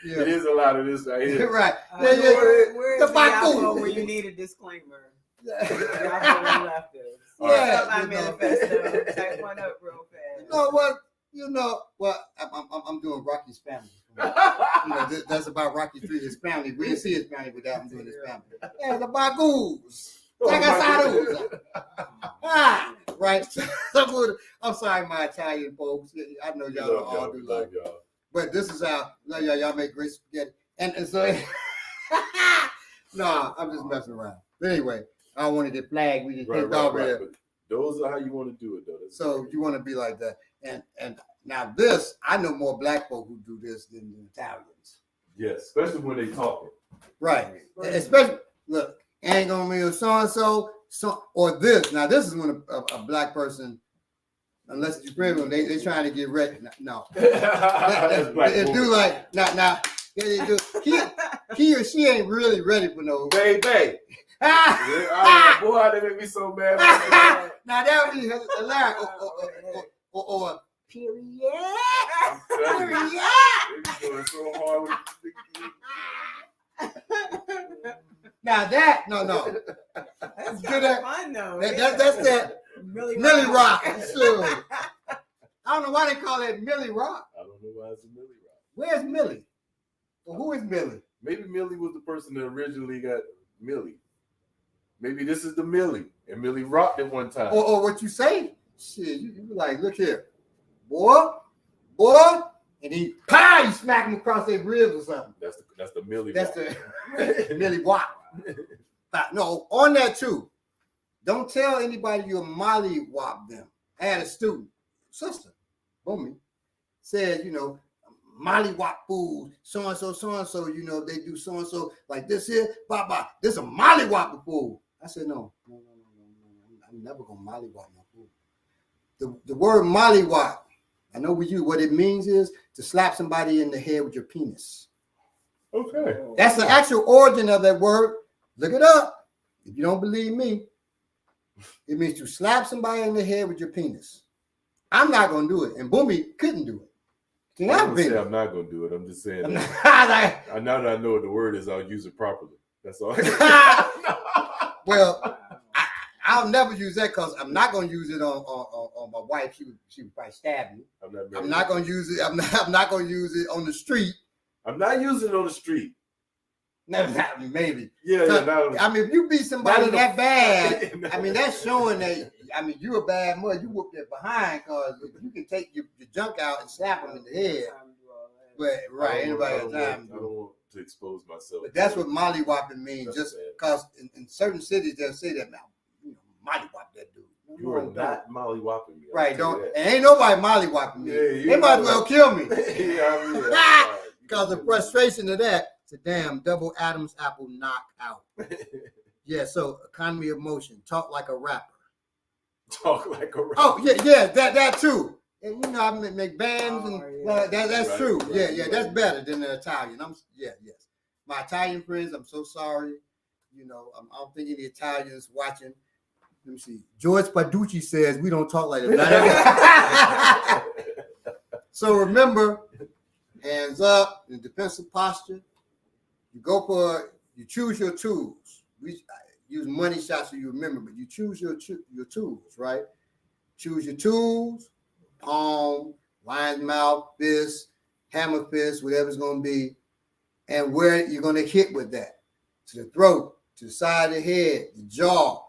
Yeah. It is a lot of this right here. Right. Where's the Bible where you need a disclaimer? My manifesto. Type one up real fast. You know what? I'm doing Rocky's Family. That's about Rocky 3, his family. We didn't see his family without him doing his family. Yeah, the Bagoos. Right. I'm sorry, my Italian folks. I know y'all don't all do like y'all. But this is how y'all make great spaghetti. And so no, I'm just messing around. But anyway, I don't want to get flagged. We just can't talk about it. Those are how you want to do it, though. So you want to be like that. And now this, I know more black folk who do this than the Italians. Yes, especially when they talking. Right. Especially, look, ain't gonna be so or this. Now this is when a black person, unless it's premium, they trying to get ready. No. They do like now. He or she ain't really ready for no baby. Boy, they make me so mad. Now that would be hilarious. Or period. Period. Going so hard with now that no. That's good at fun though. That's that Millie Rock. Sure. I don't know why they call it Millie Rock. I don't know why it's a Millie Rock. Where's Millie? Well, who is Millie? Maybe Millie was the person that originally got Millie. Maybe this is the Millie, and Millie rocked it one time. Or what you say? Shit, you be like, look here, boy, and he you smack him across their ribs or something. That's the Millie. That's the Millie Watt. No, on that too. Don't tell anybody you Molly Wop them. I had a student, sister, homie, said, Molly Wop food, so and so, they do so and so like this here, this a Molly Wop food. I said, no, I'm never gonna Molly Wop my food. The word Molly Wop, I know with you, what it means is to slap somebody in the head with your penis. Okay. That's the actual origin of that word. Look it up. If you don't believe me, it means to slap somebody in the head with your penis. I'm not gonna do it, and Boomy couldn't do it. I'm not gonna do it. I'm just saying. Now that I know what the word is, I'll use it properly. That's all. Well, I'll never use that because I'm not gonna use it on my wife. She would probably stab me. I'm not gonna use it. I'm not gonna use it on the street. I'm not using it on the street. Maybe. Yeah. I mean, if you beat somebody that bad, I mean, that's showing that. I mean, you a bad mother. You whoop that behind because you can take your junk out and slap them in the head. But anybody has time. I don't want to expose myself. But that's what molly whopping means. Just because in certain cities they'll say that now. Molly whop that dude. You are not molly whopping me. Right? And ain't nobody molly whopping me. They might as well kill me. Because the frustration of that. It's a damn double Adam's apple knockout. Yeah, so economy of motion. Talk like a rapper. Talk like a rapper. Oh, yeah, that too. And I make bands and that's true. Right, yeah, that's better than the Italian. Yes. My Italian friends, I'm so sorry. I don't think any Italians watching. Let me see. George Paducci says we don't talk like that. So remember, hands up in defensive posture. You choose your tools. We use money shots so you remember, but you choose your tools, right? Choose your tools, palm, lion's mouth, fist, hammer fist, whatever it's going to be, and where you're going to hit with that. To the throat, to the side of the head, the jaw,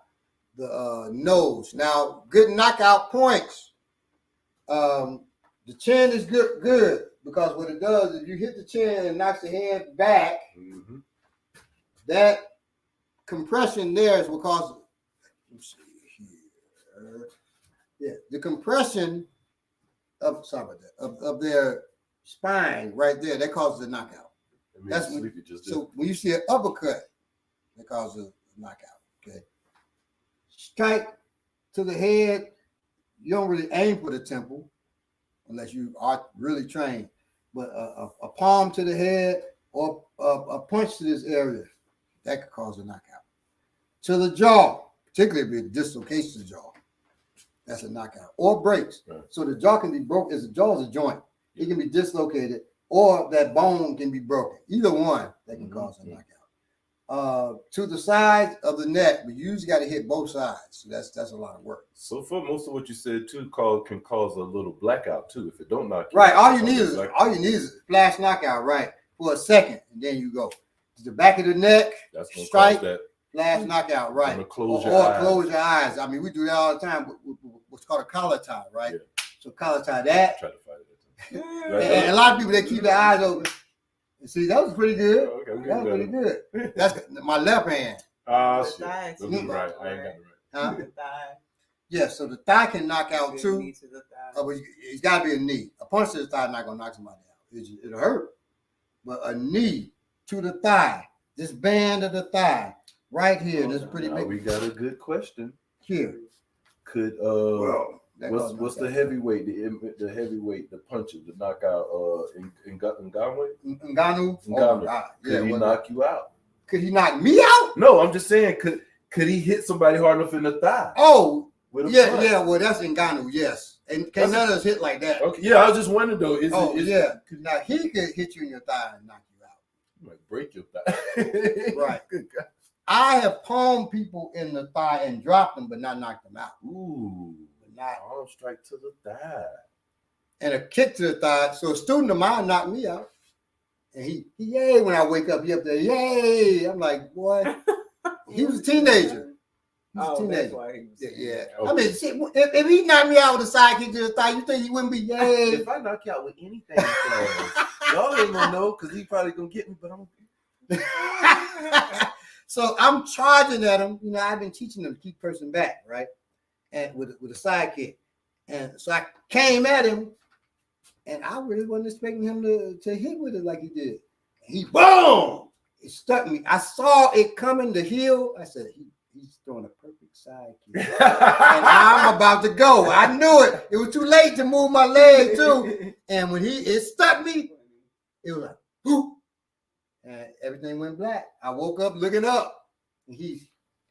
the nose. Now, good knockout points. The chin is good. Because what it does is you hit the chin and knocks the head back. Mm-hmm. That compression there is what causes. Let's see here. Yeah, the compression of their spine right there that causes a knockout. That's when you see an uppercut, that causes a knockout. Okay, strike to the head. You don't really aim for the temple. Unless you are really trained, but a palm to the head or a punch to this area, that could cause a knockout. To the jaw, particularly if it dislocates the jaw, that's a knockout. Or breaks. Right. So the jaw can be broken. The jaw is a joint. It can be dislocated or that bone can be broken. Either one, that can cause a knockout. to the sides of the neck, but you usually got to hit both sides. So that's a lot of work. So for most of what you said too, can cause a little blackout too if it don't knock you Right. out. All you need is a flash knockout, right, for a second, and then you go to the back of the neck. That's gonna strike, cause that. flash knockout, right? Or close your eyes. I mean, we do that all the time. What's called a collar tie, right? Yeah. So collar tie that. Try to fight it. And a lot of people, they keep their eyes open. See, that was pretty good. Oh, okay, That was pretty good. That's my left hand. Ah, shit. Thighs. That's right. I ain't got it right. Huh? The thigh. Yeah, so the thigh can knock out Knee too. to the thigh. But it's got to be a knee. A punch to the thigh is not going to knock somebody out. It'll hurt. But a knee to the thigh, this band of the thigh, right here, this pretty Now big. we got a good question. Here. Could what's the heavyweight, the heavyweight, the puncher, the knockout Ngannou? Ngannou? Oh, Ngannou. God. Could he knock you out? Could he knock me out? No, I'm just saying, could he hit somebody hard enough in the thigh? Oh, With a yeah, punch? Yeah. Well, that's Ngannou, yes. And can none of us hit like that? Okay, yeah, I was just wondering though. Yeah. Now he could hit you in your thigh and knock you out. You might break your thigh. Right. Good God. I have palmed people in the thigh and dropped them, but not knocked them out. Ooh, But not arm strike to the thigh. and a kick to the thigh. So a student of mine knocked me out. And he yay when I wake up, he up there, yay. I'm like, boy, he was a teenager. He was a That's teenager. why he was saying Yeah. that. I mean, shit, if he knocked me out with a side kick to the thigh, you think he wouldn't be yay? If I knock you out with anything, y'all ain't gonna know because he probably gonna get me, but I'm So I'm charging at him. You know, I've been teaching them to keep person back, right? And with a side kick. And so I came at him, and I really wasn't expecting him to hit with it like he did. He boom! It stuck me. I saw it coming to heel. I said, he's throwing a perfect side kick. And I'm about to go. I knew it. It was too late to move my leg too. And when it stuck me, it was like, whoop. And everything went black. I woke up looking up. And he's,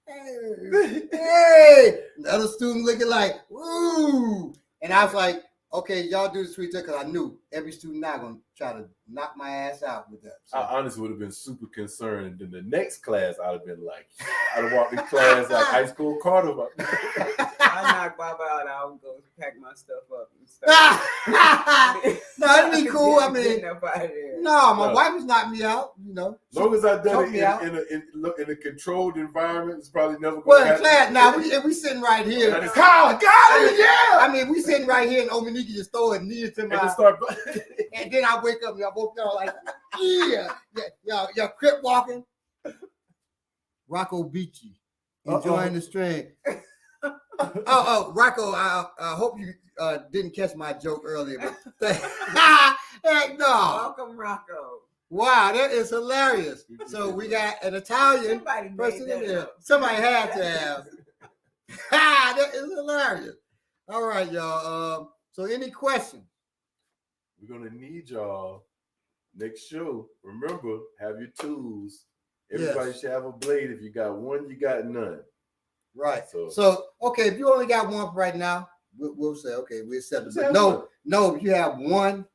hey. And the other student looking like, woo. And I was like, okay, y'all do this to each other because I knew every student now going to try to knock my ass out with that. So, I honestly would have been super concerned. And then the next class, I'd have been like, I'd have walked in class like high school carnival. I knock Bob out. I would go pack my stuff up and stuff. No, it'd be cool. I mean, Getting up out of there. no, my wife has knocked me out, you know. As long as I've done Choke me out. it in a controlled environment, it's probably never going Well, to in happen. class, now we sitting right here. I just, Kyle, got it, yeah! I mean, we sitting right here, and Omaniki just throw a knee to And my, just start. and then I wake up, y'all both know like, y'all crip walking. Rocco Beachy, enjoying the string. Rocco, I hope you didn't catch my joke earlier, but heck no. Welcome, Rocco. Wow, that is hilarious. So we got an Italian Somebody made person in that there. up. Somebody had to have. That is hilarious. All right, y'all. So any questions? We're gonna need y'all next show. Remember, have your tools. Everybody should have a blade. If you got one, you got none. Right. So- So okay, if you only got one right now, we'll say okay, we accept it. But Accept no, if you have one,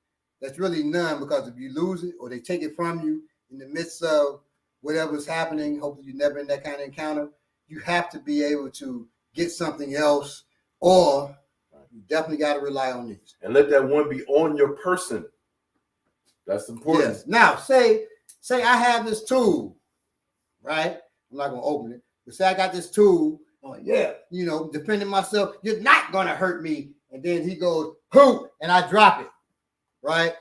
that's really none, because if you lose it or they take it from you in the midst of whatever's happening, hopefully you're never in that kind of encounter, you have to be able to get something else, or you definitely got to rely on these. And let that one be on your person. That's important. Yes. Now, say I have this tool, right? I'm not gonna open it, but say I got this tool. Oh yeah, you know, defending myself. You're not gonna hurt me. And then he goes, "Who?" and I drop it. Right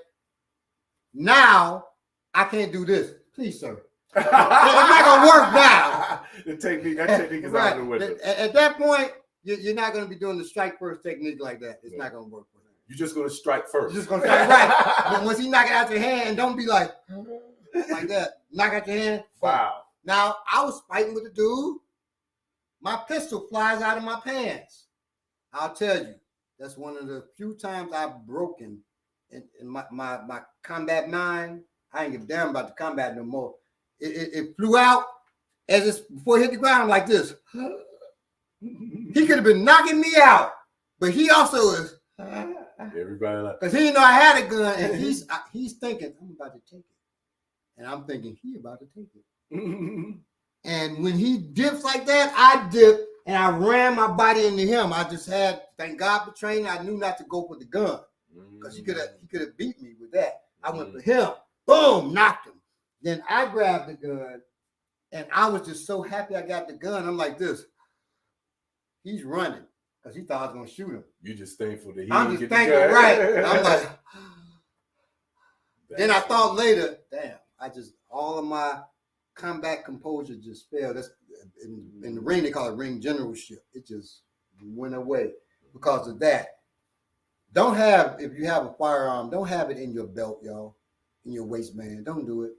now, I can't do this. Please, sir. It's not gonna work now. That technique is Right. out the window. At that point, you're not gonna be doing the strike first technique like that. It's not gonna work for him. You're just gonna strike first. You're just gonna strike right. But once he knock it out your hand, don't be like that. Knock out your hand. Wow. Now, I was fighting with a dude. My pistol flies out of my pants. I'll tell you, that's one of the few times I've broken in my combat mind. I ain't give a damn about the combat no more. It flew out as it's before it hit the ground like this. He could have been knocking me out, but he also is. Everybody like, Because he didn't know I had a gun, and he's thinking, I'm about to take it. And I'm thinking, he about to take it. And when he dips like that, I dip and I ran my body into him. I just had, thank God for training, I knew not to go for the gun because he could have beat me with that. I went for him, boom, knocked him. Then I grabbed the gun and I was just so happy I got the gun. I'm like this. He's running because he thought I was going to shoot him. You just thankful that he I'm didn't just get the thankful, gun. right? And I'm like, then I thought later, damn, all of my combat composure just failed. That's in the ring, they call it ring generalship. It just went away because of that. If you have a firearm, don't have it in your belt, y'all, in your waistband. Don't do it.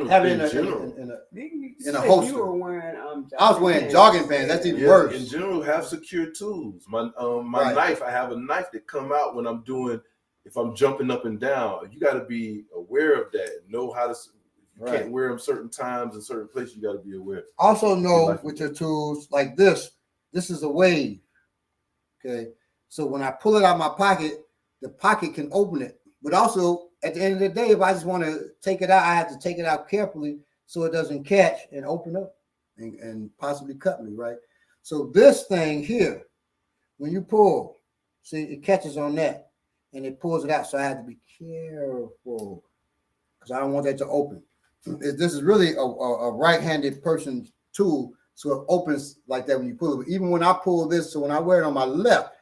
Have it in a holster. You were wearing, I was wearing jogging pants. That's even worse. In general, have secure tools. My Right. knife, I have a knife that come out when I'm doing, if I'm jumping up and down. You got to be aware of that. Know how to. You can't wear them certain times in certain places. You got to be aware. Also know with your tools like this is a wave. Okay. So when I pull it out of my pocket, the pocket can open it. But also at the end of the day, if I just want to take it out, I have to take it out carefully so it doesn't catch and open up and possibly cut me, right? So this thing here, when you pull, see, it catches on that and it pulls it out. So I have to be careful because I don't want that to open. This is really a right-handed person's tool, so it opens like that when you pull it. But even when I pull this, so when I wear it on my left,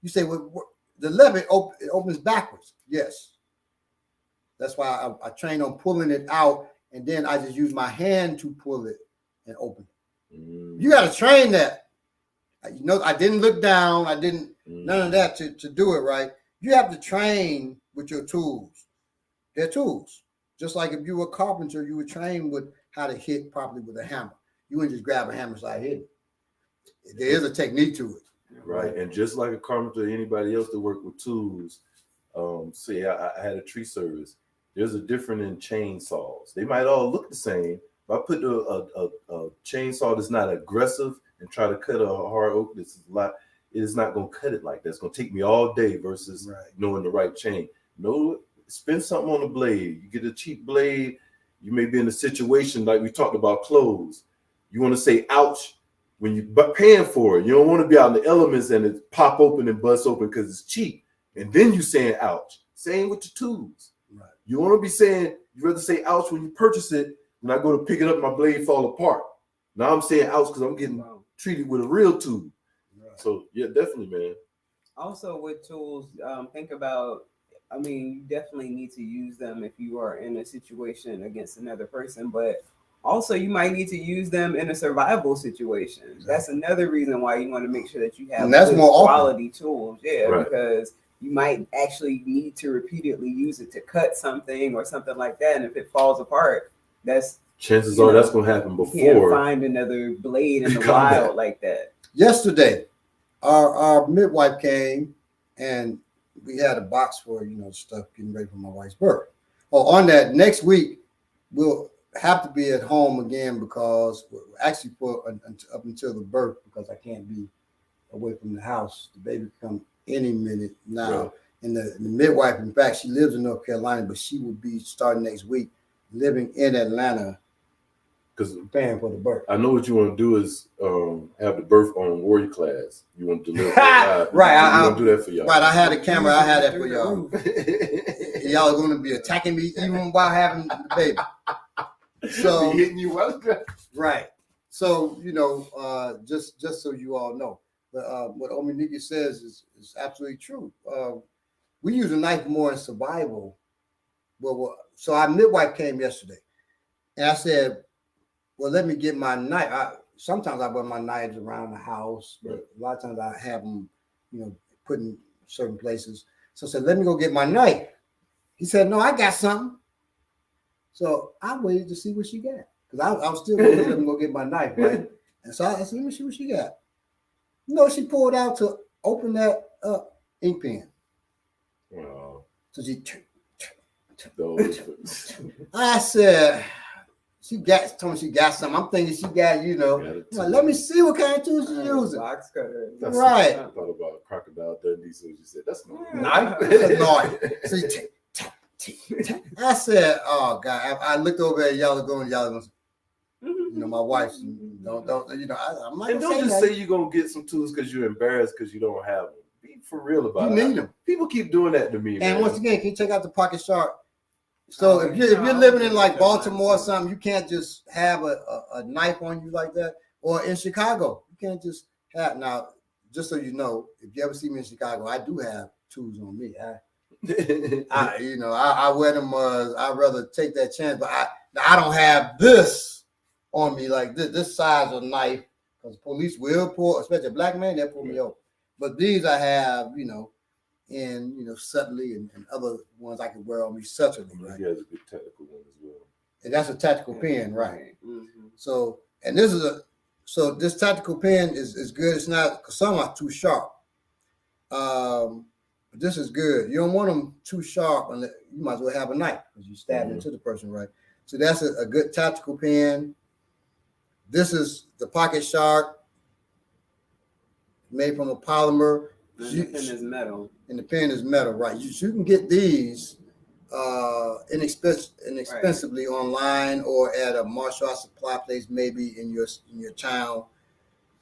you say, well, the left, it opens backwards. Yes. That's why I train on pulling it out, and then I just use my hand to pull it and open it. You got to train that. You know, I didn't look down. I didn't, none of that to do it right. You have to train with your tools. They're tools. Just like if you were a carpenter, you would train with how to hit properly with a hammer. You wouldn't just grab a hammer and start hitting. There is a technique to it. Right. And just like a carpenter, anybody else that work with tools, say I had a tree service. There's a difference in chainsaws. They might all look the same. If I put a chainsaw that's not aggressive and try to cut a hard oak, it is not going to cut it like that. It's going to take me all day versus knowing the right chain. Spend something on the blade. You get a cheap blade. You may be in a situation like we talked about clothes. You want to say ouch when you're paying for it. You don't want to be out in the elements and it pop open and bust open because it's cheap. And then you saying ouch. Same with your tools. Right. You want to be saying, you rather say ouch when you purchase it. When I go to pick it up, my blade fall apart. Now I'm saying ouch because I'm getting treated with a real tool. Right. So yeah, definitely, man. Also with tools, think about, you definitely need to use them if you are in a situation against another person, but also you might need to use them in a survival situation. Exactly. That's another reason why you want to make sure that you have more quality tools. Yeah, right. Because you might actually need to repeatedly use it to cut something or something like that. And if it falls apart, that's chances are that's going to happen before. You can't find another blade in the wild like that. Yesterday, our midwife came and we had a box for, stuff getting ready for my wife's birth. On that, next week, we'll have to be at home again because actually up until the birth, because I can't be away from the house. The baby can come any minute now. Right. And the midwife, in fact, she lives in North Carolina, but she will be starting next week living in Atlanta because preparing for the birth. I know what you want to do is have the birth on Warrior Class. You want to deliver right. I want to do that for y'all. Right, I had a camera. I had that for y'all. Y'all are going to be attacking me even while having the baby. So hitting you well. Right. So just so you all know, but what Ominiki says is absolutely true. We use a knife more in survival. So our midwife came yesterday, and I said, well, let me get my knife. Sometimes I wear my knives around the house, but a lot of times I have them, put in certain places. So I said, let me go get my knife. He said, no, I got something. So I waited to see what she got because I was still going to go get my knife, right? And so I said, let me see what she got. She pulled out to open that ink pen. Wow. So she I said, told me she got something. I'm thinking she got, let me see what kind of tools she's using. Box cutter. Right. I thought about Crocodile Dundee, so she said, that's not knife. So I said, oh God. I looked over at y'all going, my wife's don't I'm not And gonna don't just nothing. say you're gonna get some tools because you're embarrassed because you don't have them. Be for real about You it. need them. People keep doing that to me, And man. once again, can you take out the pocket shark? So if you're living in like Baltimore or something, you can't just have a knife on you like that. Or in Chicago, you can't just have. Now, just so you know, if you ever see me in Chicago, I do have tools on me. I wear them. I'd rather take that chance, but I don't have this on me like this size of knife, because police will pull, especially a black man, they'll pull me over. But these I have, and subtly and other ones I can wear on me subtly. Right? He has a good technical one as well. And that's a tactical pen, right? Mm-hmm. So, and this tactical pen is good. It's not, because some are too sharp. But this is good. You don't want them too sharp, unless you might as well have a knife because you stab into the person, right? So that's a good tactical pen. This is the Pocket Shark, made from a polymer. And the pen is metal. And the pen is metal, right? You can get these inexpensively online or at a martial arts supply place, maybe in your town.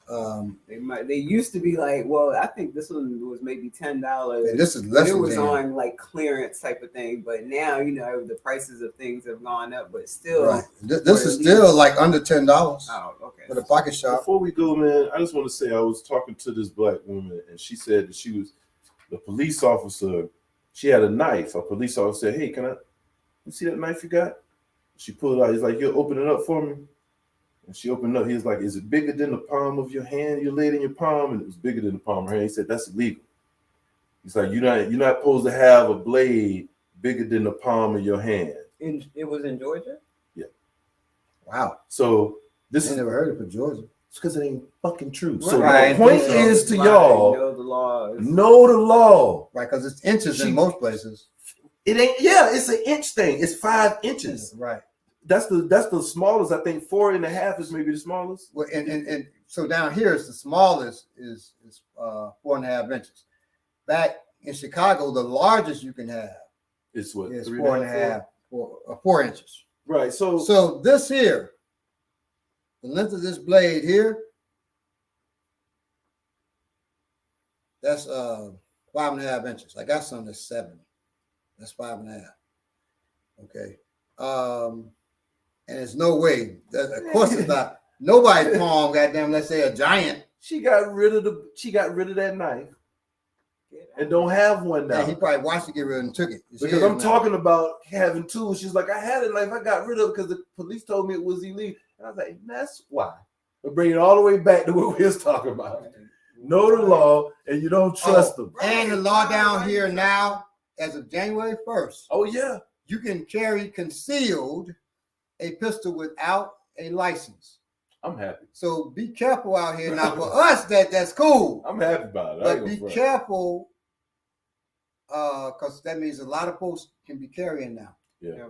They used to be like, well, I think this one was maybe $10. And this is less than it was 10. on like clearance type of thing, but now the prices of things have gone up, but still, right. This is still like under $10. Oh, okay. For the Pocket Shark. Before we go, man, I just want to say I was talking to this black woman, and she said that she was the police officer. She had a knife. A police officer said, "Hey, you see that knife you got?" She pulled it out. He's like, "You'll open it up for me." And she opened it up. He was like, "Is it bigger than the palm of your hand? You laid in your palm?" And it was bigger than the palm of her hand. He said, "That's illegal." He's like, "You're not supposed to have a blade bigger than the palm of your hand." It was in Georgia? Yeah. Wow. So this I never heard it for Georgia. It's because it ain't fucking true. Right. So Right. the point is to y'all, know the laws. know the law. Right, because it's inches in most places. It ain't. Yeah, it's an inch thing. It's 5 inches. Right. That's the smallest. I think 4.5 is maybe the smallest. Well, and so down here is the smallest is 4.5 inches. Back in Chicago, the largest you can have It's what is 3.5, 4 inches. Right. So this here, the length of this blade here, that's 5.5 inches. I got some that's 7. That's 5.5. Okay. And there's no way. Of course, it's not. Nobody's palm, goddamn. Let's say a giant. She got rid of that knife, and don't have one now. Yeah, he probably watched it get rid of it and took it. Because I'm talking about having tools. She's like, I had a knife, I got rid of it because the police told me it was illegal. And I was like, that's why. But bring it all the way back to what we was talking about. Know the law, and you don't trust them. And the law down here now, as of January 1st. Oh yeah, you can carry concealed a pistol without a license. I'm happy. So be careful out here. Now for us, that's cool. I'm happy about it. But be careful, because that means a lot of folks can be carrying now. Yeah,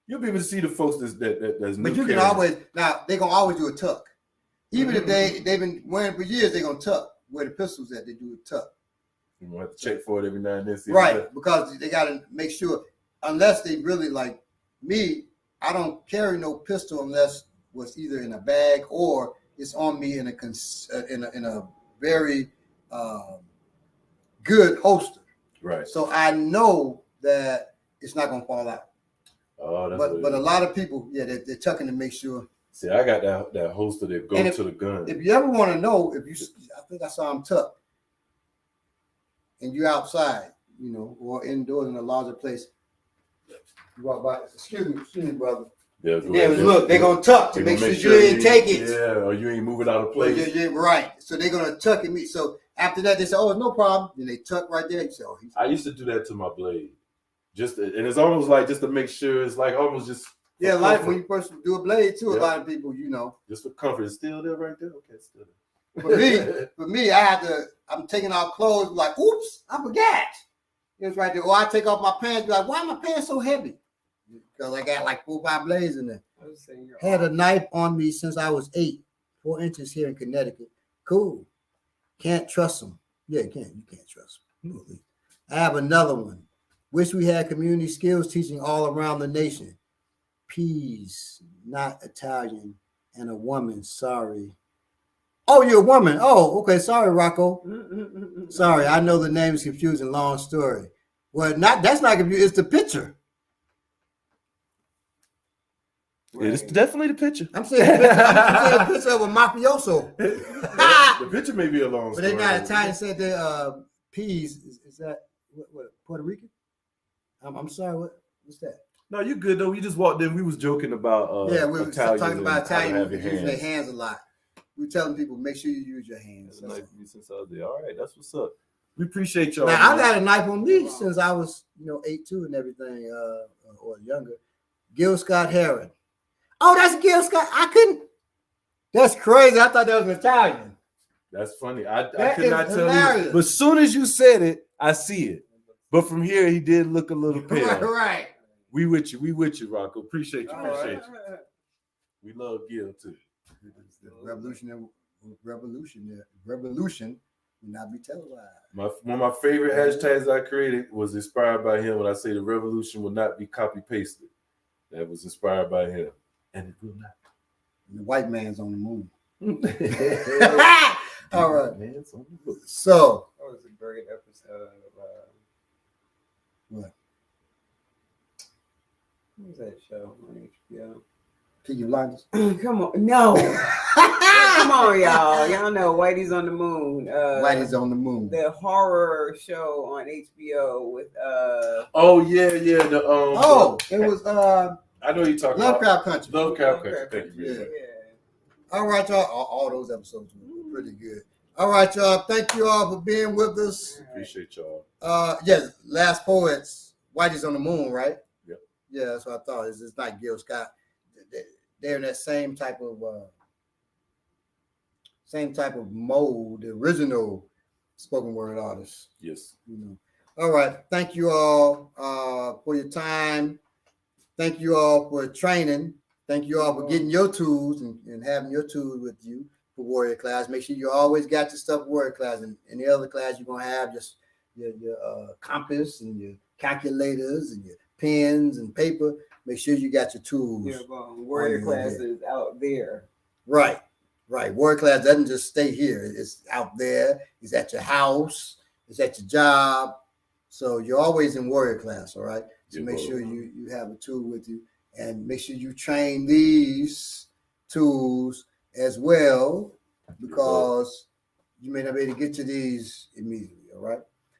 you'll be able to see the folks that's But you can always they're gonna always do a tuck. Even if they've been wearing for years, they're gonna tuck where the pistols at. They do a tuck. You gonna have to check for it every now and then. Right, because they gotta make sure. Unless they really like me, I don't carry no pistol unless was either in a bag or it's on me in a very good holster. Right. So I know that it's not gonna fall out. Oh, that's but a lot of people, they're tucking to make sure. See, I got that holster that goes to the gun. If you ever want to know, I think I saw him tuck, and you're outside, or indoors in a larger place. You walk by, excuse me, brother. Yeah, look, they're gonna tuck to make sure you ain't take it. Yeah, or you ain't moving out of place. Yeah, right. So they're gonna tuck at me. So after that, they say, "Oh, no problem." Then they tuck right there. You say, "Oh, I used to do that to my blade, and it's almost like just to make sure it's like almost just. Yeah, like when you first do a blade too, a lot of people, just for comfort. It's still there, right there. Okay, it's still there. For me, I'm taking off clothes. Like, oops, I forgot. It's right there. Or I take off my pants. Be like, why are my pants so heavy? Because I got like 4 or 5 blades in there. Had a knife on me since I was 8, 4 inches here in Connecticut. Cool. Can't trust them. Yeah, you can't trust them. I have another one. Wish we had community skills teaching all around the nation. Peas, not Italian. and a woman. Sorry. Oh, you're a woman. Oh, okay. Sorry, Rocco. Sorry, I know the name is confusing. Long story. Well, that's not confusing. It's the picture. It's definitely the picture. I'm saying the picture, I'm saying the picture of a mafioso. The picture may be a long But story. they're not Italian. Said they're peas. Is that what Puerto Rican? I'm sorry. What's that? No, you good though. We just walked in. We was joking about Yeah, we were Italians talking about and how to Italian have your using their hands. hands a lot. We were telling people make sure you use your hands. That's a nice since I was there. All right, that's what's up. We appreciate y'all. Now I've man. had a knife on me since I was 8'2" and everything, or younger. Gil Scott Heron. Oh, that's Gil Scott. I couldn't. That's crazy. I thought that was an Italian. That's funny. I That could is not tell hilarious. you. But as soon as you said it, I see it. But from here, he did look a little pale. Right. We with you, Rocco. Appreciate you. All Appreciate you. We love Gil too. Revolution will not be televised. One of my favorite hashtags I created was inspired by him when I say the revolution will not be copy pasted. That was inspired by him. And it will not. And the white man's on the moon. All All right. Man's on the moon. So That was a great episode. what? What was that show on HBO? Peaky Blinders. Come on, no. Come on, y'all. Y'all know Whitey's on the Moon. Whitey's on the moon. The horror show on HBO with Oh yeah. The It was I know you're talking Lovecraft Country. about Lovecraft Country. Thank you very much. All right, y'all. All those episodes were pretty good. All right, y'all. Thank you all for being with us. Appreciate y'all. Yes, Last Poets. Whitey's on the moon, right? Yep. Yeah, that's what I thought. It's not Gil Scott. They're in that same type of mode. The original spoken word artists. Yes. All right. Thank you all for your time. Thank you all for training. Thank you all for getting your tools and having your tools with you for warrior class. Make sure you always got your stuff for warrior class. And in the other class, you're gonna have just your compass and your calculators and your pens and paper. Make sure you got your tools. Yeah, warrior classes out there. Right. Warrior class doesn't just stay here. It's out there. It's at your house. It's at your job. So you're always in warrior class, all right? So make sure you have a tool with you and make sure you train these tools as well because you may not be able to get to these immediately, all right?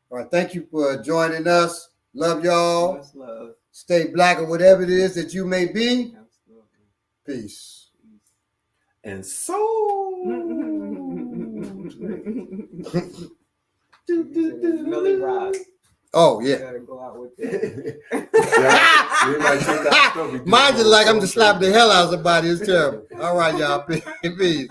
All right, thank you for joining us. Love y'all. Much love. Stay black or whatever it is that you may be. Absolutely. Peace. And so Millie Rock. Oh, yeah. Gotta go out with that. Mine just like I'm just slapping the hell out of somebody. It's terrible. All right, y'all. Peace.